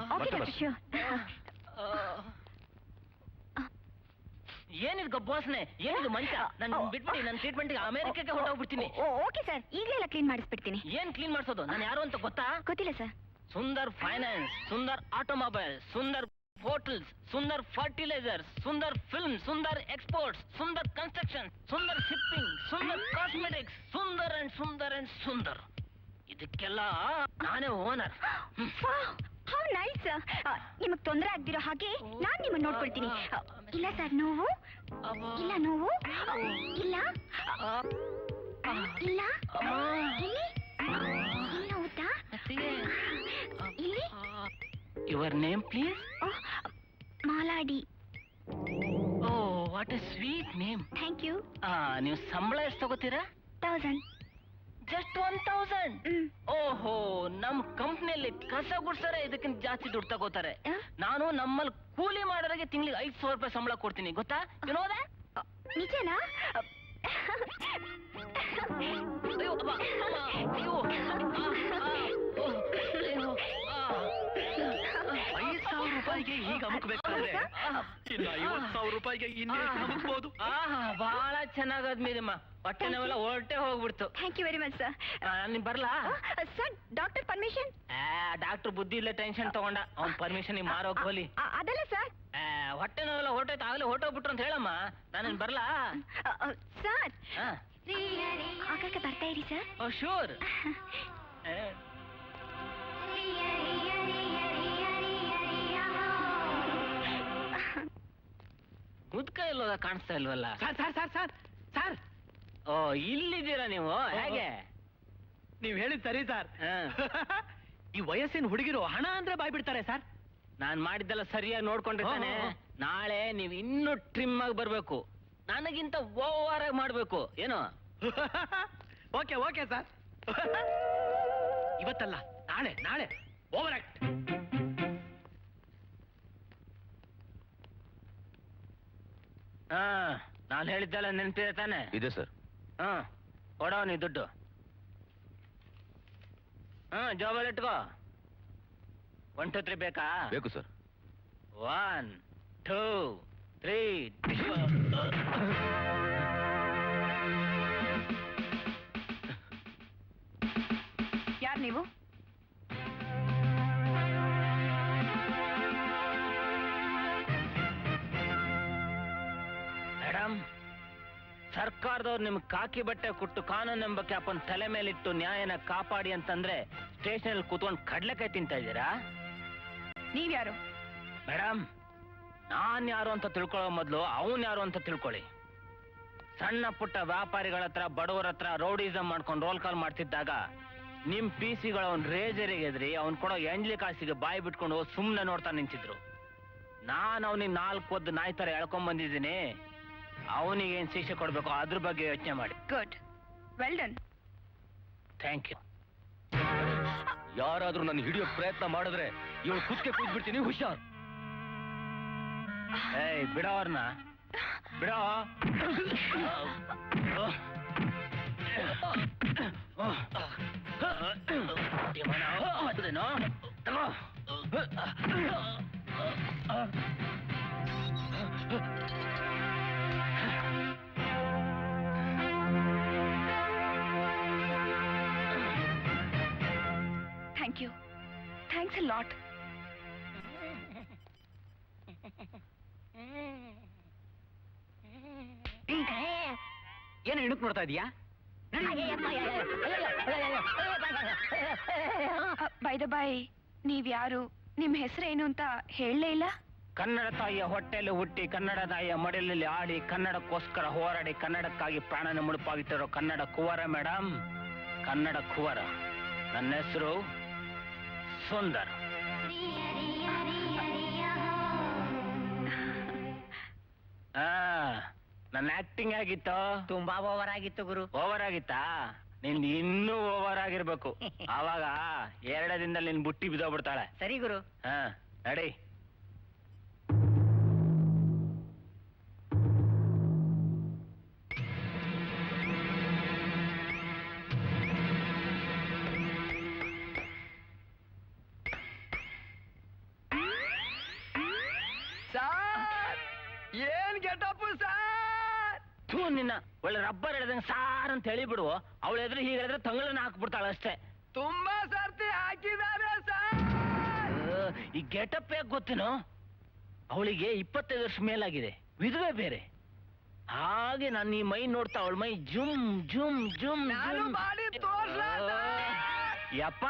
ಏನಿದ್ ಗಬ್ಬಾಸ್ನೆ, ಏನಿದು ಮಂಚ? ನಾನು ಬಿಟ್ಬಿಡಿ, ನನ್ನ ಟ್ರೀಟ್ಮೆಂಟ್ಗೆ ಅಮೆರಿಕಕ್ಕೆ ಹೊರಟೋಗ್ಬಿಡ್ತೀನಿ. ಓಕೆ ಸರ್, ಈಗಲೇ ಕ್ಲೀನ್ ಮಾಡಿಸ್ಬಿಡ್ತೀನಿ. ಏನ್ ಕ್ಲೀನ್ ಮಾಡಿಸೋದು? ನಾನು ಯಾರು ಅಂತ ಗೊತ್ತಾ? ಗೊತ್ತಿಲ್ಲ sir. Sundar finance, Sundar automobile, Sundar hotels, Sundar fertilisers, Sundar film, Sundar exports, Sundar construction, Sundar shipping, Sundar cosmetics, Sundar and Sundar and Sundar. ಇದಕ್ಕೆಲ್ಲ ನಾನೇ ಓನರ್. How nice. ನಿಮಗ್ ತೊಂದರೆ ಆಗ್ದಿರೋ ಹಾಗೆ ನಾನ್ ನಿಮ್ಮನ್ನ ನೋಡ್ಕೊಳ್ತೀನಿ. ಇಲ್ಲ ಸರ್, ನೋವು ಇಲ್ಲ, ನೋವು ಇಲ್ಲ, ಇಲ್ಲ, ಇಲ್ಲಿ ನೋವುತ್ತಾ? ಇಲ್ಲಿ. Your name please? ಮಾಲಾಡಿ. Oh, what a sweet name. Thank you. ನೀವು ಸಂಬಳ ಎಷ್ಟು ತಗೋತೀರಾ? 1000. ಜಸ್ಟ್ 1000? ಓಹೋ, ನಮ್ ಕಂಪ್ನಿಯಲ್ಲಿ ಕಸ ಗುಡ್ಸರೆ ಇದಕ್ಕಿಂತ ಜಾಸ್ತಿ ದುಡ್ಡು ತಗೋತಾರೆ. ನಾನು ನಮ್ಮಲ್ಲಿ ಕೂಲಿ ಮಾಡೋರಿಗೆ ತಿಂಗಳಿಗೆ 5,000 ರೂಪಾಯಿ ಸಂಬಳ ಕೊಡ್ತೀನಿ, ಗೊತ್ತಾ? ಏನೋದ? ನಿಜನಾ? ಅಯ್ಯೋ, ಅಬ್ಬಾ, ಅಯ್ಯೋ, 5,000 ರೂಪಾಯಿಗೆ ಈಗ ಅಮುಕ್ಬೇಕಾದ್ರೆ ಇನ್ನ 50,000 ರೂಪಾಯಿಗೆ ಇನ್ನೇನು ಅಮುಕ್ಬೋದು. ಬಹಳ ಚೆನ್ನಾಗದ್ ಮೀರಮ್ಮ. ಹೊಟ್ಟೆ ನಾವೆಲ್ಲ ಹೊರಟೆ ಹೋಗ್ಬಿಡ್ತು. Thank you very much sir. ನೀನ್ ಬರ್ಲಾ? Sir, doctor permission? ಡಾಕ್ಟರ್ ಬುದ್ಧಿ ಇಲ್ಲ, ಟೆನ್ಷನ್ ತಗೊಂಡ. ಅವ್ನ್ ಪರ್ಮಿಷನ್ ಮಾರೋಕ್ ಹೋಲಿ. ಅದಲ್ಲ ಸರ್. ಹೊಟ್ಟೆ ನಾವೆಲ್ಲ ಹೊರಟೈತೆ, ಆಗ್ಲೇ ಹೊರಟೋಗ್ಬಿಟ್ರು ಅಂತ ಹೇಳಮ್ಮ. ನಾನೇನ್ ಬರ್ಲಾ? ಸರ್, ಆಗಾಗ ಬರ್ತಾ ಇರಿ ಸರ್. ಓ ಶೂರ್. ಮುದ್ಕ ಇಲ್ಲೋದ ಕಾಣಿಸ್ತಾ ಇಲ್ವಲ್ಲ? Sir sir sir sir sir, ಓ, ಇಲ್ಲಿದ್ದೀರಾ ನೀವು? ಹೇಗೆ? ನೀವ್ ಹೇಳಿದ್ ಸರಿ ಸರ್. ಈ ವಯಸ್ಸಿನ ಹುಡುಗಿರು ಹಣ ಅಂದ್ರೆ ಬಾಯ್ ಬಿಡ್ತಾರೆ ಸರ್. ನಾನ್ ಮಾಡಿದ್ದೆಲ್ಲ ಸರಿಯಾಗಿ ನೋಡ್ಕೊಂಡಿರ್ತಾನೆ. ನಾಳೆ ನೀವ್ ಇನ್ನೂ ಟ್ರಿಮ್ ಆಗಿ ಬರ್ಬೇಕು, ನನಗಿಂತ ಓವರ್ ಆಗಿ ಮಾಡ್ಬೇಕು. ಏನು? Okay okay sir. ಇವತ್ತಲ್ಲ, ನಾಳೆ ನಾಳೆ ಓವರ್ ಆಕ್ಟ್. ನಾನು ಹೇಳಿದ್ದೆಲ್ಲ ನೆನಪಿದೆ ತಾನೆ? ಇದೆ ಸರ್. ಕೊಡೋ ನೀ ದುಡ್ಡು. ಜೋಬಲ್ಲಿ ಇಟ್ಕೋ. 1 2 3 ಬೇಕಾ? ಬೇಕು ಸರ್. 1 2 3. ಯಾರು ನೀವು? ಮೇಡಮ್, ಸರ್ಕಾರದವ್ರು ನಿಮ್ಗೆ ಕಾಕಿ ಬಟ್ಟೆ ಕೊಟ್ಟು ಕಾನೂನು ಎಂಬ ಕ್ಯಾಪನ್ ತಲೆ ಮೇಲಿಟ್ಟು ನ್ಯಾಯನ ಕಾಪಾಡಿ ಅಂತಂದ್ರೆ ಸ್ಟೇಷನ್ ಕೂತ್ಕೊಂಡು ಕಡ್ಲೆಕಾಯಿ ತಿಂತಾ ಇದ್ದೀರಾ? ನೀವ್ಯಾರು? ಮೇಡಮ್, ನಾನ್ ಯಾರು ಅಂತ ತಿಳ್ಕೊಳ್ಳೋ ಮೊದಲು ಅವನ್ ಯಾರು ಅಂತ ತಿಳ್ಕೊಳ್ಳಿ. ಸಣ್ಣ ಪುಟ್ಟ ವ್ಯಾಪಾರಿಗಳ ಹತ್ರ, ಬಡವರ ಹತ್ರ ರೌಡಿಸಮ್ ಮಾಡ್ಕೊಂಡು ರೋಲ್ ಕಾಲ್ ಮಾಡ್ತಿದ್ದಾಗ ನಿಮ್ ಪಿಸಿಗಳು ಅವ್ನ್ ರೇಜರಿಗೆ ಎದ್ರಿ ಅವ್ನ್ ಕೊಡೋ ಎಂಡ್ಲಿ ಕಾಸಿಗೆ ಬಾಯಿ ಬಿಟ್ಕೊಂಡು ಸುಮ್ನೆ ನೋಡ್ತಾ ನಿಂತಿದ್ರು. ನಾನ್ ಅವನಿಗೆ 4 ಒದ್ದು ನಾಯಿ ತರ ಎಳ್ಕೊಂಡ್ ಬಂದಿದ್ದೀನಿ. ಅವನಿಗೆ ಏನ್ ಶಿಕ್ಷೆ ಕೊಡ್ಬೇಕು ಅದ್ರ ಬಗ್ಗೆ ಯೋಚನೆ ಮಾಡಿ. Good, well done. Thank you. ಯಾರಾದ್ರೂ ನನ್ನ ಹಿಡಿಯೋ ಪ್ರಯತ್ನ ಮಾಡಿದ್ರೆ ಇವಳು ಕುತ್ತಿಗೆ ಕೂತ್ಬಿಡ್ತೀನಿ, ಹುಷಾರ್. ಏಯ್, ಬಿಡೋ ಅವ್ರನ್ನ, ಬಿಡೋ. Thank you. Thanks a lot. ಏನು ಇಣಕ್ ನೋಡ್ತಾ ಇದೀಯಾ? ಬೈ ದ ಬೈ, ನೀವ್ಯಾರು, ನಿಮ್ ಹೆಸರೇನು ಅಂತ ಹೇಳಲೇ ಇಲ್ಲ? ಕನ್ನಡ ತಾಯಿಯ ಹೊಟ್ಟೆಯಲ್ಲಿ ಹುಟ್ಟಿ, ಕನ್ನಡ ತಾಯಿಯ ಮಡಿಲಲ್ಲಿ ಆಡಿ, ಕನ್ನಡಕ್ಕೋಸ್ಕರ ಹೋರಾಡಿ, ಕನ್ನಡಕ್ಕಾಗಿ ಪ್ರಾಣನ ಮುಡುಪಾಗಿಟ್ಟಿರೋ ಕನ್ನಡ ಕುವರ ಮೇಡಮ್, ಕನ್ನಡ ಕುವರ. ನನ್ನ ಹೆಸರು ಸುಂದರ್. ನನ್ನ ಆಕ್ಟಿಂಗ್ ಆಗಿತ್ತು? ತುಂಬಾ ಓವರ್ ಆಗಿತ್ತು ಗುರು. ಓವರ್ ಆಗಿತ್ತಾ? ನಿನ್ ಇನ್ನೂ ಓವರ್ ಆಗಿರ್ಬೇಕು. ಆವಾಗ 2 ದಿನದಲ್ಲಿ ನಿನ್ ಬುಟ್ಟಿ ಬಿದ್ದೋಗ್ಬಿಡ್ತಾಳೆ. ಸರಿ ಗುರು. ನಡಿ. ಏನ್ ಗೆಟಪ್ ಸಾರ್? ನಿನ್ನ ಒಳ್ಳೆ ರಬ್ಬರ್ ಹಿಡ್ದಂಗೆ ಸಾರ್ ಅಂತ ಹೇಳಿಬಿಡು. ಅವಳು ಎದುರು ಹೀಗೆ ಹೇಳಿದ್ರೆ ತಂಗಳನ್ನ ಹಾಕ್ಬಿಡ್ತಾಳ ಅಷ್ಟೇ. ತುಂಬಾ ಸರ್ತಿ ಹಾಕಿದ್ದಾರೆ ಸರ್. ಈ ಗೆಟಪ್ ಯಾಕೆ ಗೊತ್ತೇನೋ? ಅವಳಿಗೆ 25 ವರ್ಷ ಮೇಲಾಗಿದೆ, ವಿಧವೆ ಬೇರೆ. ಹಾಗೆ ನಾನು ಈ ಮೈ ನೋಡ್ತಾ ಅವಳ ಮೈ ಜುಮ್ ಜುಮ್ ಜುಮ್ ಯಪ್ಪ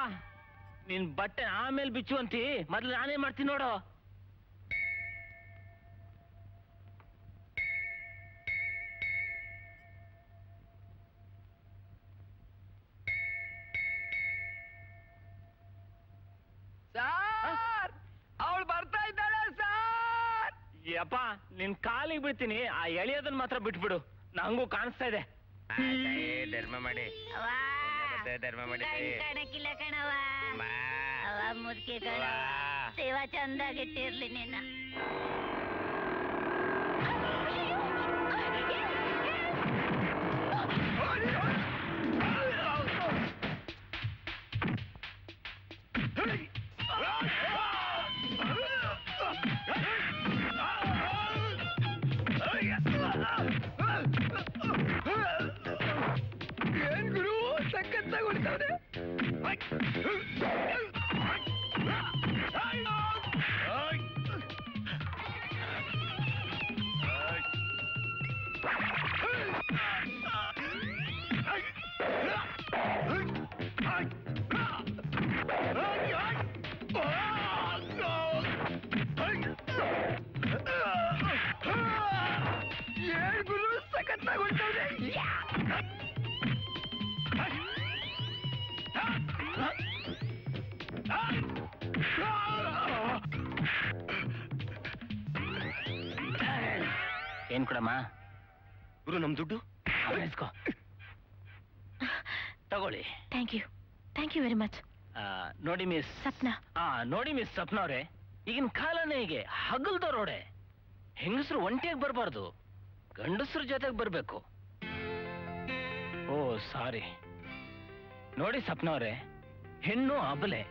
ನಿನ್ ಬಟ್ಟೆ ಆಮೇಲೆ ಬಿಚ್ಚು ಅಂತಿ ಮೊದ್ಲು ನಾನೇ ಮಾಡ್ತೀನಿ ನೋಡು. ಅವಳು ಬರ್ತಾ ಇದ್ದಾಳೆ ಸರ್. ಯಪ್ಪ ನಿನ್ ಕಾಲಿಗೆ ಬಿಡ್ತೀನಿ, ಆ ಎಳೆಯೋದನ್ನ ಮಾತ್ರ ಬಿಟ್ಬಿಡು, ನಂಗೂ ಕಾಣಿಸ್ತಾ ಇದೆ. ಧರ್ಮ ಮಾಡಿ ಧರ್ಮ ಮಾಡಿ ಕಾಣಕ್ಕಿಲ್ಲ ಕಣವ ಅವ ಮುದ್ಕೆ ಕಣ ಸೇವಾ ಚಂದಾಗಿಟ್ಟಿರ್ಲಿ ನಿನ್ನ. ಏನ್ ಗುರು ಸಖತ್ತಾಗಿ ಹೊಡಿತಾವ್ರೆ. ಏನ್ ಗುರು ಸಖತ್ತಾಗಿ ಹೊಡಿತಾವ್ರೆ. ಏನ್ ಕೊಡಮ್ಮ? ಗುರು ನಮ್ ದುಡ್ಡು ಇಸ್ಕೋ. ತಗೊಳ್ಳಿ. Thank you very much. ನೋಡಿ ಮಿಸ್ ಸಪ್ನಾ. ನೋಡಿ ಮಿಸ್ ಸಪ್ನಾ ಅವ್ರೆ, ಈಗಿನ ಕಾಲನೇ ಹೀಗೆ ಹಗಲ್ದವ್ರೋಡೆ. ಹೆಂಗಸರು ಒಂಟಿಯಾಗಿ ಬರ್ಬಾರ್ದು, ಗಂಡಸ್ರ ಜೊತೆಗೆ ಬರ್ಬೇಕು. ಓ ಸಾರಿ. ನೋಡಿ ಸಪ್ನಾ ಅವ್ರೆ, ಹೆಣ್ಣು ಅಬಲೆ,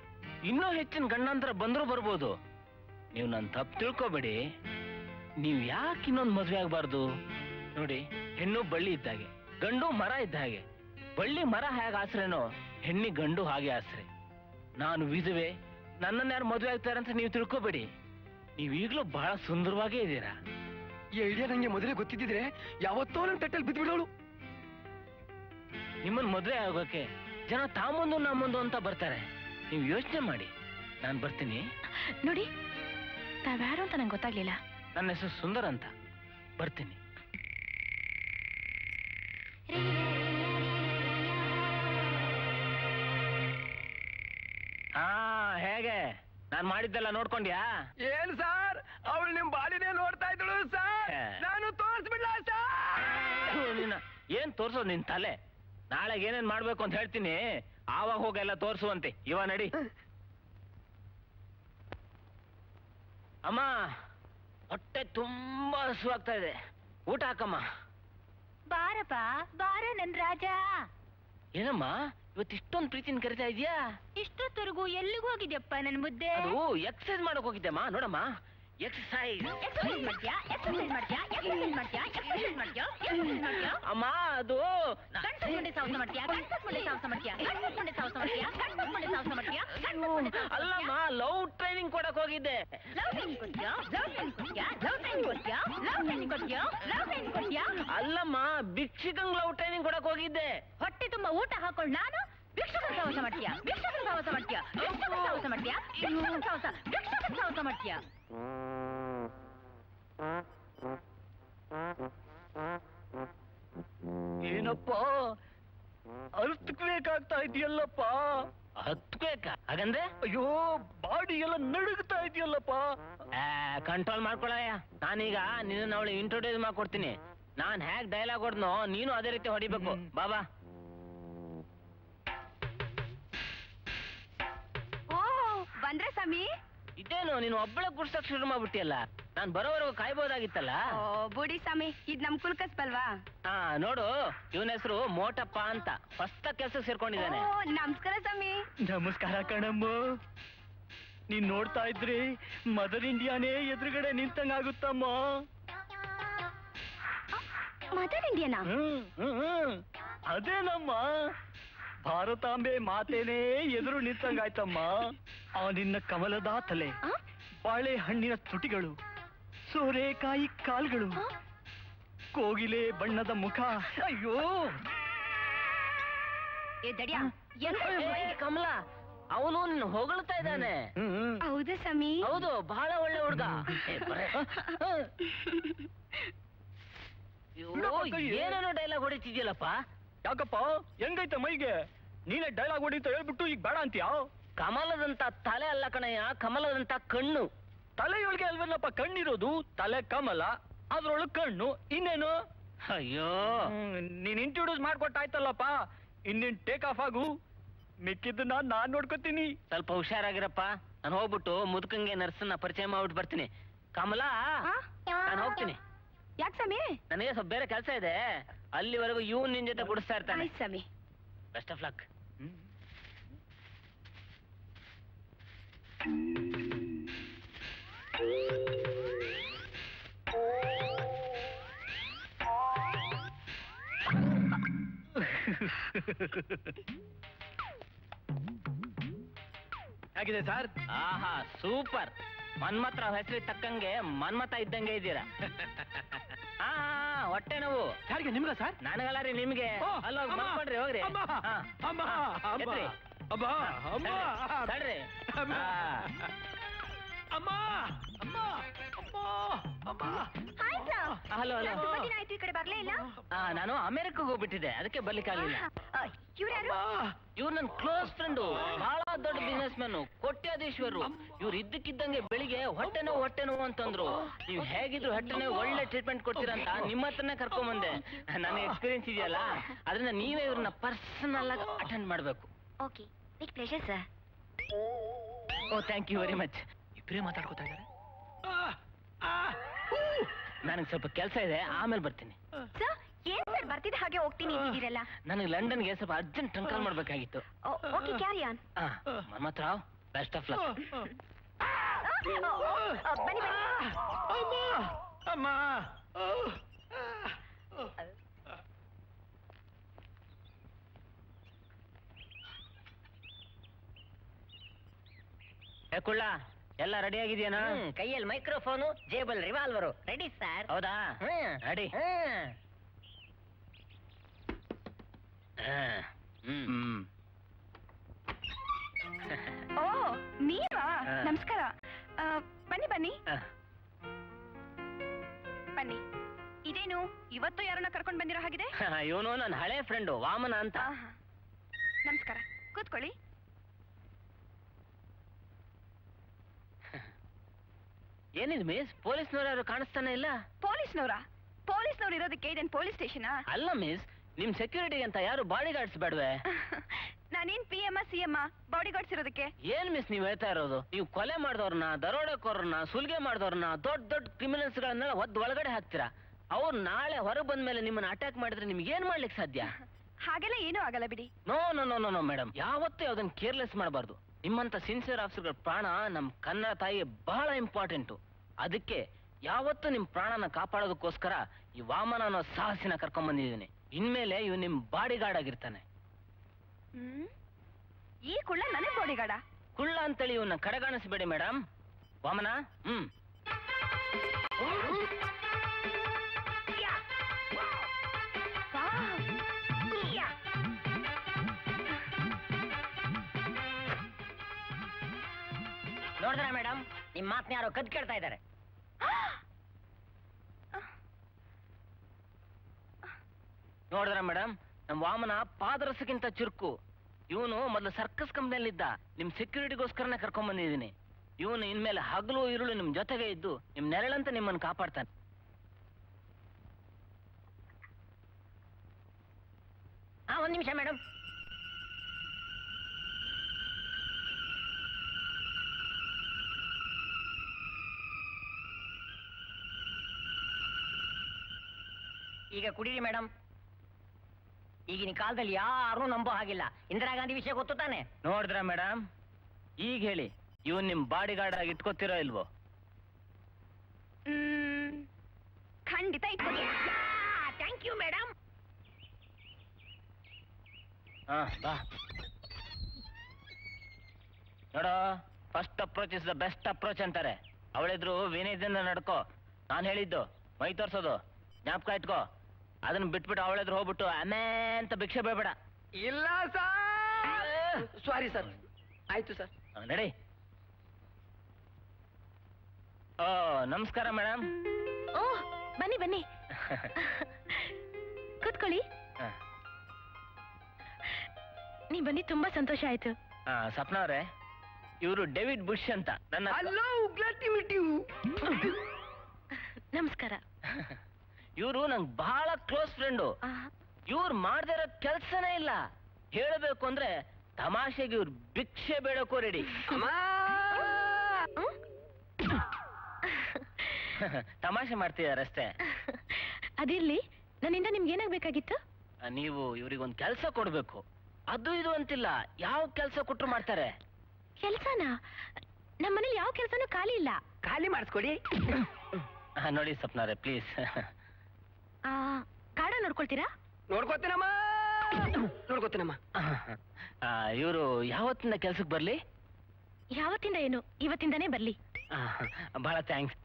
ಇನ್ನೂ ಹೆಚ್ಚಿನ ಗಂಡಾಂತರ ಬಂದ್ರು ಬರ್ಬೋದು. ನೀವು ನನ್ ತಪ್ಪು ತಿಳ್ಕೊಬೇಡಿ. ನೀವ್ ಯಾಕೆ ಇನ್ನೊಂದು ಮದ್ವೆ ಆಗ್ಬಾರ್ದು? ನೋಡಿ, ಹೆಣ್ಣು ಬಳ್ಳಿ ಇದ್ದಾಗೆ, ಗಂಡು ಮರ ಇದ್ದ ಹಾಗೆ. ಬಳ್ಳಿ ಮರ ಹೇಗೆ ಆಶ್ರಯನೋ, ಹೆಣ್ಣಿ ಗಂಡು ಹಾಗೆ ಆಶ್ರಯ. ನಾನು ವಿಧವೆ, ನನ್ನನ್ನು ಯಾರು ಮದುವೆ ಆಗ್ತಾರೆ ಅಂತ ನೀವು ತಿಳ್ಕೊಬೇಡಿ. ನೀವು ಈಗಲೂ ಬಹಳ ಸುಂದರವಾಗೇ ಇದ್ದೀರಾ. ಈ ಐಡಿಯಾ ನಂಗೆ ಮೊದಲೇ ಗೊತ್ತಿದ್ದಿದ್ರೆ ಯಾವತ್ತೋ ನನ್ನ ತಟ್ಟಲ್ಲಿ ಬಿದ್ಬಿಡೋಳು. ನಿಮ್ಮನ್ನ ಮದುವೆ ಆಗೋಕೆ ಜನ ತಾಮುಂದು ನಮ್ಮುಂದು ಅಂತ ಬರ್ತಾರೆ. ನೀವು ಯೋಚನೆ ಮಾಡಿ. ನಾನು ಬರ್ತೀನಿ. ನೋಡಿ, ತಾವ್ಯಾರು ಅಂತ ನಂಗೆ ಗೊತ್ತಾಗ್ಲಿಲ್ಲ. ನನ್ನ ಹೆಸರು ಸುಂದರ್ ಅಂತ. ಬರ್ತೀನಿ. ಹೇಗೆ ನಾನ್ ಮಾಡಿದ್ದೆಲ್ಲ ನೋಡ್ಕೊಂಡ್ಯಾ? ಏನ್ ಸರ್, ಅವಳು ನಿಮ್ ಬಾಲಿನೇ ನೋಡ್ತಾ ಇದ್ದಳು ಸರ್. ನಾನು ತೋರಿಸ್ಬಿಡ್ಲ ಸರ್? ನಿನ್ನ ಏನ್ ತೋರ್ಸೋದು ನಿನ್ ತಲೆ? ನಾಳೆ ಏನೇನ್ ಮಾಡ್ಬೇಕು ಅಂತ ಹೇಳ್ತೀನಿ, ಆವಾಗ ಹೋಗೆಲ್ಲ ತೋರ್ಸುವಂತೆ. ಇವ ನಡಿ. ಅಮ್ಮ, ಹೊಟ್ಟೆ ತುಂಬಾ ಹಸುವಾಗ್ತಾ ಇದೆ, ಊಟ ಹಾಕಮ್ಮ. ಬಾರಪ್ಪ ಬಾರ ನನ್ ರಾಜ. ಏನಮ್ಮ ಇವತ್ತು ಇಷ್ಟೊಂದು ಪ್ರೀತಿನ ಕರಿತಾ ಇದೀಯಾ? ಇಷ್ಟೊತ್ತವರೆಗೂ ಎಲ್ಲಿಗೂ ಹೋಗಿದ್ಯಪ್ಪ ನನ್ ಮುದ್ದೆ? ಅದು ಎಕ್ಸರ್ಸೈಸ್ ಮಾಡಕ್ ಹೋಗಿದ್ದೆಮ್ಮ. ನೋಡಮ್ಮ, ಎಕ್ಸರ್ಸೈಸ್ ಅಮ್ಮ. ಅದು ಅಲ್ಲಮ್ಮ, ಲವ್ ಟ್ರೈನಿಂಗ್ ಕೊಡಕ್ ಹೋಗಿದ್ದೆ. ಅಲ್ಲಮ್ಮ, ಭಿಕ್ಷಕಂಗ್ ಲವ್ ಟ್ರೈನಿಂಗ್ ಕೊಡಕ್ ಹೋಗಿದ್ದೆ. ಹೊಟ್ಟೆ ತುಂಬಾ ಊಟ ಹಾಕೊಂಡು ನಾನು ಭಿಕ್ಷಕನ ಸಾಹಸ ಮಾಡ್ತೀಯಾ? ಭಿಕ್ಷಕನ ಸಾಹಸ ಮಾಡ್ತೀಯಾ? ಭಿಕ್ಷಕನ ಸಾಹಸ ಮಾಡ್ತೀಯಾ? ಭಿಕ್ಷಕನ ಸಾಹಸ ಮಾಡ್ತೀಯಾ? ಏನಪ್ಪ ಅರ್ಥಕ್ವೇಕಾಗ್ತಾ ಇದೆಯಲ್ಲಪ್ಪ? ಹತ್ಬೇಕಾ? ಹಾಗಂದ್ರೆ ಅಯ್ಯೋ, ಬಾಡಿ ಎಲ್ಲ ನಡುಗ್ತಾ ಇದೆಯಲ್ಲಪ್ಪ. ಕಂಟ್ರೋಲ್ ಮಾಡ್ಕೊಳಯ್ಯ. ನಾನೀಗ ನಿನ್ನ ಅವಳು ಇಂಟ್ರೊಡ್ಯೂಸ್ ಮಾಡ್ಕೊಡ್ತೀನಿ. ನಾನ್ ಹೇಗ್ ಡೈಲಾಗ್ ಹೊಡ್ನೋ ನೀನು ಅದೇ ರೀತಿ ಹೊಡಿಬೇಕು. ಬಾಬಾ. ಓ ಬಂದ್ರೆ ಸ್ವಾಮಿ? ಇದೇನು ನೀನು ಒಬ್ಬಳೆ ಕುಡ್ಸಕ್ ಶುರು ಮಾಡ್ಬಿಟ್ಟಿಯಲ್ಲ? ನಾನ್ ಬರೋವರೆಗೂ ಕಾಯ್ಬೋದಾಗಿತ್ತಲ್ಲ. ಓ ಬುಡಿ ಸ್ವಾಮಿ, ಇದ್ ನಮ್ ಕುಲ್ಕಸ್ಬಲ್ವಾ? ನೋಡು, ಇವನ ಹೆಸರು ಮೋಟಪ್ಪ ಅಂತ. ಹೊಸ್ತ ಕೆಲ್ಸಕ್ಕೆ ಸೇರ್ಕೊಂಡಿದ್ದಾನೆ. ನಮಸ್ಕಾರ ಸ್ವಾಮಿ. ನಮಸ್ಕಾರ ಕಣಮ್ಮ. ನೀನ್ ನೋಡ್ತಾ ಇದ್ರಿ ಮದರ್ ಇಂಡಿಯಾನೇ ಎದುರುಗಡೆ ನಿಂತಂಗಾಗುತ್ತಮ್ಮ. Mother Indiana? ಅದೇನಮ್ಮ, ಭಾರತಾಂಬೆ ಮಾತೇನೇ ಎದುರು ನಿಂತಂಗಾಯ್ತಮ್ಮ. ಆ ನಿನ್ನ ಕಮಲದ ತಲೆ, ಬಾಳೆಹಣ್ಣಿನ ತುಟಿಗಳು, ಸೋರೆಕಾಯಿ ಕಾಲ್ಗಳು, ಕೋಗಿಲೆ ಬಣ್ಣದ ಮುಖ. ಅಯ್ಯೋ ಏ ದಡಿಯಾ ಕಮಲ, ಅವನು ನಿನ್ನ ಹೊಗಳ್ತಾ ಇದ್ದಾನೆ. ಹೌದಾ ಸಮಿ? ಹೌದು, ಬಹಳ ಒಳ್ಳೆ ಹುಡುಗ. ಏನೇನೋ ಡೈಲಾಗ್ ಹೊಡಿತಿದ್ಯಲ್ಲಪ್ಪ. ಯಾಕಪ್ಪ, ಹೆಂಗೈತೆ ಮೈಗೆ? ನೀನೇ ಡೈಲಾಗ್ ಹೊಡಿತ ಹೇಳ್ಬಿಟ್ಟು ಈಗ ಬೇಡ ಅಂತೀಯ? ಕಮಲದಂತ ತಲೆ ಅಲ್ಲ ಕಣಯ್ಯ, ಕಮಲದಂತ ಕಣ್ಣು. ತಲೆಯೊಳಗೆ ಅಲ್ವಲ್ಲಪ್ಪ ಕಣ್ಣಿರೋದು. ತಲೆ ಕಮಲ, ಅದ್ರೊಳಗೆ ಕಣ್ಣು, ಇನ್ನೇನು? ಅಯ್ಯೋ, ನೀನ್ ಇಂಟ್ರೊಡ್ಯೂಸ್ ಮಾಡ್ಕೊಟ್ಟಾಯ್ತಲ್ಲಪ್ಪ, ಇನ್ನೇನ್ ಟೇಕ್ ಆಫ್ ಆಗು. ಮಿಕ್ಕಿದ್ದನ್ನ ನಾನ್ ನೋಡ್ಕೊತೀನಿ. ಸ್ವಲ್ಪ ಹುಷಾರಾಗಿರಪ್ಪ. ನಾನು ಹೋಗ್ಬಿಟ್ಟು ಮುದುಕಂಗೆ ನರ್ಸನ್ನ ಪರಿಚಯ ಮಾಡ್ಬಿಟ್ಟು ಬರ್ತೀನಿ. ಕಮಲ, ನಾನು ಹೋಗ್ತೀನಿ. ಯಾಕೆ ಸಮಿ? ನನಗೆ ಸ್ವಲ್ಪ ಬೇರೆ ಕೆಲಸ ಇದೆ. ಅಲ್ಲಿವರೆಗೂ ಇವ್ನು ನಿನ್ ಜೊತೆ ಗುಡಿಸ್ತಾ ಇರ್ತಾನೆ. Sami, best of luck. ಹೇಗಿದೆ ಸರ್? ಆಹಾ, ಸೂಪರ್. ಮನ್ಮಥರಾವ್ ಹೆಸರಿಗೆ ತಕ್ಕಂಗೆ ಮನ್ಮಥ ಇದ್ದಂಗೆ ಇದ್ದೀರಾ. ಹಾ, ಹೊಟ್ಟೆ ನೋವು ಯಾರಿಗೆ? ನಿಮ್ಗ ಸರ್? ನನಗಲ್ಲ ರೀ, ನಿಮ್ಗೆ. ಅಲ್ಲೋಗಿ ಮಲ್ಕೊಳ್ರಿ, ಹೋಗ್ರಿ. ಎತ್ರಿ. ತಡ್ರಿ. Hello hello. ಆಯ್ತು, ಈ ಕಡೆ ಬರ್ಲೇ ಇಲ್ಲ. ನಾನು ಅಮೆರಿಕಕ್ಕೆ ಹೋಗ್ಬಿಟ್ಟಿದ್ದೆ, ಅದಕ್ಕೆ ಬರ್ಲಿಕ್ಕಾಗಲಿಲ್ಲ. ಇವ್ರ್ಯಾರು? ಇವ್ರು ನನ್ನ ಕ್ಲೋಸ್ ಫ್ರೆಂಡು, ಬಹಳ ದೊಡ್ಡ ಬಿಸ್ನೆಸ್ ಮ್ಯಾನ್, ಕೋಟ್ಯಾಧೀಶ್ವರು. ಇವ್ರು ಇದ್ದಕ್ಕಿದ್ದಂಗೆ ಬೆಳಿಗ್ಗೆ ಹೊಟ್ಟೆ ನೋವು ಅಂತಂದ್ರು. ನೀವು ಹೇಗಿದ್ರು ಹೊಟ್ಟೆ ನೋವು ಒಳ್ಳೆ ಟ್ರೀಟ್ಮೆಂಟ್ ಕೊಡ್ತೀರಾ ಅಂತ ನಿಮ್ಮ ಹತ್ರನೇ ಕರ್ಕೊಂಡ್ ಬಂದೆ. ನನಗೆ ಎಕ್ಸ್ಪೀರಿಯನ್ಸ್ ಇದೆಯಲ್ಲ, ಅದರಿಂದ ನೀವೇ ಇವ್ರನ್ನ ಪರ್ಸನಲ್ ಆಗಿ ಅಟೆಂಡ್ ಮಾಡ್ಬೇಕು. Okay, big pleasure sir. Oh, thank you very much. ಇಬ್ಬರೇ ಮಾತಾಡ್ಕೋತಾ ಇದ್ದಾರೆ. ನನಗೆ ಸ್ವಲ್ಪ ಕೆಲಸ ಇದೆ, ಆಮೇಲೆ ಬರ್ತೀನಿ. ಸರ್, ಏನ್ ಸರ್ ಬರ್ತಿದ್ದ ಹಾಗೆ ಹೋಗ್ತೀನಿ ಅಂತಿದ್ದೀರಲ್ಲ? ನನಗೆ ಲಂಡನ್ಗೆ ಸ್ವಲ್ಪ ಅರ್ಜೆಂಟ್ ಟ್ರಂಕ್ ಕಾಲ್ ಮಾಡ್ಬೇಕಾಗಿತ್ತು. Okay, carry on. Manmatharao, best of luck. ಬನ್ನಿ ಬನ್ನಿ. ಅಮ್ಮ, ಕುಳ್ಳ, ಎಲ್ಲ ರೆಡಿ ಆಗಿದೆಯೇನಾ? ಕೈಯಲ್ಲಿ ಮೈಕ್ರೋಫೋನು, ಜೇಬಲ್ ರಿವಾಲ್ವರು. Ready sir. ಹೌದಾ? ರೆಡಿ. ಓ, ನೀವಾ? ನಮಸ್ಕಾರ. ಬನ್ನಿ ಬನ್ನಿ ಬನ್ನಿ. ಇದೇನು ಇವತ್ತು ಯಾರನ್ನ ಕರ್ಕೊಂಡ್ ಬಂದಿರೋ ಹಾಗಿದೆ? ಇವನು ನನ್ನ ಹಳೆ ಫ್ರೆಂಡು ವಾಮನ ಅಂತ. ನಮಸ್ಕಾರ, ಕೂತ್ಕೊಳ್ಳಿ. ಏನಿದ್ ಮಿಸ್, ಪೊಲೀಸ್ನವ್ರು ಯಾರು ಕಾಣಿಸ್ತಾನೆ ಇಲ್ಲ? ಪೊಲೀಸ್ನವ್ರು ಇರೋದಕ್ಕೆ ಇದೇನ್ ಪೊಲೀಸ್ ಸ್ಟೇಷನಾ? ಅಲ್ಲ ಮಿಸ್, ನಿಮ್ ಸೆಕ್ಯೂರಿಟಿ ಅಂತ ಯಾರು ಬಾಡಿ ಗಾರ್ಡ್ಸ್ ಬೇಡವೆ? ನಾನೇನ್ PM CM ಬಾಡಿ ಗಾರ್ಡ್ಸ್ ಇರೋದಕ್ಕೆ? ಏನ್ ಮಿಸ್ ನೀವ್ ಹೇಳ್ತಾ ಇರೋದು? ನೀವು ಕೊಲೆ ಮಾಡಿದವ್ರನ್ನ, ದರೋಡೆಕೋರನ್ನ, ಸುಲಿಗೆ ಮಾಡಿದವ್ರನ್ನ, ದೊಡ್ಡ ದೊಡ್ಡ ಕ್ರಿಮಿನಲ್ಸ್ ಗಳನ್ನೆಲ್ಲ ಒಳಗಡೆ ಹಾಕ್ತೀರಾ. ಅವ್ರು ನಾಳೆ ಹೊರಗೆ ಬಂದ್ಮೇಲೆ ನಿಮ್ಮನ್ನ ಅಟ್ಯಾಕ್ ಮಾಡಿದ್ರೆ ನಿಮ್ಗೆ ಏನ್ ಮಾಡ್ಲಿಕ್ಕೆ ಸಾಧ್ಯ? ಹಾಗೆಲ್ಲ ಏನೂ ಆಗಲ್ಲ ಬಿಡಿ. No no no no madam, ಯಾವತ್ತೂ ಯಾವ್ದನ್ನ ಕೇರ್ಲೆಸ್ ಮಾಡಬಾರ್ದು. ನಿಮ್ಮಂತ ಸಿನ್ಸಿಯರ್ ಆಫೀಸರ್ಗಳ ಪ್ರಾಣ ನಮ್ ಕನ್ನಡ ತಾಯಿಗೆ ಬಹಳ ಇಂಪಾರ್ಟೆಂಟು. ಅದಕ್ಕೆ ಯಾವತ್ತೂ ನಿಮ್ ಪ್ರಾಣನ ಕಾಪಾಡೋದಕ್ಕೋಸ್ಕರ ಈ ವಾಮನ ಅನ್ನೋ ಸಾಹಸಿನ ಕರ್ಕೊಂಡ್ ಬಂದಿದ್ದೀನಿ. ಇನ್ಮೇಲೆ ಇವ್ ನಿಮ್ ಬಾಡಿ ಗಾರ್ಡ್ ಆಗಿರ್ತಾನೆ. ಈ ಕುಳ್ಳ ನನಗ್ ಬಾಡಿ ಗಾರ್ಡ? ಕುಳ್ಳ ಅಂತೇಳಿ ಇವನ್ನ ಕಡೆಗಾಣಿಸ್ಬೇಡಿ ಮೇಡಮ್. ವಾಮನ, ನೋಡಿದ್ರ ಮೇಡಮ್, ನಿಮ್ ಮಾತ್ನ ಯಾರೋ ಕದ್ ಕೇಳ್ತಾ ಇದ್ದಾರೆ. ನೋಡಿದ್ರ ಮೇಡಮ್, ನಮ್ ವಾಮನ ಪಾದರಸಕ್ಕಿಂತ ಚುರುಕು. ಇವನು ಮೊದಲು ಸರ್ಕಸ್ ಕಂಪ್ನಿಯಲ್ಲಿದ್ದ. ನಿಮ್ ಸೆಕ್ಯೂರಿಟಿಗೋಸ್ಕರನೇ ಕರ್ಕೊಂಡ್ ಬಂದಿದ್ದೀನಿ. ಇವನು ಇನ್ಮೇಲೆ ಹಗಲು ಇರುಳು ನಿಮ್ ಜೊತೆಗೆ ಇದ್ದು ನಿಮ್ ನೆರಳಂತ ನಿಮ್ಮನ್ನು ಕಾಪಾಡ್ತಾನೆ. ಒಂದ್ ನಿಮಿಷ ಮೇಡಮ್. ಈಗ ಕುಡೀರಿ ಮೇಡಮ್. ಈಗಿನ ಕಾಲದಲ್ಲಿ ಯಾರು ನಂಬೋ ಹಾಗಿಲ್ಲ. ಇಂದಿರಾ ಗಾಂಧಿ ವಿಷಯ ಗೊತ್ತು ತಾನೆ? ನೋಡಿದ್ರ ಮೇಡಮ್, ಈಗ ಹೇಳಿ, ಇವನ್ ನಿಮ್ ಬಾಡಿ ಗಾರ್ಡ್ ಆಗಿ ಇಟ್ಕೋತಿರೋ ಇಲ್ವೋ? ಖಂಡಿತ ಇಟ್ಕೊಳ್ಳಿ. Thank you madam. ಬಾ. ನೋಡೋ, first approach is the best approach ಅಂತಾರೆ. ಅವಳಿದ್ರು ವಿನಯದಿಂದ ನಡ್ಕೋ. ನಾನು ಹೇಳಿದ್ದು ಮೈ ತೋರ್ಸೋದು ಜ್ಞಾಪಕ ಇಟ್ಕೋ. ಅದನ್ನ ಬಿಟ್ಬಿಟ್ಟು ಅವಳೆದ್ರು ಹೋಗ್ಬಿಟ್ಟು ಅಮ್ಮೇ ಅಂತ ಭಿಕ್ಷೆ ಬೇಡ. ಇಲ್ಲ ಸರ್. Sorry sir. ಆಯ್ತು ಸರ್. ನಡಿ. ಓ ನಮಸ್ಕಾರ ಮೇಡಮ್. ಓ ಬನ್ನಿ ಬನ್ನಿ ಕೂತ್ಕೊಳ್ಳಿ. ನೀವ್ ಬನ್ನಿ, ತುಂಬಾ ಸಂತೋಷ ಆಯ್ತು. ಸಪ್ನ ಅವ್ರೆ, ಇವರು ಡೇವಿಡ್ ಬುಷ್ ಅಂತ ನನ್ನ. ನಮಸ್ಕಾರ. ಇವರು ನಂಗೆ ಬಹಳ ಕ್ಲೋಸ್ ಫ್ರೆಂಡು. ಇವ್ರು ಮಾಡದೇ ಇರೋ ಕೆಲ್ಸನೇ ಇಲ್ಲ. ಹೇಳಬೇಕು ಅಂದ್ರೆ ತಮಾಷೆಗೆ ಇವ್ರು ಭಿಕ್ಷೆ ಬೇಡಕ್ಕೂ ರೆಡಿ. ತಮಾಷೆ ಮಾಡ್ತಿದಾರಷ್ಟೇ. ಅದಿರ್ಲಿ, ನನ್ನಿಂದ ನಿಮ್ಗೆ ಏನಾಗ್ಬೇಕಾಗಿತ್ತು? ನೀವು ಇವ್ರಿಗೊಂದು ಕೆಲಸ ಕೊಡ್ಬೇಕು. ಅದು ಇದು ಅಂತಿಲ್ಲ, ಯಾವ ಕೆಲಸ ಕೊಟ್ರು ಮಾಡ್ತಾರೆ. ಕೆಲ್ಸನಾ? ನಮ್ಮನೇಲಿ ಯಾವ ಕೆಲ್ಸನೂ ಖಾಲಿ ಇಲ್ಲ. ಖಾಲಿ ಮಾಡಿಸ್ಕೊಡಿ. ನೋಡಿ ಸಪ್ನಾರೆ ಪ್ಲೀಸ್. ಗಾರ್ಡ ನೋಡ್ಕೊಳ್ತೀರಾ? ನೋಡ್ಕೋತೀನಮ್ಮ. ಇವರು ಯಾವತ್ತಿಂದ ಕೆಲ್ಸಕ್ಕೆ ಬರ್ಲಿ? ಯಾವತ್ತಿಂದ ಏನು, ಇವತ್ತಿಂದಾನೇ ಬರ್ಲಿ. ಬಹಳ ಥ್ಯಾಂಕ್ಸ್.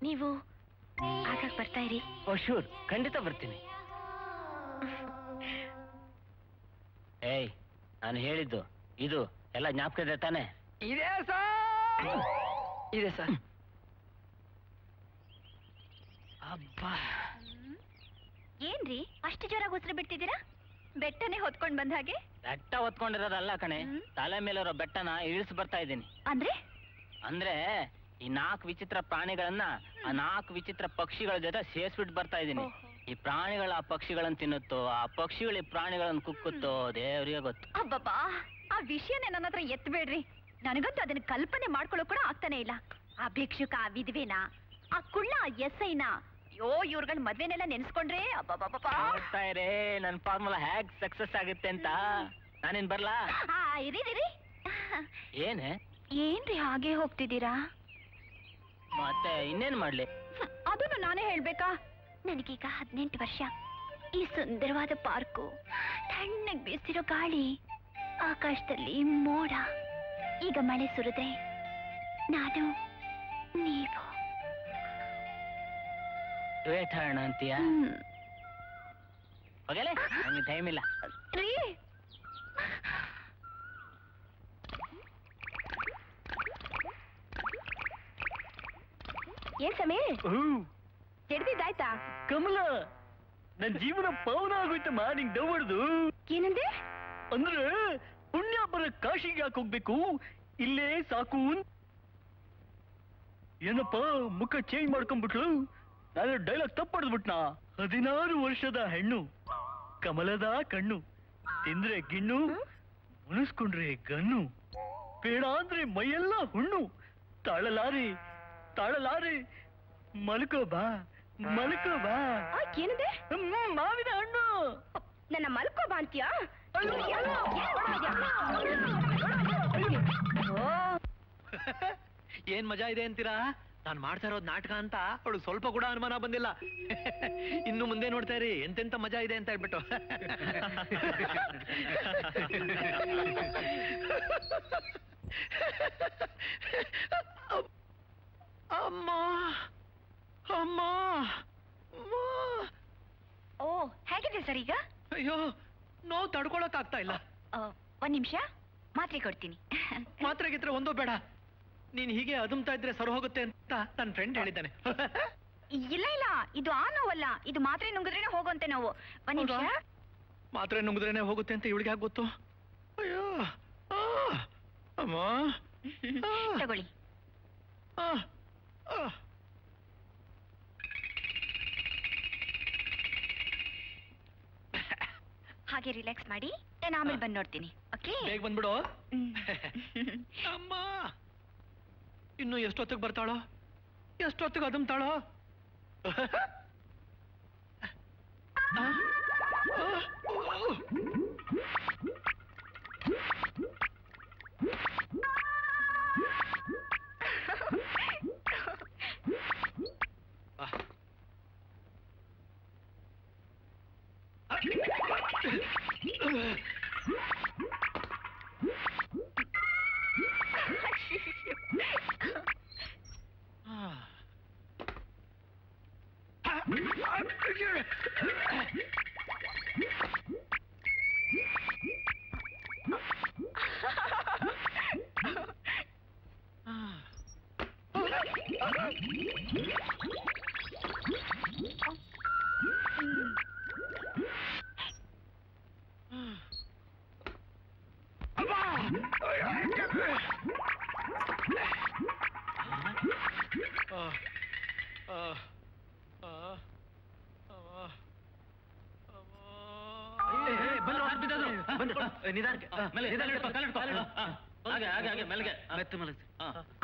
ನೀವು ಆಗಾಗ ಬರ್ತಾ ಇರಿ. ಓ ಶೂರ್, ಖಂಡಿತ ಬರ್ತೀನಿ. ಏಯ್, ನಾನು ಹೇಳಿದ್ದು ಇದು ಎಲ್ಲ ಜ್ಞಾಪಕ ಇದೆ ತಾನೆ? ಇದೆ ಸರ್. ಇದೆ ಸರ್. ಅಬ್ಬಾ, ಏನ್ರಿ ಅಷ್ಟು ಜೋರಾಗಿ ಉಸಿರು ಬಿಡ್ತಿದ್ದೀರಾ? ಬೆಟ್ಟನೇ ಹೊತ್ಕೊಂಡ್ ಬಂದ ಹಾಗೆ. ಬೆಟ್ಟ ಹೊತ್ಕೊಂಡಿರೋದಲ್ಲ ಕಣೆ, ತಲೆ ಮೇಲಿರೋ ಬೆಟ್ಟನ ಇಳಿಸಿ ಬರ್ತಾ ಇದ್ದೀನಿ. ಅಂದ್ರೆ ಈ 4 ವಿಚಿತ್ರ ಪ್ರಾಣಿಗಳನ್ನ ಆ 4 ವಿಚಿತ್ರ ಪಕ್ಷಿಗಳ ಜೊತೆ ಸೇರ್ಸ್ಬಿಟ್ಟು ಬರ್ತಾ ಇದ್ದೀನಿ. ಈ ಪ್ರಾಣಿಗಳ ಆ ಪಕ್ಷಿಗಳನ್ನ ತಿನ್ನುತ್ತೋ, ಆ ಪಕ್ಷಿಗಳು ಈ ಪ್ರಾಣಿಗಳನ್ನ ಕುಕ್ಕುತ್ತೋ, ದೇವ್ರಿಗೆ ಗೊತ್ತು. ಅಬ್ಬಬ್ಬಾ, ಆ ವಿಷಯನೇ ನನ್ನ ಹತ್ರ ಎತ್ತಬೇಡ್ರಿ. ನನಗಂತೂ ಅದನ್ನ ಕಲ್ಪನೆ ಮಾಡ್ಕೊಳ್ಳೋ ಕೂಡ ಆಗ್ತಾನೆ ಇಲ್ಲ. ಆ ಭಿಕ್ಷುಕ, ಆ ವಿಧವೆನ, ಆ ಕುಳ್ಳ, ಆ ಎಸ್ಐನ, ಅಯ್ಯೋ ಇವ್ರುಗಳ ಮದ್ವೆನೆಲ್ಲ ನೆನ್ಸ್ಕೊಂಡ್ರೆ ಅಬ್ಬಬ್ಬಬ್ಬಾ. ನೋಡ್ತಾ ಇರೇ ನನ್ ಫಾರ್ಮುಲಾ ಹೇಗ್ ಸಕ್ಸಸ್ ಆಗುತ್ತೆ ಅಂತ. ನಾನೇನ್ ಬರ್ಲಾ? ಇರಿ. ಏನೇ ಏನ್ರಿ ಹಾಗೆ ಹೋಗ್ತಿದ್ದೀರಾ? ಮತ್ತೆ ಇನ್ನೇನ್ ಮಾಡ್ಲಿ? ಅದನ್ನು ನಾನೇ ಹೇಳ್ಬೇಕಾ? ನನಗೀಗ 18 ವರ್ಷ. ಈ ಸುಂದರವಾದ ಪಾರ್ಕು, ತಣ್ಣಗ್ ಬೀಸ್ತಿರೋ ಗಾಳಿ, ಆಕಾಶದಲ್ಲಿ ಮೋಡ, ಈಗ ಮಳೆ ಸುರಿದ್ರೆ ನಾನು ನೀವು ವೇಟಾಣ ಅಂತೀಯ? ಹೋಗಲೇ, ನಂಗೆ ಟೈಮ್ ಇಲ್ಲ. ರೀ, ಏನ್ ಸಮಯ ಜಡ್ದಿದ್ದಾಯ್ತಾ? ಕಮಲ, ನನ್ ಜೀವನ ಪವನ ಆಗೋಯ್ತಮ್ಮ. ನಿಂಗ್ ದೌಡ್ದು ಏನಂದೆ? ಅಂದ್ರೆ ಪುಣ್ಯಾಪರ ಕಾಶಿಗೆ ಯಾಕೆ ಹೋಗ್ಬೇಕು, ಇಲ್ಲೇ ಸಾಕು. ಏನಪ್ಪ ಮುಖ ಚೇಂಜ್ ಮಾಡ್ಕೊಂಡ್ಬಿಟ್ಲು? ನಾನು ಡೈಲಾಗ್ ತಪ್ಪಡ್ದ್ಬಿಟ್ನಾ? 16 ವರ್ಷದ ಹೆಣ್ಣು, ಕಮಲದ ಕಣ್ಣು, ತಿಂದ್ರೆ ಗಿಣ್ಣು, ಮುನಿಸ್ಕೊಂಡ್ರೆ ಗನ್ನು, ಬೇಡ ಅಂದ್ರೆ ಮೈಯೆಲ್ಲ ಹುಣ್ಣು. ತಾಳಲಾರಿ ಮಲ್ಕೋ ಬಾ. ಏನಂದೆ? ಮಾವಿನ ಹಣ್ಣು. ನನ್ನ ಮಲ್ಕೋ ಬಾ ಅಂತೀಯಾ? ಏನ್ ಮಜಾ ಇದೆ ಅಂತೀರಾ? ನಾನ್ ಮಾಡ್ತಾ ಇರೋದ್ ನಾಟಕ ಅಂತ ಅವಳು ಸ್ವಲ್ಪ ಕೂಡ ಅನುಮಾನ ಬಂದಿಲ್ಲ. ಇನ್ನು ಮುಂದೆ ನೋಡ್ತಾ ಇರಿ ಎಂತೆಂತ ಮಜಾ ಇದೆ ಅಂತ ಹೇಳ್ಬಿಟ್ಟು. ಅಮ್ಮ ಅಮ್ಮ. ಓ, ಹೇಗಿದೆ ಸರ್ ಈಗ? ಅಯ್ಯೋ, ನೋವು ತಡ್ಕೊಳಕ್ ಆಗ್ತಾ ಇಲ್ಲ. ಒಂದ್ ನಿಮಿಷ, ಮಾತ್ರೆ ಕೊಡ್ತೀನಿ. ಮಾತ್ರೆ ಗಿತ್ರೆ ಒಂದೋ ಬೇಡ. ನೀನ್ ಹೀಗೆ ಅದುಮ್ತಾ ಇದ್ರೆ ಸರ್ ಹೋಗುತ್ತೆ ಅಂತ ನನ್ನ ಫ್ರೆಂಡ್ ಹೇಳಿದ್ದಾನೆ. ಇಲ್ಲ, ಇದು ಆ ನೋವಲ್ಲ, ಇದು ಮಾತ್ರೆ ನುಂಗಿದ್ರೇನೆ ಹೋಗುವಂತೆ ನೋವು. ಒಂದ್ ನಿಮಿಷ. ಮಾತ್ರೆ ನುಂಗಿದ್ರೇನೆ ಹೋಗುತ್ತೆ ಅಂತ ಇವಳಿಗೆ ಯಾಕೆ ಗೊತ್ತು? ಅಯ್ಯೋ, ಅಮ್ಮ. ತಗೊಳ್ಳಿ. ಹಾಗೆ ರಿಲ್ಯಾಕ್ಸ್ ಮಾಡಿ, ನಾನು ಆಮೇಲೆ ಬಂದು ನೋಡ್ತೀನಿ. ಓಕೆ, ಬೇಗ ಬಂದ್ಬಿಡು. ಅಮ್ಮ, ಇನ್ನು ಎಷ್ಟೊತ್ತಿಗೆ ಬರ್ತಾಳೋ, ಎಷ್ಟೊತ್ತಿಗೆ ಅದುಮ್ತಾಳೋ?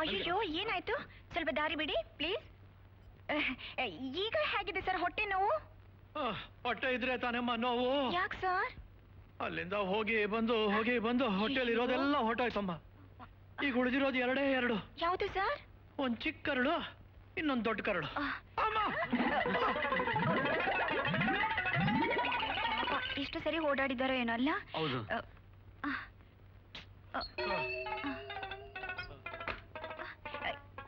ಅಯ್ಯೋ ಏನಾಯ್ತು? ಸ್ವಲ್ಪ ದಾರಿ ಬಿಡಿ ಪ್ಲೀಸ್. ಈಗ ಹೇಗಿದೆ ಸರ್ ಹೊಟ್ಟೆ ನೋವು? ಹೊಟ್ಟೆ ಇದ್ರೆ ತಾನಮ್ಮ ನೋವು. ಯಾಕೆ ಸರ್? ಅಲ್ಲಿಂದ ಹೋಗಿ ಬಂದು ಹೊಟ್ಟೆಲಿ ಇರೋದೆಲ್ಲ ಹೊಟ್ಟೋಯ್ತಮ್ಮ. ಈಗ ಉಳಿದಿರೋದು ಎರಡೇ ಎರಡು. ಯಾವುದು ಸರ್? ಒಂದ್ ಚಿಕ್ಕ ಕರಳು, ಇನ್ನೊಂದ್ ದೊಡ್ಡ ಕರಳು. ಎಷ್ಟು ಸರಿ ಓಡಾಡಿದಾರೋ ಏನೋ ಅಲ್ಲ? ಹೌದು.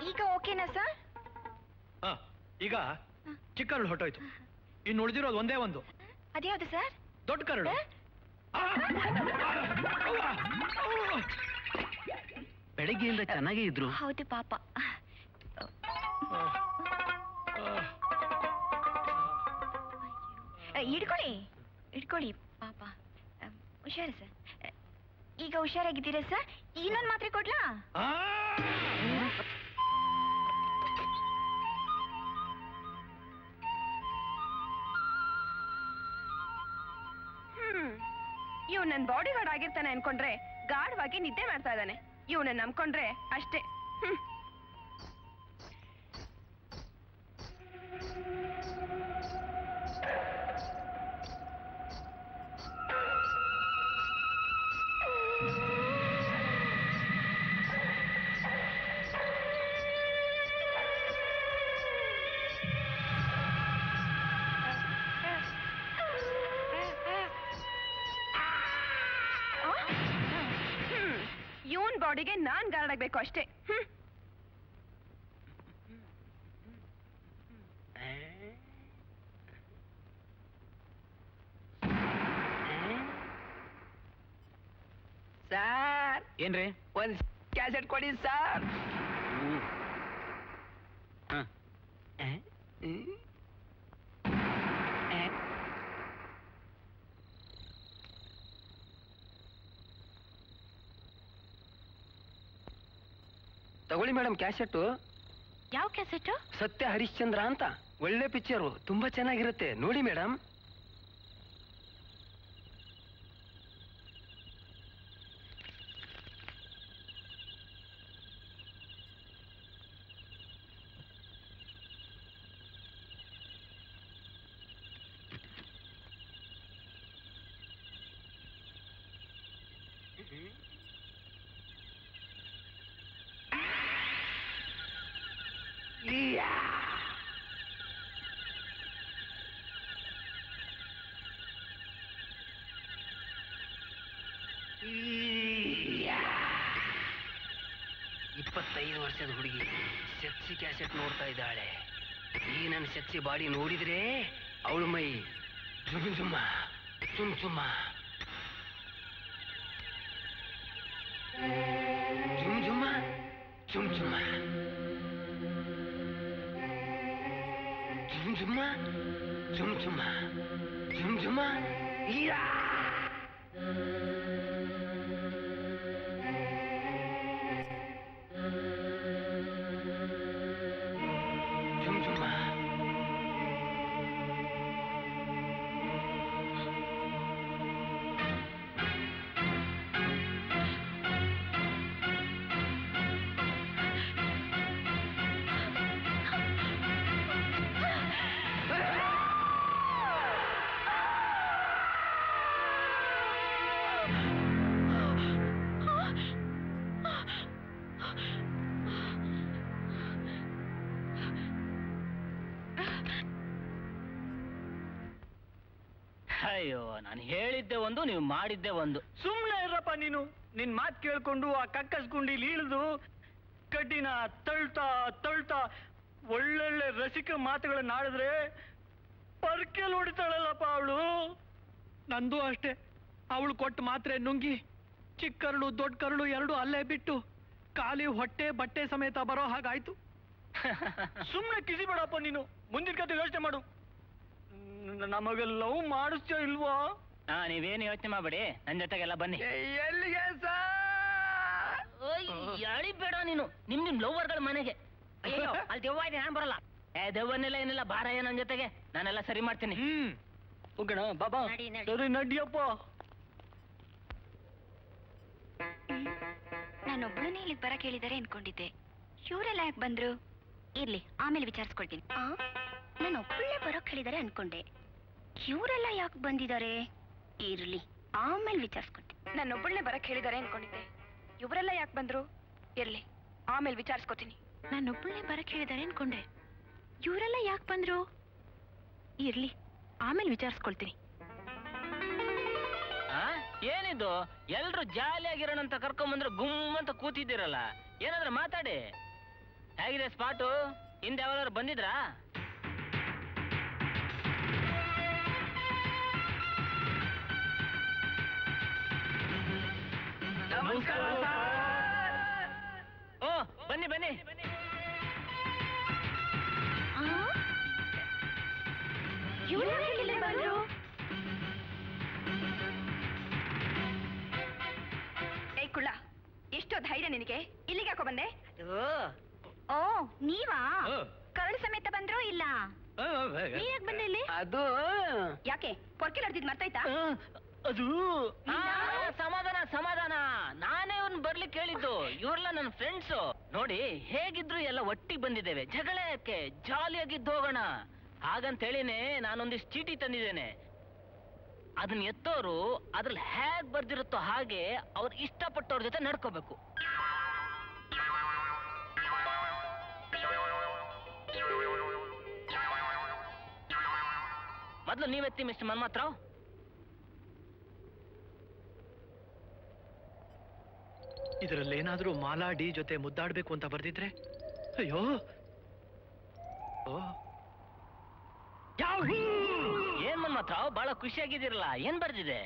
ಈಗ ಓಕೆನಾ ಸರ್? ಈಗ ಚಿಕ್ಕ ಕರಳು ಹೊಟ್ಟೋಯ್ತು, ಇನ್ನು ಉಳಿದಿರೋದು ಒಂದೇ ಒಂದು. ಅದ್ಯಾವುದು ಸರ್? ದೊಡ್ಡ ಕರಳು. ಬೆಳಗ್ಗೆಯಿಂದ ಚೆನ್ನಾಗೇ ಇದ್ರು. ಹೌದು ಪಾಪ. ಇಡ್ಕೊಳ್ಳಿ ಪಾಪ. ಹುಷಾರು ಸರ್. ಈಗ ಹುಷಾರಾಗಿದ್ದೀರಾ ಸರ್? ಇನ್ನೊಂದು ಮಾತ್ರೆ ಕೊಡ್ಲಾ? ಇವ್ ನನ್ ಬಾಡಿ ಗಾರ್ಡ್ ಆಗಿರ್ತಾನೆ ಅನ್ಕೊಂಡ್ರೆ ಗಾಢವಾಗಿ ನಿದ್ದೆ ಮಾಡ್ತಾ ಇದ್ದಾನೆ. ಇವನ ನಂಬ್ಕೊಂಡ್ರೆ ಅಷ್ಟೇ. ಇವನ್ ಬಾಡಿಗೆ ನಾನ್ ಗಾರ್ಡ್ ಆಗ್ಬೇಕು ಅಷ್ಟೇ. ಸರ್ ಏನ್ರಿ? ಒಂದ್ ಕ್ಯಾಸೆಟ್ ಕೊಡಿ ಸರ್. ತಗೊಳ್ಳಿ ಮೇಡಮ್ ಕ್ಯಾಸೆಟ್ಟು. ಯಾವ ಕ್ಯಾಸೆಟ್? ಸತ್ಯ ಹರಿಶ್ಚಂದ್ರ ಅಂತ ಒಳ್ಳೆ ಪಿಕ್ಚರು, ತುಂಬಾ ಚೆನ್ನಾಗಿರುತ್ತೆ, ನೋಡಿ ಮೇಡಮ್. ಇಪ್ಪತ್ತೈದು ವರ್ಷದ ಹುಡುಗಿ ಸೆಕ್ಸಿ ಕ್ಯಾಸೆಟ್ ನೋಡ್ತಾ ಇದ್ದಾಳೆ. ಈ ನನ್ನ ಸೆಕ್ಸಿ ಬಾಡಿ ನೋಡಿದ್ರೆ ಅವಳು ಮೈ ಜುಮ್ ಜುಮ್ಮ ಚುಮ್ ಚುಮ್ಮ ಜುಮ್ ಜುಮ್ಮ ಚುಮ್ ಚುಮ್ಮ ಜುಮ್ ಜುಮ್ಮ ಚುಮ್ ಚುಮ್ಮ ಜುಮ್ ಜುಮ್ಮ. ಯಾ ಅಯ್ಯೋ, ನಾನು ಹೇಳಿದ್ದೆ ಒಂದು, ನೀವು ಮಾಡಿದ್ದೆ ಒಂದು. ಸುಮ್ನೆ ಇರಪ್ಪ ನೀನು. ನಿನ್ ಮಾತ್ ಕೇಳ್ಕೊಂಡು ಆ ಕಕ್ಕಸ್ ಗುಂಡಿಲಿ ಇಳಿದು ಕಡ್ಡಿನ ತಳ್ತಾ ತಳ್ತಾ ಒಳ್ಳೊಳ್ಳೆ ರಸಿಕ ಮಾತುಗಳನ್ನ ಆಡಿದ್ರೆ ಪರ್ಕೆಲ್ ಹೊಡಿತಾಳಲ್ಲಪ್ಪ ಅವಳು. ನಂದು ಅಷ್ಟೇ. ಅವಳು ಕೊಟ್ಟು ಮಾತ್ರೆ ನುಂಗಿ ಚಿಕ್ಕ ಕರಳು ದೊಡ್ಡ ಕರಳು ಎರಡು ಅಲ್ಲೇ ಬಿಟ್ಟು ಖಾಲಿ ಹೊಟ್ಟೆ ಬಟ್ಟೆ ಸಮೇತ ಬರೋ ಹಾಗಾಯ್ತು. ಸುಮ್ಮನೆ ಕಿಸಿ ಬೇಡಪ್ಪ ನೀನು, ಮುಂದಿನ ಕತೆ ಯೋಚನೆ ಮಾಡು. ನಮಗೆ ಲವ್ ಮಾಡಿಸ್ತೀಯ ಇಲ್ವಾ? ನೀವೇನು ಯೋಚನೆ ಮಾಡ್ಬೇಡಿ, ನನ್ನ ಜೊತೆಗೆಲ್ಲ ಬನ್ನಿ. ಎಲ್ಲಿಗೆ ಬೇಡ ನೀನು ನಿಮ್ ಲವ್ವರ್ಗಳ ಮನೆಗೆ. ಅಯ್ಯೋ ಅಲ್ಲಿ ದೆವ್ವ ಇದೆ, ನಾನು ಬರಲ್ಲ. ದೆವ್ವನ್ನೆಲ್ಲ ಏನಿಲ್ಲ, ಬಾರಯ್ಯ ನನ್ನ ಜೊತೆಗೆ, ನಾನೆಲ್ಲ ಸರಿ ಮಾಡ್ತೀನಿ. ಹೋಗೋಣ ಬಾಬಾ. ನಡಿ, ನಡಿ. ಸರಿ ನಡಿಯಪ್ಪ. ನಾನೊಬ್ಳನ್ನೇ ಇಲ್ಲಿಗೆ ಬರಕ್ ಹೇಳಿದಾರೆ ಅನ್ಕೊಂಡಿದ್ದೆ. ಇವರೆಲ್ಲ ಯಾಕೆ ಬಂದ್ರು? ಇರ್ಲಿ, ಆಮೇಲೆ ವಿಚಾರಿಸ್ಕೊಳ್ತೀನಿ. ನಾನು ಒಬ್ಬಳೇ ಬರೋಕ್ ಹೇಳಿದಾರೆ ಅನ್ಕೊಂಡೆ. ಇವರೆಲ್ಲ ಯಾಕೆ ಬಂದಿದ್ದಾರೆ? ಇರ್ಲಿ, ಆಮೇಲೆ ವಿಚಾರಿಸ್ಕೊಳ್ತೀನಿ. ನನ್ನೊಬ್ಬಳನ್ನೇ ಬರಕ್ ಹೇಳಿದಾರೆ ಅನ್ಕೊಂಡಿದ್ದೆ. ಇವರೆಲ್ಲ ಯಾಕೆ ಬಂದ್ರು? ಇರ್ಲಿ, ಆಮೇಲೆ ವಿಚಾರಿಸ್ಕೊತೀನಿ. ನಾನೊಬ್ಬಳನ್ನೇ ಬರಕ್ ಹೇಳಿದಾರೆ ಅನ್ಕೊಂಡೆ. ಇವರೆಲ್ಲ ಯಾಕೆ ಬಂದ್ರು? ಇರ್ಲಿ, ಆಮೇಲೆ ವಿಚಾರಿಸ್ಕೊಳ್ತೀನಿ. ಏನಿದು ಎಲ್ರು ಜಾಲಿಯಾಗಿರೋಣ ಅಂತ ಕರ್ಕೊಂಬಂದ್ರೆ ಗುಮ್ ಅಂತ ಕೂತಿದ್ದೀರಲ್ಲ, ಏನಾದ್ರೂ ಮಾತಾಡಿ. ಹೇಗಿದೆ ಸ್ಪಾಟು? ಹಿಂದೆ ಯಾವಾಗಾದ್ರು ಬಂದಿದ್ರಾ? ಓ ಬನ್ನಿ ಬನ್ನಿ. ಏಯ್ ಕುಳ್ಳ, ಎಷ್ಟೋ ಧೈರ್ಯ ನಿನಗೆ? ಇಲ್ಲಿಗೆ ಯಾಕೋ ಬಂದೆ? ಓ ನೀವಾ? ಕರಳು ಸಮೇತ ಬಂದ್ರೋ ಇಲ್ಲ? ನೀಯಾಕ್ ಬಂದೆ ಇಲ್ಲಿ? ಅದು ಯಾಕೆ ಪೊರ್ಕೆಲ್ ಹೊಡೆದಿದ್ ಮರ್ತಾಯ್ತಾ? ಅದು ಸಮಾಧಾನ ಸಮಾಧಾನ, ನಾನೇ ಅವ್ನ್ ಬರ್ಲಿಕ್ಕೆ ಹೇಳಿದ್ದು. ಇವ್ರೆಲ್ಲ ನನ್ನ ಫ್ರೆಂಡ್ಸು. ನೋಡಿ ಹೇಗಿದ್ರು ಎಲ್ಲ ಒಟ್ಟಿಗೆ ಬಂದಿದ್ದೇವೆ, ಜಗಳ ಯಾಕೆ, ಜಾಲಿಯಾಗಿದ್ದು ಹೋಗೋಣ ಹಾಗಂತ ಹೇಳಿನೇ ನಾನೊಂದಿಷ್ಟು ಚೀಟಿ ತಂದಿದ್ದೇನೆ. ಅದನ್ನ ಎತ್ತೋರು ಅದ್ರಲ್ಲಿ ಹೇಗ್ ಬರ್ದಿರುತ್ತೋ ಹಾಗೆ ಅವ್ರು ಇಷ್ಟಪಟ್ಟವ್ರ ಜೊತೆ ನಡ್ಕೋಬೇಕು. ಮೊದ್ಲು ನೀವೆತ್ತಿ ಮಿಸ್ಟರ್ ಮನ್ಮಥರಾವ್. ಇದರಲ್ಲೇನಾದ್ರೂ ಮಾಲಾ ಡಿ ಜೊತೆ ಮುದ್ದಾಡ್ಬೇಕು ಅಂತ ಬರ್ದಿದ್ರೆ, ಅಯ್ಯೋ. ಏನ್ ಮನ್ಮಥರಾವ್ ಬಹಳ ಖುಷಿಯಾಗಿದ್ದೀರಲ್ಲ, ಏನ್ ಬರ್ದಿದೆ?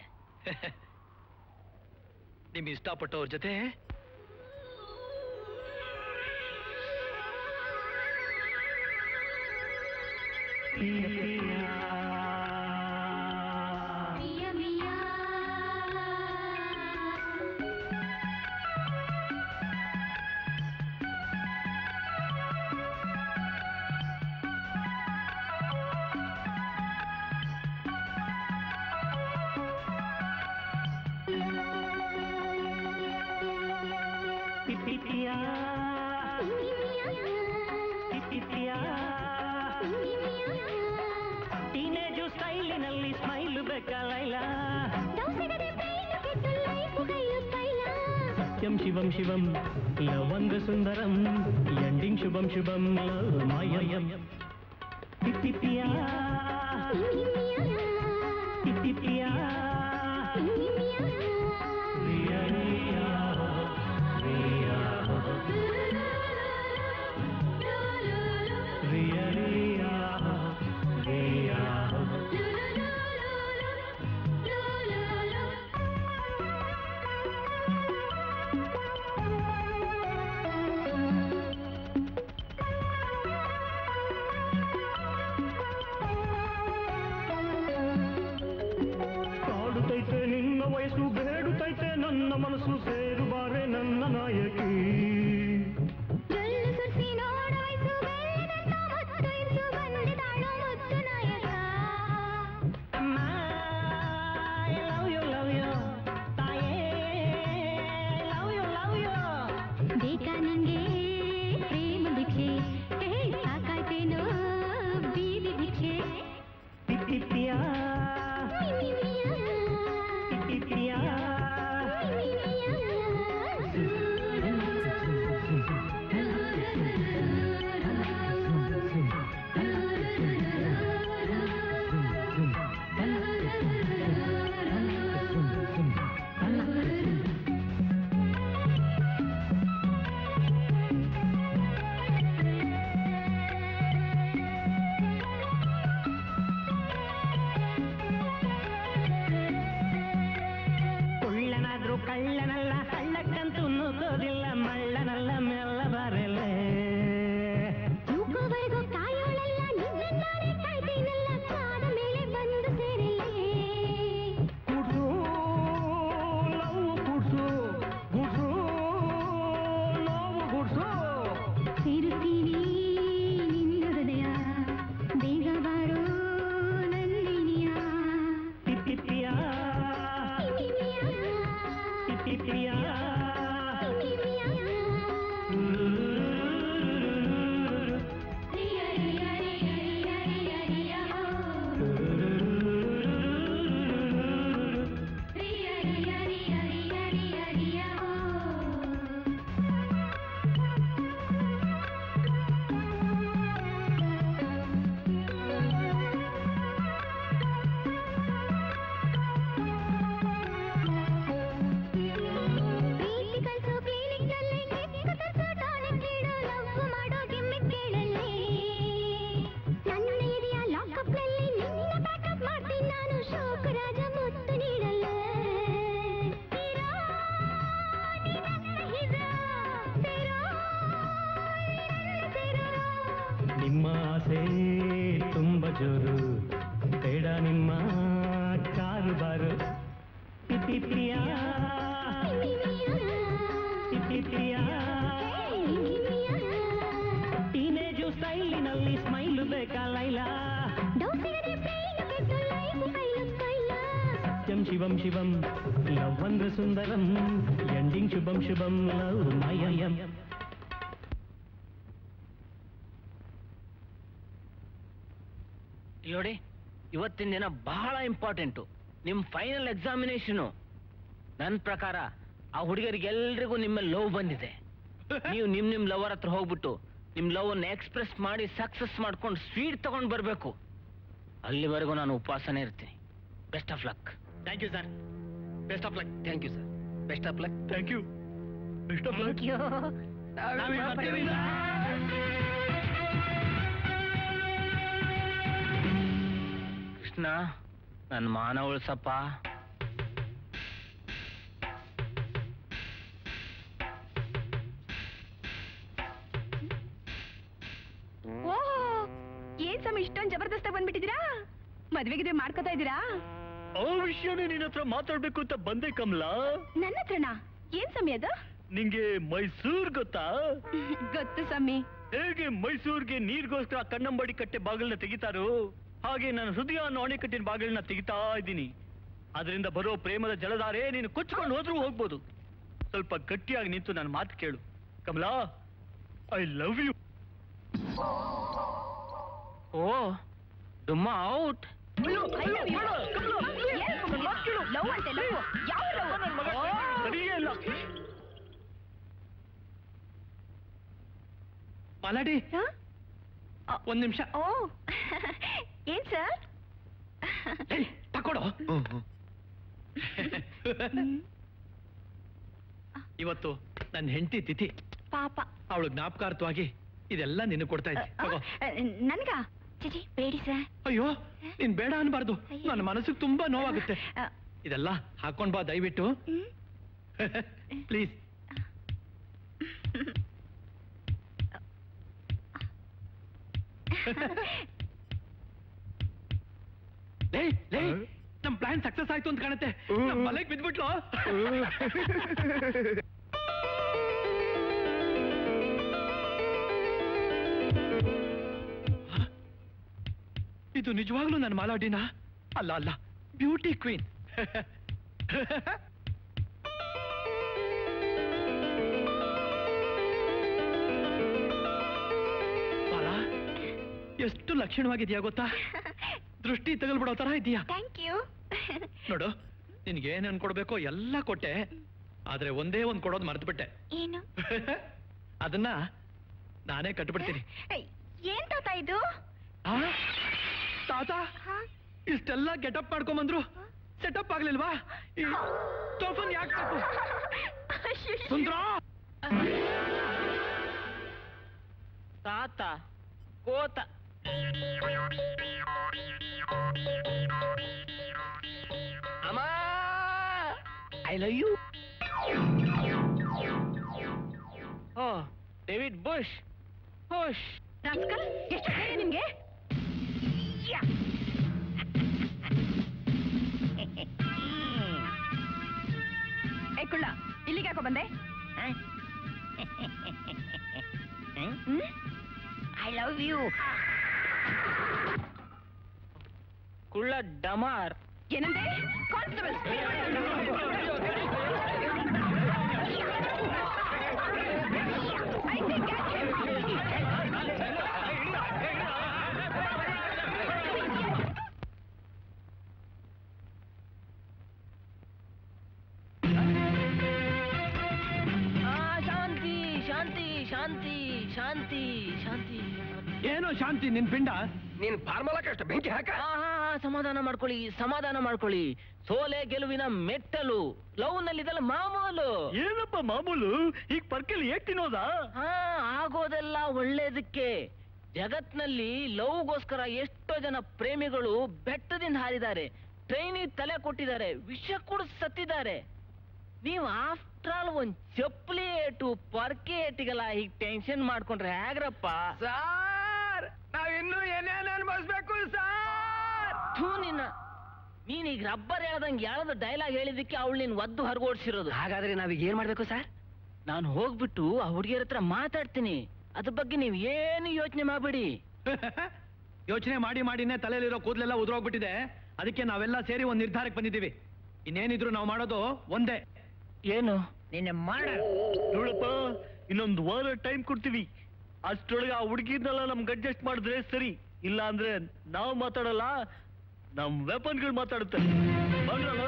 ನಿಮ್ ಇಷ್ಟಪಟ್ಟವ್ರ ಜೊತೆ ಟೀನೇಜು ಸ್ಟೈಲಿನಲ್ಲಿ ಸ್ಮೈಲು ಬೇಕಲ್ಲ. ಸತ್ಯಂ ಶಿವಂ ಶಿವಂ ಲವಂಗ ಸುಂದರಂ ಎಂಡಿಂಗ್ ಶುಭಂ ಶುಭಂ ಮಾಯಂ ಪಿಪಿಪಿಯಾ ಪಿಪಿಪಿಯಾ ಕಾಡುತ್ತೈತೆ ನಿನ್ನ ವಯಸ್ಸು, ಬೇಡುತ್ತೈತೆ ನನ್ನ ಮನಸ್ಸು, ಸೇರು ಬಾರೆ ನನ್ನ ನಾಯಕಿ. ಜೋರು ಬೇಡ ನಿಮ್ಮ ಕಾರುಬಾರು ಪಿಪಿ ಪ್ರಿಯ ಪಿಪಿ ಪ್ರಿಯ ಟೀನೇಜು ಸ್ಟೈಲಿನಲ್ಲಿ ಸ್ಮೈಲು ಬೇಕಾ ಲೈಲಾ ಸತ್ಯಂ ಶಿವಂ ಶಿವಂ ಲವ್ ಅಂದ್ರೆ ಸುಂದರಂ ಎಂಡಿಂಗ್ ಶುಭಂ ಶುಭಂ ಲವ್ ಮಯಂ. ನೋಡಿ, ಇವತ್ತಿನ ದಿನ ಬಹಳ ಇಂಪಾರ್ಟೆಂಟು. ನಿಮ್ ಫೈನಲ್ ಎಕ್ಸಾಮಿನೇಷನು. ನನ್ನ ಪ್ರಕಾರ ಆ ಹುಡುಗರಿಗೆಲ್ರಿಗೂ ನಿಮ್ಮ ಲವ್ ಬಂದಿದೆ. ನೀವು ನಿಮ್ ಲವರ್ ಹತ್ರ ಹೋಗ್ಬಿಟ್ಟು ನಿಮ್ ಲವ್ ಅನ್ನು ಎಕ್ಸ್ಪ್ರೆಸ್ ಮಾಡಿ ಸಕ್ಸಸ್ ಮಾಡ್ಕೊಂಡು ಸ್ವೀಟ್ ತಗೊಂಡ್ ಬರ್ಬೇಕು. ಅಲ್ಲಿವರೆಗೂ ನಾನು ಉಪವಾಸನೇ ಇರ್ತೀನಿ. Best of luck. Thank you sir. Best of luck. Thank you sir. Best of luck. Thank you. Best of luck. Krishna, ನನ್ನ ಮಾನ ಉಳ್ಸಪ್ಪ. ಓಹ್, ಏನ್ ಸಮಯ ಇಷ್ಟೊಂದು ಜಬರ್ದಸ್ತಾಗಿ ಬಂದ್ಬಿಟ್ಟಿದ್ದೀರಾ? ಮದ್ವೆಗಿದ್ರೆ ಮಾಡ್ಕೋತಾ ಇದ್ದೀರಾ? ಆ ವಿಷಯನೇ ನಿನ್ನ ಹತ್ರ ಮಾತಾಡ್ಬೇಕು ಅಂತ ಬಂದೆ ಕಮಲಾ. ನನ್ನ ಹತ್ರನಾ? ಏನ್ ಸಮಯ ಅದು? ನಿಂಗೆ ಮೈಸೂರ್ ಗೊತ್ತಾ? ಗೊತ್ತು ಸಮಿ. ಹೇಗೆ ಮೈಸೂರ್ಗೆ ನೀರ್ಗೋಸ್ಕರ ಕನ್ನಂಬಾಡಿ ಕಟ್ಟೆ ಬಾಗಿಲನ್ನ ತೆಗಿತಾರೋ ಹಾಗೆ ನಾನು ಹೃದಯ ಅನ್ನೋ ಅಣೆಕಟ್ಟಿನ ಬಾಗಿಲನ್ನ ತೆಗಿತಾ ಇದ್ದೀನಿ. ಅದರಿಂದ ಬರೋ ಪ್ರೇಮದ ಜಲಧಾರೆ ನೀನು ಕೊಚ್ಕೊಂಡು ಹೋದ್ರೂ ಹೋಗ್ಬೋದು. ಸ್ವಲ್ಪ ಗಟ್ಟಿಯಾಗಿ ನಿಂತು ನನ್ನ ಮಾತು ಕೇಳು ಕಮಲಾ. I love you. ಓ, ಡುಮ್ಮ ಔಟ್. ಲವ್ ಅಂತೆ ಲವ್. ಯಾವ ಲವ್? ಸರಿಯೇ ಇಲ್ಲ. ಮಾಲಾಡಿ, ಒಂದ್ ನಿಮಿಷ. ಓ, ಏನ್ ಸರ್? ತಕೊಡು. ಇವತ್ತು ನನ್ನ ಹೆಂಡತಿ ತಿಥಿ. ಪಾಪ. ಅವಳು ಜ್ಞಾಪಕಾರ್ಥವಾಗಿ ಇದೆಲ್ಲ ನಿನ್ನ ಕೊಡ್ತಾ ಇದ್ದೆ. ತಗೋ. ನನ್ಗ? ಚಿಚಿ ಬೇಡಿ ಸರ್. ಅಯ್ಯೋ, ನೀನ್ ಬೇಡ ಅನ್ಬಾರ್ದು. ನನ್ನ ಮನಸ್ಸಿಗೆ ತುಂಬಾ ನೋವಾಗುತ್ತೆ. ಇದೆಲ್ಲ ಹಾಕೊಂಡ್ ಬಾ ದಯವಿಟ್ಟು. ಪ್ಲೀಸ್. ಲೇ ಲೇ, ನಮ್ ಪ್ಲಾನ್ ಸಕ್ಸಸ್ ಆಯ್ತು ಅಂತ ಕಾಣುತ್ತೆ. ನಮ್ ಮಲೆಗ್ ಬಿದ್ಬಿಟ್ಲು. ಇದು ನಿಜವಾಗ್ಲೂ ನನ್ನ ಮಾಲಾಡಿನ? ಅಲ್ಲ ಅಲ್ಲ, ಬ್ಯೂಟಿ ಕ್ವೀನ್. ಮಾಲಾ, ಎಷ್ಟು ಲಕ್ಷಣವಾಗಿದೆಯಾ ಗೊತ್ತಾ? ದೃಷ್ಟಿ ತಗಲ್ಬಿಡೋ ತರ ಇದೆಯಾ? Thank you. ನೋಡು, ನಿನ್ಗೆ ಏನ್ ಅನ್ಕೊಡ್ಬೇಕೋ ಎಲ್ಲ ಕೊಟ್ಟೆ. ಆದ್ರೆ ಒಂದೇ ಒಂದ್ ಕೊಡೋದು ಮರ್ತ್ಬಿಟ್ಟೆ. ಏನು? ಅದನ್ನ ನಾನೇ ಕಟ್ಬಿಡ್ತೀನಿ. ಏನ್ ತಾತ ಇದು? ತಾತ ಇಷ್ಟೆಲ್ಲ ಗೆಟಪ್ ಮಾಡ್ಕೊಂಬಂದ್ರು ಸೆಟಪ್ ಆಗ್ಲಿಲ್ವಾ? ಈ ಟೋಫನ್ ಯಾಕೆ ಬೇಕು? ಸುಂದ್ರ, ತಾತ ಕೋತ. ಅಮ್ಮ, ಐ ಲವ್ ಯು. ಓ, ಡೇವಿಡ್ ಬುಷ್. ಹುಷ್. ರಾಸ್ಕಲ್, ಎಷ್ಟು ಧೈರ್ಯ ನಿಮ್ಗೆ? ಏ ಕುಳ್ಳ, ಇಲ್ಲಿಗೆ ಯಾಕೋ ಬಂದೆ? I love you. ಕುಳ್ಳ ಡಮಾರ್. ಏನಂತೆ? ಕಾನ್ಸ್ಟೇಬಲ್. ಶಾಂತಿ ಶಾಂತಿ ಶಾಂತಿ ಶಾಂತಿ ಶಾಂತಿ. ಏನೋ ಶಾಂತಿ ನಿನ್ ಪಿಂಡ? ನೀನ್ ಫಾರ್ಮಲಕ್ಕೆ ಬೆಂಕಿ ಹಾಕ. ಸಮಾಧಾನ ಮಾಡ್ಕೊಳ್ಳಿ, ಸಮಾಧಾನ ಮಾಡ್ಕೊಳ್ಳಿ. ಸೋಲೆ ಗೆಲುವಿನ ಮೆಟ್ಟಲು. ಲವ್ ನಲ್ಲಿ ಇದೆಲ್ಲ ಮಾಮೂಲು. ಏನಪ್ಪ ಮಾಮೂಲು? ಈಗ ಪರ್ಕೆಲ್ ಹೇಗ್ ತಿನ್ನೋದಾ? ಆಗೋದೆಲ್ಲ ಒಳ್ಳೇದಕ್ಕೆ. ಜಗತ್ನಲ್ಲಿ ಲವ್ಗೋಸ್ಕರ ಎಷ್ಟೋ ಜನ ಪ್ರೇಮಿಗಳು ಬೆಟ್ಟದಿಂದ ಹಾರಿದ್ದಾರೆ, ಟ್ರೈನಿಗೆ ತಲೆ ಕೊಟ್ಟಿದ್ದಾರೆ, ವಿಷ ಕೂಡ ಸತ್ತಿದ್ದಾರೆ. ನೀವು ಆಫ್ಟರ್ ಆಲ್ ಒಂದ್ ಚಪ್ಪಲಿ ಏಟು ಪರ್ಕೆ ಏಟಿಗೆಲ್ಲ ಹೀಗ್ ಟೆನ್ಷನ್ ಮಾಡ್ಕೊಂಡ್ರೆ ಹೇಗ್ರಪ್ಪ? ಸಾರ್, ನಾವಿನ್ನೂ ಏನೇನು ಅನ್ಭವಿಸ್ಬೇಕು ಸರ್? ನಿನ್ನ ನೀನೀಗ ರಬ್ಬರ್ ಹೇಳ್ದಂಗೆ ಯಾವ್ದು ಡೈಲಾಗ್ ಹೇಳಿದಕ್ಕೆ ಅವಳು ನೀನ್ ಒದ್ದು ಹೊರಗೋಡ್ಸಿರೋದು. ಹಾಗಾದ್ರೆ ನಾವೀಗ ಏನ್ ಮಾಡ್ಬೇಕು ಸರ್? ನಾನು ಹೋಗ್ಬಿಟ್ಟು ಆ ಹುಡುಗಿಯರ ಹತ್ರ ಮಾತಾಡ್ತೀನಿ. ಅದ್ರ ಬಗ್ಗೆ ನೀವ್ ಏನು ಯೋಚನೆ ಮಾಡಬೇಡಿ. ಯೋಚನೆ ಮಾಡಿನೇ ತಲೆಯಲ್ಲಿರೋ ಕೂದಲೆಲ್ಲ ಉದುರೋಗ್ಬಿಟ್ಟಿದೆ. ಅದಕ್ಕೆ ನಾವೆಲ್ಲ ಸೇರಿ ಒಂದ್ ನಿರ್ಧಾರಕ್ಕೆ ಬಂದಿದ್ದೀವಿ. ಇನ್ನೇನಿದ್ರು ನಾವು ಮಾಡೋದು ಒಂದೇ. ಏನು? ನಿನ್ನೆ ಮಾಡ ನೋಡಪ್ಪ, ಇನ್ನೊಂದು ವಾರ ಟೈಮ್ ಕೊಡ್ತೀವಿ. ಅಷ್ಟರೊಳಗೆ ಆ ಹುಡುಗಿನೆಲ್ಲ ನಮ್ಗೆ ಅಡ್ಜಸ್ಟ್ ಮಾಡಿದ್ರೆ ಸರಿ. ಇಲ್ಲ ಅಂದ್ರೆ ನಾವು ಮಾತಾಡಲ್ಲ, ನಮ್ ವೆಪನ್ಗಳು ಮಾತಾಡುತ್ತೆ. ಬಂದ್ರಲ್ಲ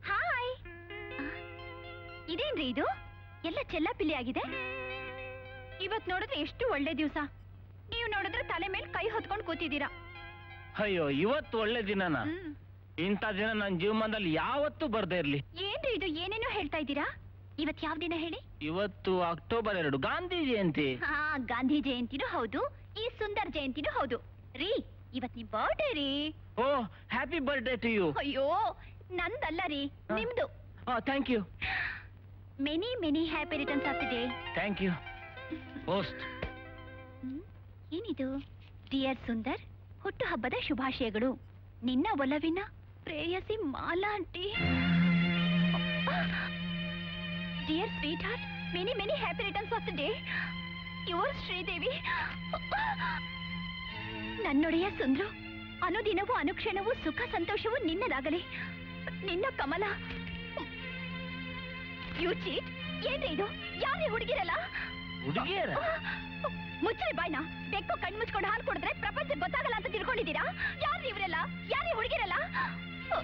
ಹಾಯ್. ಇದೇನ್ರಿ ಇದು? ಎಲ್ಲ ಚೆಲ್ಲಾಪಿಲ್ಲಿ ಆಗಿದೆ. ಇವತ್ ನೋಡಿದ್ರೆ ಎಷ್ಟು ಒಳ್ಳೆ ದಿವಸ. ನೀವು ನೋಡಿದ್ರೆ ತಲೆ ಮೇಲೆ ಕೈ ಹೊತ್ಕೊಂಡು ಕೂತಿದ್ದೀರಾ. ಅಯ್ಯೋ, ಇವತ್ತು ಒಳ್ಳೆ ದಿನನಾ? ಇಂಥ ದಿನ ನನ್ನ ಜೀವನದಲ್ಲಿ ಯಾವತ್ತೂ ಬರ್ದೇ ಇರ್ಲಿ. ಏನ್ರಿ ಇದು? ಏನೇನೋ ಹೇಳ್ತಾ ಇದ್ದೀರಾ. ಇವತ್ ಯಾವ ದಿನ ಹೇಳಿ? ಇವತ್ತು ಅಕ್ಟೋಬರ್ 2 ಗಾಂಧಿ ಜಯಂತಿ. ಹಾ, ಗಾಂಧಿ ಜಯಂತಿನೂ ಹೌದು, ಈ ಸುಂದರ್ ಜಯಂತಿನೂ ಹೌದು. ರೀ, ಇವತ್ ನಿಮ್ ಬರ್ಡೇ ರೀ. ಓ, ಹ್ಯಾಪಿ ಬರ್ಡೇ ಟು ಯು. ಅಯ್ಯೋ, ನಂದಲ್ಲ ರೀ, ನಿಮ್ದು. Thank you. Many many happy returns of the day. Thank you. Post. ಏನಿದು? ಡಿಯರ್ ಸುಂದರ್, ಹುಟ್ಟು ಹಬ್ಬದ ಶುಭಾಶಯಗಳು. ನಿನ್ನ ಒಲವಿನ ಪ್ರೇಯಸಿ Mala aunty. Dear sweetheart, many many happy returns of the day. Your Sridevi. ನನ್ನೊಡೆಯ ಸುಂದ್ರು, ಅನುದಿನವೂ ಅನುಕ್ಷಣವೂ ಸುಖ ಸಂತೋಷವೂ ನಿನ್ನದಾಗಲಿ. ನಿನ್ನ ಕಮಲ. You cheat. ಏನ್ರಿ ಇದು? ಯಾರೇ ಹುಡುಗಿರಲ್ಲ? ಹುಡುಗಿಯರ? ಮುಚ್ಚರಿ ಬಾಯ್ನ. ಬೆಕ್ಕು ಕಣ್ಣು ಮುಚ್ಕೊಂಡು ಹಾಲು ಕೊಡಿದ್ರೆ ಪ್ರಪಂಚಕ್ಕೆ ಗೊತ್ತಾಗಲ್ಲ ಅಂತ ತಿಳ್ಕೊಂಡಿದ್ದೀರಾ? ಯಾರು ಇವರೆಲ್ಲ? ಯಾರೇ ಹುಡುಗಿರಲ್ಲ?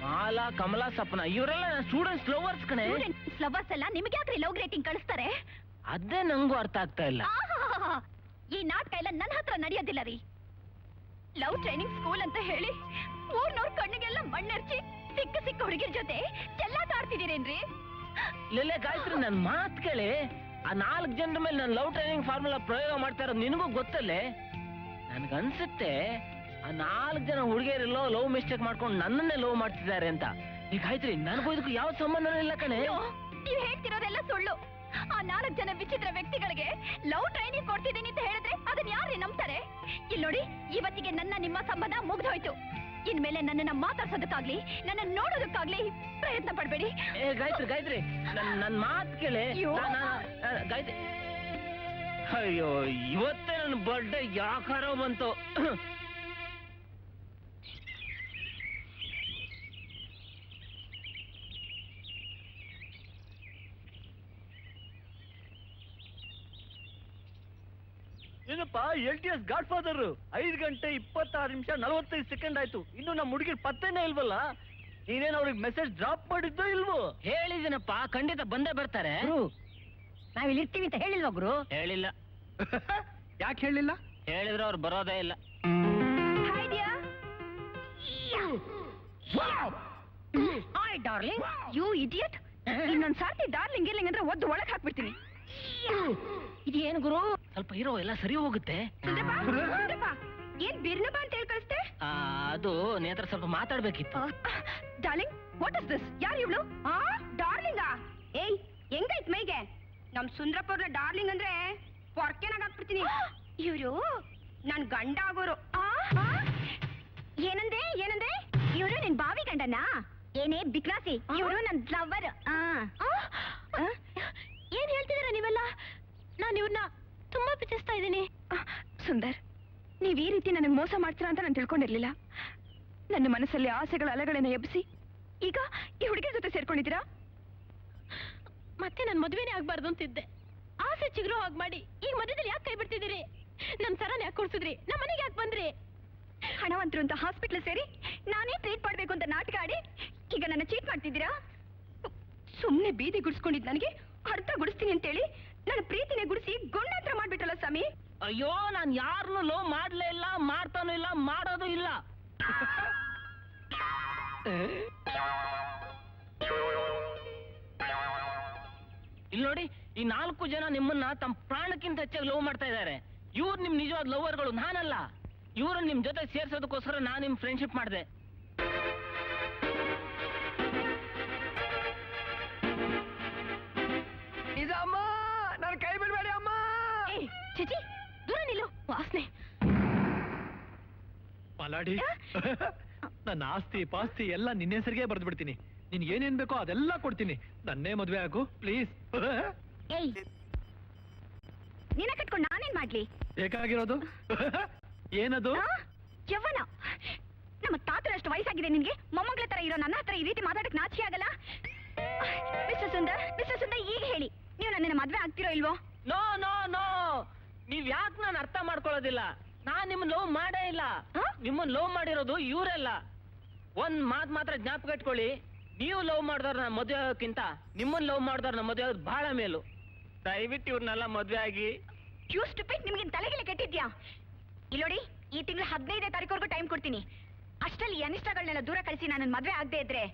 ಮಾಲಾ, ಕಮಲಾ, ಸಪನ ಇವರೆಲ್ಲ ಸ್ಟೂಡೆಂಟ್ಸ್ ಲವರ್ಸ್ ಕಣೆ. ಸ್ಟೂಡೆಂಟ್ಸ್ ಲವರ್ಸ್ ಎಲ್ಲ ನಿಮ್ಗೆ ಯಾಕ್ರಿ ಲವ್ ರೇಟಿಂಗ್ ಕಳಿಸ್ತಾರೆ? ಅದೇ ನಂಗೂ ಅರ್ಥ ಆಗ್ತಾ ಇಲ್ಲ. ಈ ನಾಟಕ ಎಲ್ಲ ನನ್ನ ಹತ್ರ ನಡೆಯೋದಿಲ್ಲ ರೀ. ಲವ್ ಟ್ರೈನಿಂಗ್ ಸ್ಕೂಲ್ ಅಂತ ಹೇಳಿ ಊರ್ನವ್ರ ಕಣ್ಣಿಗೆಲ್ಲ ಮಣ್ಣೆರ್ಚಿ ಸಿಕ್ಕ ಹುಡುಗಿರ ಜೊತೆ ಚೆಲ್ಲಾಟ ಆಡ್ತಿದ್ದೀರೇನ್ರಿ? ಲೆಲೆ ಗಾಯತ್ರಿ, ನನ್ ಮಾತ್ ಕೇಳಿ. ಆ 4 ಜನರ ಮೇಲೆ ನಾನು ಲವ್ ಟ್ರೈನಿಂಗ್ ಫಾರ್ಮುಲಾ ಪ್ರಯೋಗ ಮಾಡ್ತಾ ಇರೋದು ನಿನಗೂ ಗೊತ್ತಲ್ಲೇ. ನನ್ಗನ್ಸುತ್ತೆ ಆ 4 ಜನ ಹುಡುಗಿಯರೆಲ್ಲೋ ಲವ್ ಮಿಸ್ಟೇಕ್ ಮಾಡ್ಕೊಂಡು ನನ್ನನ್ನೇ ಲವ್ ಮಾಡ್ತಿದ್ದಾರೆ ಅಂತ. ಈ ಗಾಯತ್ರಿ, ನನಗೂ ಇದಕ್ಕೂ ಯಾವ ಸಂಬಂಧನೂ ಇಲ್ಲ ಕಣೆ. ನೀವ್ ಹೇಳ್ತಿರೋದೆಲ್ಲ ಸುಳ್ಳು. ಆ 4 ಜನ ವಿಚಿತ್ರ ವ್ಯಕ್ತಿಗಳಿಗೆ ಲವ್ ಟ್ರೈನಿಂಗ್ ಕೊಡ್ತಿದ್ದೀನಿ ಅಂತ ಹೇಳಿದ್ರೆ ಅದನ್ನ ಯಾರೇ ನಂಬ್ತಾರೆ? ಇಲ್ಲಿ ನೋಡಿ, ಇವತ್ತಿಗೆ ನನ್ನ ನಿಮ್ಮ ಸಂಬಂಧ ಮುಗ್ದೋಯ್ತು. ಇನ್ಮೇಲೆ ನನ್ನನ್ನ ಮಾತಾಡ್ಸೋದಕ್ಕಾಗ್ಲಿ ನನ್ನ ನೋಡೋದಕ್ಕಾಗ್ಲಿ ಪ್ರಯತ್ನ ಪಡ್ಬೇಡಿ. ಗಾಯತ್ರಿ, ನನ್ ಮಾತ್ ಕೇಳಿ. ಗಾಯತ್ರಿ, ಅಯ್ಯೋ, ಇವತ್ತೇ ನನ್ನ ಬರ್ಡೇ ಯಾಕಾರೋ ಬಂತು. ಏನಪ್ಪಾ, LTS ಗಾಡ್ ಫಾದರ್ 5 ಗಂಟೆ 26 ನಿಮಿಷ 45 ಸೆಕೆಂಡ್ ಆಯ್ತು. ಇನ್ನು ನಮ್ಮ ಹುಡುಗಿರ್ ಪತ್ತೆನೇ ಇಲ್ವಲ್ಲ. ನೀನೇನು ಅವ್ರಿಗೆ ಮೆಸೇಜ್ ಡ್ರಾಪ್ ಮಾಡಿದ್ದೋ ಇಲ್ವೋ? ಹೇಳಿದ್ದೀನಪ್ಪ, ಖಂಡಿತ ಬಂದೇ ಬರ್ತಾರೆ. ನಾವಿಲ್ಲಿ ಇರ್ತೀವಿ ಅಂತ ಹೇಳಿಲ್ವಾ ಗುರು? ಹೇಳಿಲ್ಲ. ಯಾಕೆ ಹೇಳಿಲ್ಲ? ಹೇಳಿದ್ರೆ ಅವ್ರು ಬರೋದೇ ಇಲ್ಲ. Hi dear. Hi darling. You idiot. ಇನ್ನೊಂದ್ ಸಾರ್ತಿ ಡಾರ್ಲಿಂಗ್ ಗಿರ್ಲಿಂಗ್ ಅಂದ್ರೆ ಒದ್ದು ಒಳಗ್ ಹಾಕ್ಬಿಡ್ತೀನಿ. ಇದೇನು ಗುರು, ಸ್ವಲ್ಪ ಇರೋ, ಎಲ್ಲ ಸರಿ ಹೋಗುತ್ತೆ. ಸುಂದ್ರಪ್ಪ, ಏನ್ ಬಿರ್ನಪ್ಪ ಅಂತ ಹೇಳಿ ಕಳಿಸ್ತೆ? ಅದು ನೀ ಹತ್ರ ಸ್ವಲ್ಪ ಮಾತಾಡ್ಬೇಕಿತ್ತು. Darling, what is this? ಯಾರು ಇವಳು? ಡಾರ್ಲಿಂಗಾ? ಏಯ್, ಹೆಂಗೈತ್ ಮೈಗೆ? ನಮ್ ಸುಂದ್ರಪ್ಪ ಅವ್ರನ್ನ ಡಾರ್ಲಿಂಗ್ ಅಂದ್ರೆ ಪೊರ್ಕೆನಾಗ ಹಾಕ್ಬಿಡ್ತೀನಿ. ಇವ್ರು ನನ್ ಗಂಡ ಆಗೋರು. ಏನಂದೆ? ಇವ್ರು ನಿನ್ ಬಾವಿ ಗಂಡನಾ? ಏನೇ ಬಿಕ್ರಾಸಿ, ಇವ್ರು ನನ್ ಲವರ್. ಏನ್ ಹೇಳ್ತಿದಾರ ನೀವೆಲ್ಲ? ನಾನು ಇವ್ರನ್ನ ತುಂಬಾ ಪ್ರೀತಿಸ್ತಾ ಇದ್ದೀನಿ. ಸುಂದರ್, ನೀವ್ ಈ ರೀತಿ ನನಗೆ ಮೋಸ ಮಾಡ್ತೀರಾ ಅಂತ ನಾನು ತಿಳ್ಕೊಂಡಿರ್ಲಿಲ್ಲ. ನನ್ನ ಮನಸ್ಸಲ್ಲಿ ಆಸೆಗಳ ಅಲೆಗಳನ್ನ ಎಬ್ಬಿಸಿ ಈಗ ಈ ಹುಡುಗಿಯ ಜೊತೆ ಸೇರ್ಕೊಂಡಿದ್ದೀರಾ? ಮತ್ತೆ ನನ್ ಮದುವೆನೇ ಆಗ್ಬಾರ್ದು ಅಂತಿದ್ದೆ. ಆಸೆ ಚಿಗುರು ಹಾಗೆ ಮಾಡಿ ಈಗ ಮಧ್ಯದಲ್ಲಿ ಯಾಕೆ ಕೈ ಬಿಡ್ತಿದ್ದೀರಿ? ನನ್ ಸರನ ಯಾಕೆ ಕೊಡ್ಸಿದ್ರಿ? ನಮ್ಮ ಮನೆಗೆ ಯಾಕೆ ಬಂದ್ರಿ? ಹಣವಂತರು ಅಂತ ಹಾಸ್ಪಿಟ್ಲ್ ಸೇರಿ ನಾನೇ ಟ್ರೀಟ್ ಮಾಡ್ಬೇಕು ಅಂತ ನಾಟಕ ಆಡಿ ಈಗ ನನ್ನ ಚೀಟ್ ಮಾಡ್ತಿದ್ದೀರಾ? ಸುಮ್ನೆ ಬೀದಿ ಗುಡಿಸ್ಕೊಂಡಿದ್ ನನಗೆ ಅರ್ಧ ಗುಡಿಸ್ತೀನಿ ಅಂತೇಳಿ ನನ್ನ ಪ್ರೀತಿನೇ ಗುಡಿಸಿ ಗುಂಡಾಂತರ ಮಾಡ್ಬಿಟ್ಟಲ್ಲ ಸ್ವಾಮಿ. ಅಯ್ಯೋ, ನಾನ್ ಯಾರನ್ನು ಲವ್ ಮಾಡ್ಲೇ ಇಲ್ಲ, ಮಾಡ್ತಾನೂ ಇಲ್ಲ, ಮಾಡೋದು ಇಲ್ಲ. ಇಲ್ಲಿ ನೋಡಿ, ಈ 4 ಜನ ನಿಮ್ಮನ್ನ ತಮ್ಮ ಪ್ರಾಣಕ್ಕಿಂತ ಹೆಚ್ಚಾಗಿ ಲವ್ ಮಾಡ್ತಾ ಇದ್ದಾರೆ. ಇವ್ರು ನಿಮ್ ನಿಜವಾದ ಲವರ್ಗಳು, ನಾನಲ್ಲ. ಇವ್ರನ್ನ ನಿಮ್ ಜೊತೆ ಸೇರ್ಸೋದಕ್ಕೋಸ್ಕರ ನಾನು ನಿಮ್ ಫ್ರೆಂಡ್ಶಿಪ್ ಮಾಡಿದೆ. ಇದಮ್ಮ ನನ್ನ ಕೈ ಬಿಡಬೇಡಿ ಅಮ್ಮ. ಚಿಚಿ ದೂರ ನಿಲ್ಲು, ವಾಸನೆ. ಮಲಾಡಿ, ನನ್ನ ಆಸ್ತಿ ಪಾಸ್ತಿ ಎಲ್ಲ ನಿನ್ನ ಹೆಸರಿಗೆ ಬರೆದು ಬಿಡ್ತೀನಿ. ನಿನ್ಗೆ ಏನೇನ್ ಬೇಕೋ ಅದೆಲ್ಲ ಕೊಡ್ತೀನಿ. ನನ್ನೇ ಮದ್ವೆ ಆಗು ಪ್ಲೀಸ್. ಏಯ್, ನಿನ್ನ ಕಟ್ಕೊಂಡು ನಾನೇನ್ ಮಾಡ್ಲಿ? ಬೇಕಾಗಿರೋದು ಏನದು? ಯವ್ವನ. ನಮ್ಮ ತಾತರಷ್ಟು ವಯಸ್ಸಾಗಿದೆ ನಿನ್ಗೆ. ಮೊಮ್ಮಗಳ ತರ ಇರೋ ನನ್ನ ಹತ್ರ ಈ ರೀತಿ ಮಾತಾಡಕ್ ನಾಚಿಕೆ ಆಗಲ್ಲ? ಮಿಸ್ಟರ್ ಸುಂದರ್, ಈಗ ಹೇಳಿ, ನೀವು ನನ್ನನ್ನ ಮದ್ವೆ ಆಗ್ತಿರೋ ಇಲ್ವೋ? ನೋ ನೋ ನೋ, ನೀವ್ ಯಾಕೆ ನಾನು ಅರ್ಥ ಮಾಡ್ಕೊಳ್ಳೋದಿಲ್ಲ? ನಾನ್ ನಿಮ್ಮನ್ನ ಲವ್ ಮಾಡೇ ಇಲ್ಲ. ನಿಮ್ಮನ್ನ ಲವ್ ಮಾಡಿರೋದು ಇವರೆಲ್ಲ. ಒಂದ್ ಮಾತ್ ಮಾತ್ರ ಜ್ಞಾಪಕ ಇಟ್ಕೊಳ್ಳಿ, ನೀವು ಲವ್ ಮಾಡಿದವ್ರನ್ನ ಮದುವೆ ಆಗೋಕ್ಕಿಂತ ನಿಮ್ಮನ್ನ ಲವ್ ಮಾಡಿದವ್ರನ್ನ ಮದುವೆ ಆಗೋದು ಬಹಳ ಮೇಲು. ದಯವಿಟ್ಟು ಇವ್ರನ್ನೆಲ್ಲ ಮದ್ವೆ ಆಗಿ. ನಿಮ್ಗೆ ತಲೆಗೆಲೆ ಕೆಟ್ಟಿದ್ಯಾ? ಇಲ್ಲೋಡಿ, ಈ ತಿಂಗಳು 15ನೇ ತಾರೀಕುವರೆಗೂ ಟೈಮ್ ಕೊಡ್ತೀನಿ. ಅಷ್ಟರಲ್ಲಿ ಅನಿಷ್ಟಗಳನ್ನೆಲ್ಲ ದೂರ ಕಳಿಸಿ ನನ್ನ ಮದ್ವೆ ಆಗದೆ ಇದ್ರೆ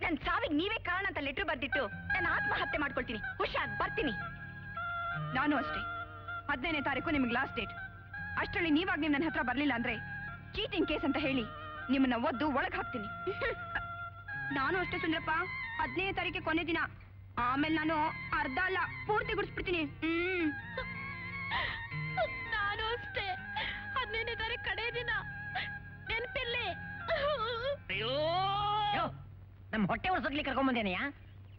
ನನ್ ಸಾವಿಗೆ ನೀವೇ ಕಾರಣ ಅಂತ ಲೆಟರ್ ಬರ್ದಿಟ್ಟು ನಾನು ಆತ್ಮಹತ್ಯೆ ಮಾಡ್ಕೊಳ್ತೀನಿ. ಹುಷಾರ್, ಬರ್ತೀನಿ. ನಾನು ಅಷ್ಟೇ. 15ನೇ ತಾರೀಕು ನಿಮ್ಗೆ ಲಾಸ್ಟ್ ಡೇಟ್. ಅಷ್ಟರಲ್ಲಿ ನೀವಾಗ ನೀವು ನನ್ನ ಹತ್ರ ಬರ್ಲಿಲ್ಲ ಅಂದ್ರೆ ಚೀಟಿಂಗ್ ಕೇಸ್ ಅಂತ ಹೇಳಿ ನಿಮ್ಮನ್ನ ಒದ್ದು ಒಳಗ್ ಹಾಕ್ತೀನಿ. ನಾನು ಅಷ್ಟೇ ಸುಂದ್ರಪ್ಪ, 15ನೇ ತಾರೀಕೆ ಕೊನೆ ದಿನ. ಆಮೇಲೆ ನಾನು ಅರ್ಧ ಅಲ್ಲ ಪೂರ್ತಿ ಗುಡಿಸ್ಬಿಡ್ತೀನಿ. ನಾನು ಅಷ್ಟೇ. 15ನೇ ತಾರೀಕು ಕಡೆ ದಿನ. ನೆನಪಿರ್ಲಿ. ಅಯ್ಯೋ, ನಮ್ಮ ಹೊಟ್ಟೆ ಒಳಸೋಗ್ಲಿ ಕರ್ಕೊಂಡ್ ಬಂದೇನೆಯಾ?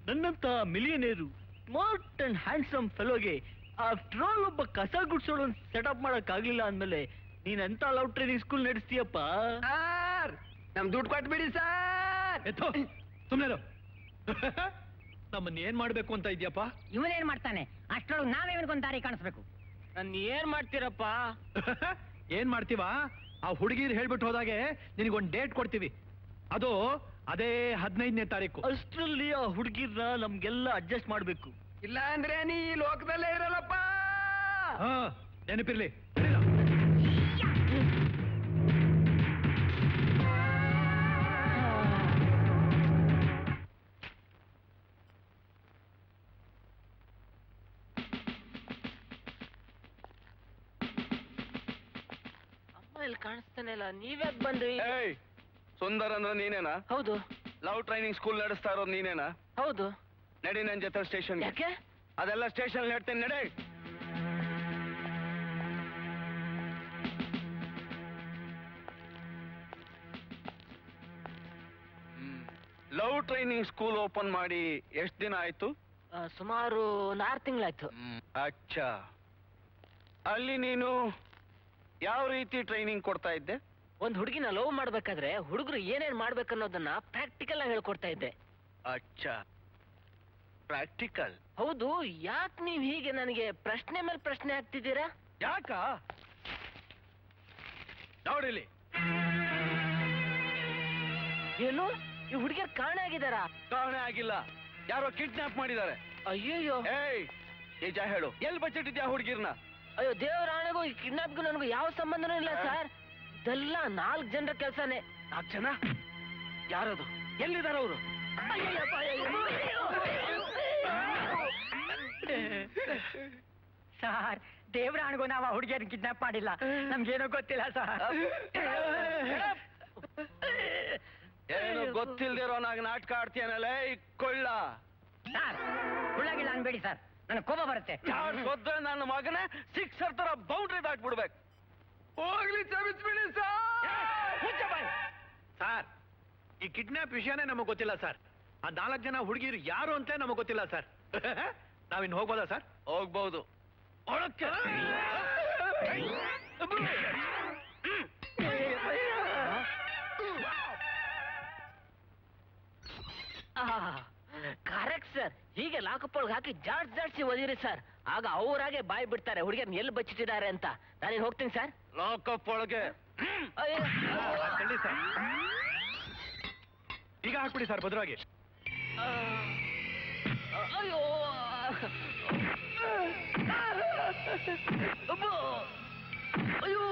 ನನ್ನಂತ ಮಿಲಿಯನೇರು, ಸ್ಮಾರ್ಟ್ ಅಂಡ್ ಹ್ಯಾಂಡ್ಸಮ್ ಫೆಲೋಗೆ ಆಫ್ಟರ್ ಆಲ್ ಒಬ್ಬ ಕಸ ಗುಡ್ಸೋಳು ಸೆಟಪ್ ಮಾಡಕ್ ಆಗ್ಲಿಲ್ಲ ಅಂದ್ಮೇಲೆ ನೀನ್ ಎಂತ ಲವ್ ಟ್ರೈನಿಂಗ್ ಸ್ಕೂಲ್ ನಡೆಸ್ತೀಯಪ್ಪ? ನಮ್ ದುಡ್ಡು ಕೊಟ್ಬಿಡಿ ಸರ್. ಎತ್ತೋ, ಸುಮ್ಮನೆ ನಮ್ಮನ್ನ ಏನ್ ಮಾಡ್ಬೇಕು ಅಂತ ಇದ್ಯಪ್ಪ? ಇವನೇನ್ ಮಾಡ್ತಾನೆ? ಅಷ್ಟರೊಳಗೆ ನಾವೇವನ್ಕೊಂದ್ ದಾರಿ ಕಾಣಿಸ್ಬೇಕು. ನನ್ ಏನ್ ಮಾಡ್ತೀರಪ್ಪ? ಏನ್ ಮಾಡ್ತೀವಾ? ಆ ಹುಡುಗಿರ್ ಹೇಳ್ಬಿಟ್ಟು ಹೋದಾಗೆ ನಿನಗೊಂದ್ ಡೇಟ್ ಕೊಡ್ತೀವಿ. ಅದು ಅದೇ 15ನೇ ತಾರೀಕು. ಅಷ್ಟ್ರಲ್ಲಿ ಆ ಹುಡುಗಿರ್ನ ನಮ್ಗೆಲ್ಲ ಅಡ್ಜಸ್ಟ್ ಮಾಡ್ಬೇಕು. ಇಲ್ಲ ಅಂದ್ರೆ ನೀ ಲೋಕದಲ್ಲೇ ಇರಲ್ಲಪ್ಪ. ಹಾ, ನೆನಪಿರ್ಲಿ. ಅಮ್ಮ ಇಲ್ಲಿ ಕಾಣಿಸ್ತಾನೆ ಇಲ್ಲ, ನೀವ್ಯಾಕ್ ಬಂದ್ರಿ? ಸುಂದರ್ ಅಂದ್ರೆ ನೀನೇನಾ? ಹೌದು. ಲವ್ ಟ್ರೈನಿಂಗ್ ಸ್ಕೂಲ್ ನಡೆಸ್ತಾ ಇರೋದು ನೀನೇನಾ? ಹೌದು. ನಡಿ ನನ್ ಜೊತೆ ಸ್ಟೇಷನ್. ಯಾಕೆ? ಅದೆಲ್ಲ ಸ್ಟೇಷನ್ ಹೇಳ್ತೇನೆ, ನಡೆ. ಲವ್ ಟ್ರೈನಿಂಗ್ ಸ್ಕೂಲ್ ಓಪನ್ ಮಾಡಿ ಎಷ್ಟು ದಿನ ಆಯ್ತು? ಸುಮಾರು 6 ತಿಂಗಳಾಯ್ತು. ಅಚ್ಚಾ. ಅಲ್ಲಿ ನೀನು ಯಾವ ರೀತಿ ಟ್ರೈನಿಂಗ್ ಕೊಡ್ತಾ ಇದ್ದೆ? ಒಂದ್ ಹುಡುಗಿನ ಲವ್ ಮಾಡ್ಬೇಕಾದ್ರೆ ಹುಡುಗರು ಏನೇನ್ ಮಾಡ್ಬೇಕನ್ನೋದನ್ನ ಪ್ರಾಕ್ಟಿಕಲ್ ಆಗಿ ಹೇಳ್ಕೊಡ್ತಾ ಇದ್ದೆ. ಅಚ್ಚಾ, ಪ್ರಾಕ್ಟಿಕಲ್. ಹೌದು. ಯಾಕೆ ನೀವ್ ಹೀಗೆ ನನಗೆ ಪ್ರಶ್ನೆ ಮೇಲೆ ಪ್ರಶ್ನೆ ಆಗ್ತಿದ್ದೀರಾ? ಯಾಕ ನೋಡಿಲಿ. ಏನು, ಈ ಹುಡುಗಿಯರ್ ಕಾಣೆ ಆಗಿದಾರಾ? ಕಾಣೆ ಆಗಿಲ್ಲ, ಯಾರೋ ಕಿಡ್ನಾಪ್ ಮಾಡಿದ್ದಾರೆ. ಅಯ್ಯಯ್ಯೋ. ಏಯ್, ನಿಜ ಹೇಳು, ಎಲ್ಲಿ ಬಚ್ಚಿಟ್ಟಿದ್ಯಾ ಹುಡುಗಿರ್ನ? ಅಯ್ಯೋ, ದೇವರಾಣೆಗೂ ಈ ಕಿಡ್ನಾಪ್ಗೂ ನನಗೂ ಯಾವ ಸಂಬಂಧನೂ ಇಲ್ಲ ಸರ್. ಇದೆಲ್ಲ 4 ಜನರ ಕೆಲಸನೇ. 4 ಜನ? ಯಾರದು? ಎಲ್ಲಿದ್ದಾರೆ ಅವರು? ಸರ್, ದೇವರಾಣಿಗೂ ನಾವು ಹುಡುಗಿಯರ್ ಕಿಡ್ನಾಪ್ ಮಾಡಿಲ್ಲ. ನಮ್ಗೇನೋ ಗೊತ್ತಿಲ್ಲ ಸರ್. ಏನು ಗೊತ್ತಿಲ್ದಿರೋ ನಾಗ ನಾಟಕ ಆಡ್ತೀಯನಲ್ಲ ಈ ಕೊಳ್ಳ. ಸರ್, ಹುಳ್ಳಾಗಿಲ್ಲ ಅನ್ಬೇಡಿ ಸರ್, ನನಗೆ ಕೋಪ ಬರುತ್ತೆ. ಗೊತ್ತ ನನ್ನ ಮಗನೇ ಸಿಕ್ಸರ್ ತರ ಬೌಂಡ್ರಿ ದಾಟ್ಬಿಡ್ಬೇಕು. ಹೋಗ್ಲಿ, ಕ್ಷಮಿಸ್ಬಿಡಿ ಸರ್. ಸರ್, ಈ ಕಿಡ್ನಾಪ್ ವಿಷಯನೇ ನಮಗ್ ಗೊತ್ತಿಲ್ಲ ಸರ್. ಆ 4 ಜನ ಹುಡುಗಿರು ಯಾರು ಅಂತ ನಮಗ್ ಗೊತ್ತಿಲ್ಲ ಸರ್. ನಾವಿನ್ ಹೋಗ್ಬೋದಾ ಸರ್? ಹೋಗ್ಬಹುದು. ಒಳಕ್ಕೆ ಕರೆಕ್ಟ್ ಸರ್. ಹೀಗೆ ಲಾಕಪ್ ಒಳಗೆ ಹಾಕಿ ಜಾಡ್ಸಿ ಒದಿರಿ ಸರ್. ಆಗ ಅವರಾಗೆ ಬಾಯಿ ಬಿಡ್ತಾರೆ ಹುಡುಗಿಯರ್ನ ಎಲ್ಲಿ ಬಚ್ಚಿಟ್ಟಿದ್ದಾರೆ ಅಂತ. ನಾನೇನು ಹೋಗ್ತೀನಿ ಸರ್. ಲಾಕಪ್ ಒಳಗೆ ಖಂಡಿತ ಸರ್. ಈಗ ಹಾಕ್ಬಿಡಿ ಸರ್ ಭದ್ರವಾಗಿ. ಅಯ್ಯೋ, ಅಯ್ಯೋ,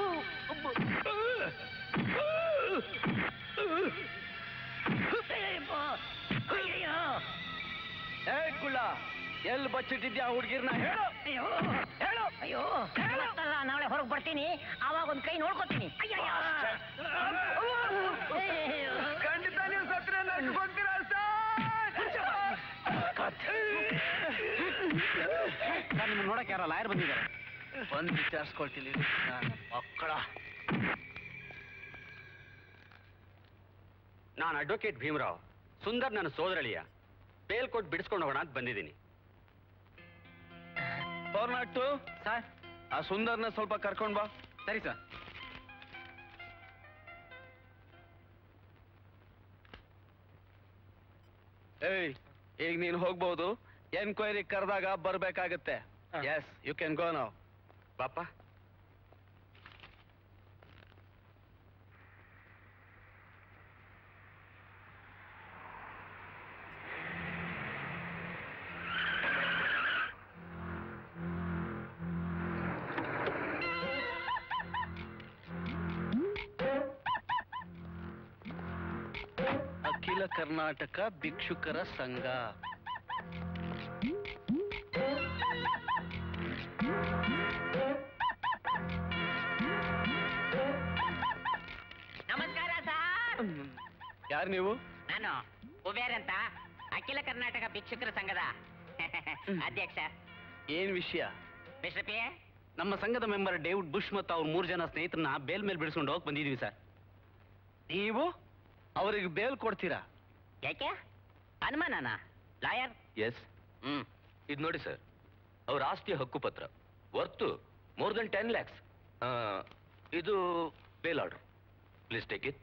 ಏ ಕುಳ್ಳ, ಎಲ್ಲಿ ಬಚ್ಚಿಟ್ಟಿದ್ಯಾ ಹುಡುಗಿರ್ನ ಹೇಳು ಅಯ್ಯೋ ಹೇಳು ಅಯ್ಯೋ ಮತ್ತಲ್ಲ ನಾಳೆ ಹೊರಗೆ ಬರ್ತೀನಿ ಆವಾಗ ಒಂದ್ ಕೈ ನೋಡ್ಕೊತೀನಿ ಖಂಡಿತ ನೀವು ಸತ್ರ ನಡ್ಕೊಂತೀರಾ ಸರ್ ನಿಮ್ಮ ನೋಡಕ್ಕೆ ಯಾರೋ ಲಾಯರ್ ಬಂದಿದ್ದಾರೆ. ಬಂದು ವಿಚಾರಿಸ್ಕೊಳ್ತೀನಿ ಮಕ್ಕಳ. ನಾನು ಅಡ್ವೊಕೇಟ್ ಭೀಮರಾವ್. ಸುಂದರ್ ನನ್ನ ಸೋದರಳಿಯ. ಬೇಲ್ ಕೊಟ್ಟು ಬಿಡಿಸ್ಕೊಂಡು ಹೋಗೋಣ ಅಂತ ಬಂದಿದ್ದೀನಿ. ಪೌರ್ನಾಟು ಸರ್ ಆ ಸುಂದರ್ನ ಸ್ವಲ್ಪ ಕರ್ಕೊಂಡ್ ಬಾ. ಸರಿ ಸರ್. ಏಯ್ ಈಗ ನೀನು ಹೋಗ್ಬಹುದು. ಎನ್ಕ್ವೈರಿ ಕರೆದಾಗ ಬರ್ಬೇಕಾಗತ್ತೆ. Yes you can go now. ಪಾಪ ಅಖಿಲ ಕರ್ನಾಟಕ ಭಿಕ್ಷುಕರ ಸಂಘ. ನಮಸ್ಕಾರ ಸರ್. ಯಾರು ನೀವು? ನಾನು ಕುಬೇರ್ ಅಂತ ಅಖಿಲ ಕರ್ನಾಟಕ ಭಿಕ್ಷುಕರ ಸಂಘದ ಅಧ್ಯಕ್ಷ. ಏನ್ ವಿಷಯ? ಮಿಸ್ಟರ್ ಪಿ, ನಮ್ಮ ಸಂಘದ ಮೆಂಬರ್ ಡೇವಿಡ್ ಬುಷ್ ಮತ್ತು ಅವ್ರ 3 ಜನ ಸ್ನೇಹಿತರನ್ನ ಬೇಲ್ ಮೇಲೆ ಬಿಡಿಸ್ಕೊಂಡು ಹೋಗಿ ಬಂದಿದ್ದೀವಿ ಸರ್. ನೀವು ಅವ್ರಿಗೆ ಬೇಲ್ ಕೊಡ್ತೀರಾ? ಯಾಕೆ ಅನುಮಾನನ? ಲಾಯರ್? ಎಸ್. ಇದು ನೋಡಿ ಸರ್, ಅವ್ರ ಆಸ್ತಿಯ ಹಕ್ಕುಪತ್ರ ವರ್ತು ಮೋರ್ ದನ್ 10 lakhs. ಇದು bail order. Please take it.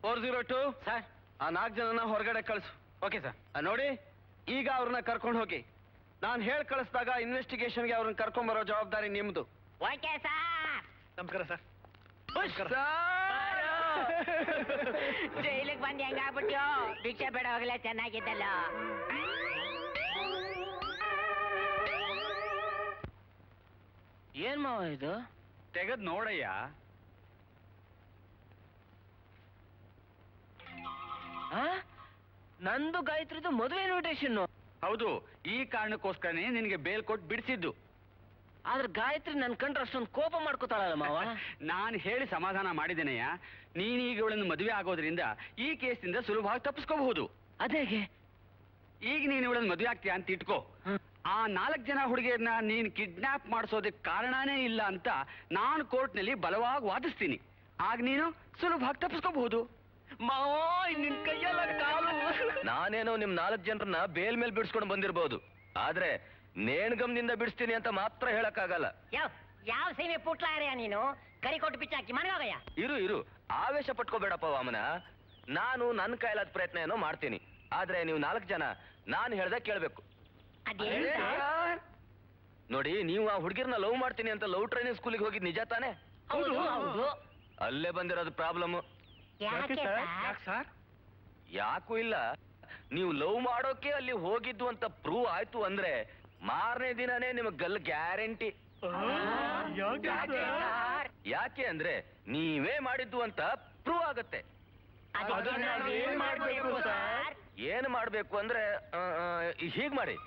Four 402 sir. ಆ 4 ಜನನ ಹೊರಗಡೆ ಕಳಿಸು. Okay sir. ನೋಡಿ, ಈಗ ಅವ್ರನ್ನ ಕರ್ಕೊಂಡು ಹೋಗಿ. ನಾನು ಹೇಳಿ ಕಳಿಸಿದಾಗ ಇನ್ವೆಸ್ಟಿಗೇಷನ್ಗೆ ಅವ್ರನ್ನ ಕರ್ಕೊಂಡ್ ಬರೋ ಜವಾಬ್ದಾರಿ ನಿಮ್ದು. Okay sir. ನಮಸ್ಕಾರ ಸರ್. ಜೈಲಿಗೆ ಬಂದು ಹೆಂಗಾಗ್ಬಿಟ್ಯೋ? ಭಿಕ್ಷೆ ಬೇಡ ಹೋಗಲೇ, ಚೆನ್ನಾಗಿದ್ದಲ್ಲ. ಏನ್ ಮಾವ ಇದು? ತೆಗೆದ್ ನೋಡಯ್ಯ. ಆ? ನಂದು ಗಾಯತ್ರಿದು ಮದುವೆ ಇನ್ವಿಟೇಷನ್. ಹೌದು, ಈ ಕಾರಣಕ್ಕೋಸ್ಕರನೇ ನಿನಗೆ ಬೇಲ್ ಕೊಟ್ಟು ಬಿಡಿಸಿದ್ದು. ಆದ್ರೆ ಗಾಯತ್ರಿ ನನ್ ಕಂಡ್ರೆ ಅಷ್ಟೊಂದು ಕೋಪ ಮಾಡ್ಕೋತಾಳಲ್ಲ ಮಾವ. ನಾನು ಹೇಳಿ ಸಮಾಧಾನ ಮಾಡಿದ್ದೇನೆಯ. ನೀನೀಗ ಇವಳನ್ನು ಮದುವೆ ಆಗೋದ್ರಿಂದ ಈ ಕೇಸಿಂದ ಸುಲಭವಾಗಿ ತಪ್ಪಿಸ್ಕೋಬಹುದು. ಅದೇಗೆ? ಈಗ ನೀನು ಇವಳನ್ನು ಮದುವೆ ಆಗ್ತೀಯ ಅಂತ ಇಟ್ಕೋ. ಆ 4 ಜನ ಹುಡುಗಿಯರನ್ನ ನೀನು ಕಿಡ್ನಾಪ್ ಮಾಡಿಸೋದಕ್ಕೆ ಕಾರಣನೇ ಇಲ್ಲ ಅಂತ ನಾನು ಕೋರ್ಟ್ನಲ್ಲಿ ಬಲವಾಗಿ ವಾದಿಸ್ತೀನಿ. ಆಗ ನೀನು ಸುಲಭವಾಗಿ ತಪ್ಪಿಸ್ಕೋಬಹುದು. ಮಾವೋ, ನಿನ್ ಕೈಯಲ್ಲ ಕಾಲು. ನಾನೇನೋ ನಿಮ್ 4 ಜನರನ್ನ ಬೇಲ್ ಮೇಲೆ ಬಿಡಿಸ್ಕೊಂಡು ಬಂದಿರಬಹುದು, ಆದ್ರೆ ನೇಣ್ಗಮ್ನಿಂದ ಬಿಡಿಸ್ತೀನಿ ಅಂತ ಮಾತ್ರ ಹೇಳಕ್ಕಾಗಲ್ಲ. ಯಾವ ಸೀಮೆ ಪುಟ್ಲಾರ್ಯ ನೀನು? ಕರಿ ಕೊಟ್ಟು ಪಿಚ್ಚಾಕಿ ಮನಗೋಗಯ್ಯ. ಇರು ಆವೇಶ ಪಟ್ಕೋಬೇಡಪ್ಪ ವಾಮನ. ನಾನು ನನ್ನ ಕೈಲಾದ ಪ್ರಯತ್ನ ಏನೋ ಮಾಡ್ತೀನಿ, ಆದ್ರೆ ನೀವು 4 ಜನ ನಾನು ಹೇಳ್ದೆ ಕೇಳ್ಬೇಕು. ನೋಡಿ, ನೀವು ಆ ಹುಡುಗಿರ್ನ ಲವ್ ಮಾಡ್ತೀನಿ ಅಂತ ಲವ್ ಟ್ರೈನಿಂಗ್ ಸ್ಕೂಲಿಗೆ ಹೋಗಿದ್ ನಿಜ ತಾನೆ? ಹೌದು. ಅಲ್ಲೇ ಬಂದಿರೋದು ಪ್ರಾಬ್ಲಮ್. ಯಾಕೂ ಇಲ್ಲ, ನೀವು ಲವ್ ಮಾಡೋಕೆ ಅಲ್ಲಿ ಹೋಗಿದ್ದು ಅಂತ ಪ್ರೂವ್ ಆಯ್ತು ಅಂದ್ರೆ ಮಾರನೇ ದಿನನೇ ನಿಮಗ್ ಗಲ್ ಗ್ಯಾರಂಟಿ. ಯಾಕೆ ಅಂದ್ರೆ ನೀವೇ ಮಾಡಿದ್ದು ಅಂತ ಪ್ರೂವ್ ಆಗತ್ತೆ. ಏನ್ ಮಾಡ್ಬೇಕು ಅಂದ್ರೆ ಹೀಗ್ ಮಾಡಿ.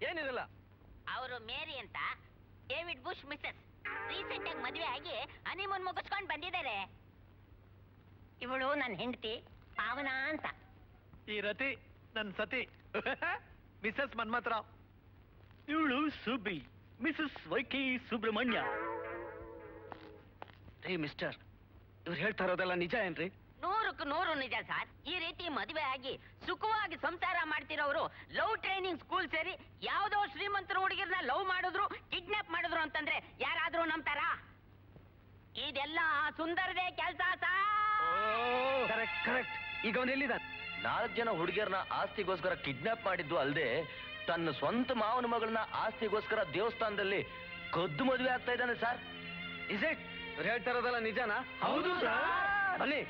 ಏನಿರಲ್ಲ. ಅವರು ಮೇರಿ ಅಂತ ಡೇವಿಡ್ ಬುಷ್ ಮಿಸಸ್ ರೀಸೆಂಟ್ ಆಗಿ ಮದುವೆ ಆಗಿ ಹನಿಮೂನ್ ಮುಗಿಸ್ಕೊಂಡು ಬಂದಿದ್ದಾರೆ. ಇವಳು ನನ್ನ ಹೆಂಡತಿ ಪಾವನ ಅಂತ. ಈ ರತಿ ನನ್ ಸತಿ ಮಿಸಸ್ ಮನ್ಮಥರಾವ್. ಇವಳು ಸುಬ್ಬಿ, ಮಿಸಸ್ ವೈಕಿ ಸುಬ್ರಹ್ಮಣ್ಯ. ರೀ ಮಿಸ್ಟರ್, ಇವ್ರು ಹೇಳ್ತಾ ಇರೋದೆಲ್ಲ ನಿಜ ಏನ್ರಿ? 100ಕ್ಕೆ 100 ನಿಜ ಸರ್. ಈ ರೀತಿ ಮದುವೆ ಆಗಿ ಸುಖವಾಗಿ ಸಂಸಾರ ಮಾಡ್ತಿರೋರು ಲವ್ ಟ್ರೈನಿಂಗ್ ಸ್ಕೂಲ್ ಸೇರಿ ಯಾವ್ದೋ ಶ್ರೀಮಂತರ ಹುಡುಗಿರ್ನ ಲವ್ ಮಾಡಿದ್ರು, ಕಿಡ್ನಾಪ್ ಮಾಡಿದ್ರು ಅಂತಂದ್ರೆ ಯಾರಾದ್ರೂ ನಂಬ್ತಾರ? ಇದೆಲ್ಲ ಸುಂದರದೇ ಕೆಲಸ ಸರ್. ಕರೆಕ್ಟ್. ಈಗ ಅವನು ಎಲ್ಲಿದ್ದಾನೆ? 4 ಜನ ಹುಡುಗಿಯರನ್ನ ಆಸ್ತಿಗೋಸ್ಕರ ಕಿಡ್ನಾಪ್ ಮಾಡಿದ್ದು ಅಲ್ಲದೆ ತನ್ನ ಸ್ವಂತ ಮಾವನ ಮಗಳನ್ನ ಆಸ್ತಿಗೋಸ್ಕರ ದೇವಸ್ಥಾನದಲ್ಲಿ ಕದ್ದು ಮದುವೆ ಆಗ್ತಾ ಇದ್ದಾನೆ ಸರ್. Is it? ಹೇಳ್ತಾ ಇರೋದಲ್ಲ ನಿಜನಾ? ಹೌದು ಸರ್. ಬನ್ನಿ.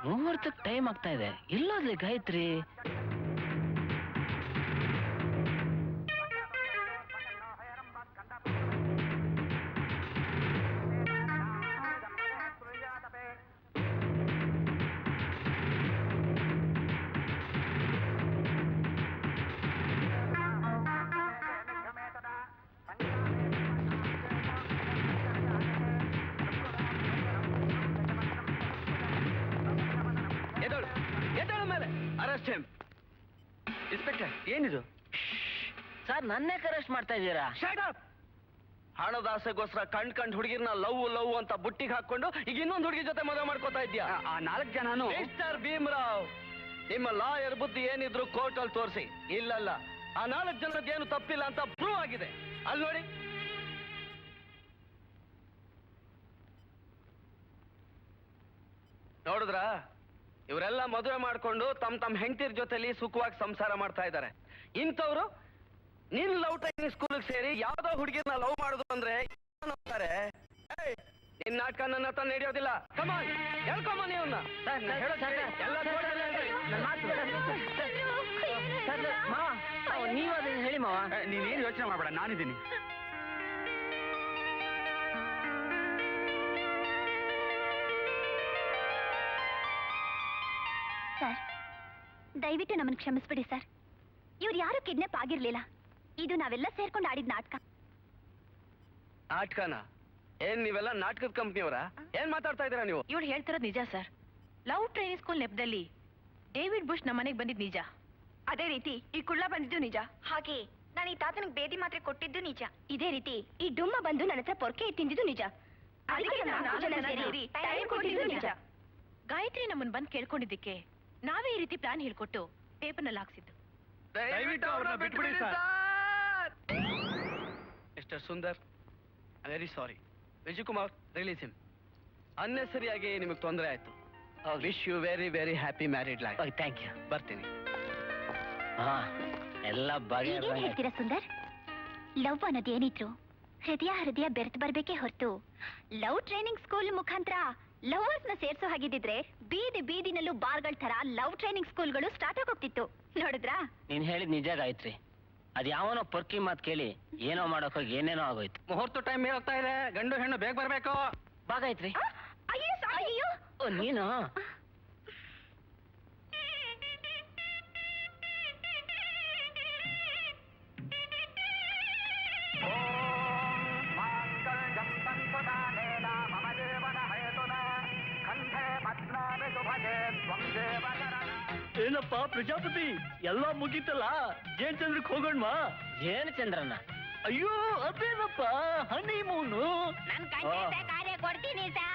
ಮುಹೂರ್ತಕ್ಕೆ ಟೈಮ್ ಆಗ್ತಾ ಇದೆ. ಎಲ್ಲೋದ್ಲಿ ಗಾಯತ್ರಿ? ಎದ್ದೇಳು ಮೇಲೆ. Arrest him. ಇನ್ಸ್ಪೆಕ್ಟರ್, ಏನಿದು? ಸರ್, ನನ್ನೇ ಅರೆಸ್ಟ್ ಮಾಡ್ತಾ ಇದ್ದೀರಾ? Shut up. ಹಣದ ಆಸೆಗೋಸ್ಕರ ಕಂಡ್ ಹುಡುಗಿರ್ನ ಲವ್ ಅಂತ ಬುಟ್ಟಿಗೆ ಹಾಕೊಂಡು ಈಗ ಇನ್ನೊಂದು ಹುಡುಗಿ ಜೊತೆ ಮದುವೆ ಮಾಡ್ಕೋತಾ ಇದ್ಯಾ? ಆ 4 ಜನನು ಮಿಸ್ಟರ್ ಭೀಮರಾವ್, ನಿಮ್ಮ ಲಾಯರ್ ಬುದ್ಧಿ ಏನಿದ್ರು ಕೋರ್ಟ್ ಅಲ್ಲಿ ತೋರಿಸಿ. ಇಲ್ಲಲ್ಲ, ಆ 4 ಜನದ್ದೇನು ತಪ್ಪಿಲ್ಲ ಅಂತ ಪ್ರೂವ್ ಆಗಿದೆ. ಅಲ್ಲಿ ನೋಡಿ. ನೋಡಿದ್ರ, ಇವರೆಲ್ಲ ಮದುವೆ ಮಾಡ್ಕೊಂಡು ತಮ್ಮ ಹೆಂಡತಿರ್ ಜೊತೆಲಿ ಸುಖವಾಗಿ ಸಂಸಾರ ಮಾಡ್ತಾ ಇದ್ದಾರೆ. ಇಂಥವ್ರು ನಿನ್ ಲವ್ ಟ್ರೈನಿಂಗ್ ಸ್ಕೂಲ್ಗೆ ಸೇರಿ ಯಾವ್ದೋ ಹುಡುಗಿರ್ನ ಲವ್ ಮಾಡುದು ಅಂದ್ರೆ ಅಂತಾರೆ. ನಿನ್ ನಾಟಕ ನನ್ನ ಹತ್ರ ನಡೆಯೋದಿಲ್ಲ. ಕಮಾನ್, ಹೇಳ್ಕೊಂಬ ನೀವನ್ನ. ನೀವು ಅದನ್ನ ಹೇಳಿ ಮಾವ. ನೀನೇನು ಯೋಚನೆ ಮಾಡಬೇಡ, ನಾನಿದ್ದೀನಿ. ಸರ್, ದಯವಿಟ್ಟು ನಮ್ಮನ್ನು ಕ್ಷಮಿಸ್ಬಿಡಿ ಸರ್. ಇವ್ರು ಯಾರು ಕಿಡ್ನಾಪ್ ಆಗಿರ್ಲಿಲ್ಲ. ಇದು ನಾವೆಲ್ಲ ಸೇರ್ಕೊಂಡು ಆಡಿದ ನಾಟಕ. ನಾಟಕನ? ಏನ್ ನೀವೆಲ್ಲ ನಾಟಕದ ಕಂಪ್ನಿಯವರ? ಏನ್ ಮಾತಾಡ್ತಾ ಇದೀರಾ ನೀವು? ಇವಳು ಹೇಳ್ತಿರೋದು ನಿಜ ಸರ್. ಲವ್ ಟ್ರೈನಿಂಗ್ ಸ್ಕೂಲ್ ನೆಪದಲ್ಲಿ ಡೇವಿಡ್ ಬುಷ್ ನಮ್ಮ ಮನೆಗೆ ಬಂದಿದ್ದು ನಿಜ. ಅದೇ ರೀತಿ ಈ ಕುಳ್ಳ ಬಂದಿದ್ದು ನಿಜ. ಹಾಗೆ ನಾನು ಈ ತಾತನಿಗೆ ಬೇದಿ ಮಾತ್ರೆ ಕೊಟ್ಟಿದ್ದು ನಿಜ. ಇದೇ ರೀತಿ ಈ ಡುಮ್ಮ ಬಂದು ನನ್ನ ಹತ್ರ ಪೊರ್ಕೆ ತಿಂದಿದ್ದು ನಿಜ. ಅದಕ್ಕೆ ನಾವು 4 ಜನ ಸೇರಿ ಟೈಮ್ ಕೊಟ್ಟಿದ್ದು ನಿಜ. ಗಾಯತ್ರಿ ನಮ್ಮನ್ನ ಬಂದು ಕೇಳ್ಕೊಂಡಿದ್ದಕ್ಕೆ ನಾವೇ ಈ ರೀತಿ ಪ್ಲಾನ್ ಹೇಳ್ಕೊಟ್ಟು ಪೇಪರ್ನಲ್ಲಿ ಹಾಕ್ಸಿದ್ದು. ದಯವಿಟ್ಟು ಅವ್ರನ್ನ ಬಿಟ್ಬಿಡಿ sir. Mister Sundar, very sorry. Vijayakumar, release him. ಅನ್ನೆಸರಿಯಾಗಿ ನಿಮಗೆ ತೊಂದರೆ ಆಯ್ತು. Wish you very very happy married life. Thank you. ಬರ್ತೀನಿ. ಎಲ್ಲ ಈಗೇನ್ ಹೇಳ್ತೀರಾ ಸುಂದರ್? ಲವ್ ಅನ್ನೋದು ಏನಿದ್ರು ಹೃದಯ ಬೆರೆತು ಬರ್ಬೇಕೇ ಹೊರತು ಲವ್ ಟ್ರೈನಿಂಗ್ ಸ್ಕೂಲ್ ಮುಖಾಂತರ ಲವರ್ಸ್ ನ ಸೇರ್ಸೋ ಹಾಗಿದ್ರೆ ಬೀದಿನಲ್ಲೂ ಬಾರ್ಗಳ ತರ ಲವ್ ಟ್ರೈನಿಂಗ್ ಸ್ಕೂಲ್ಗಳು ಸ್ಟಾರ್ಟ್ ಆಗೋಗ್ತಿತ್ತು. ನೋಡಿದ್ರಾ? ನೀನ್ ಹೇಳಿದ್ ನಿಜ ಗಾಯತ್ರಿ. ಅದ್ ಯಾವನೋ ಪೊರ್ಕಿ ಮಾತ್ ಕೇಳಿ ಏನೋ ಮಾಡಕ್ ಹೋಗಿ ಏನೇನೋ ಆಗೋಯ್ತು. ಮುಹೂರ್ತ ಟೈಮ್ ಹೋಗ್ತಾ ಇದೆ. ಗಂಡು ಹೆಣ್ಣು ಬೇಗ ಬರ್ಬೇಕು. ಬಾ ಗಾಯತ್ರಿ. ಅಯ್ಯೋ, ಓ, ನೀನು? ಏನಪ್ಪ ಪ್ರಜಾಪತಿ, ಎಲ್ಲ ಮುಗೀತಲ್ಲ, ಜೇನ್ ಚಂದ್ರಕ್ಕೆ ಹೋಗೋಣ್ವಾ? ಏನ್ ಚಂದ್ರನ? ಅಯ್ಯೋ ಅದೇನಪ್ಪ, ಹನಿಮೂನು. ನನ್ ಕಂಡ ಕಾರ್ಯ ಕೊಡ್ತೀನಿ ಸರ್.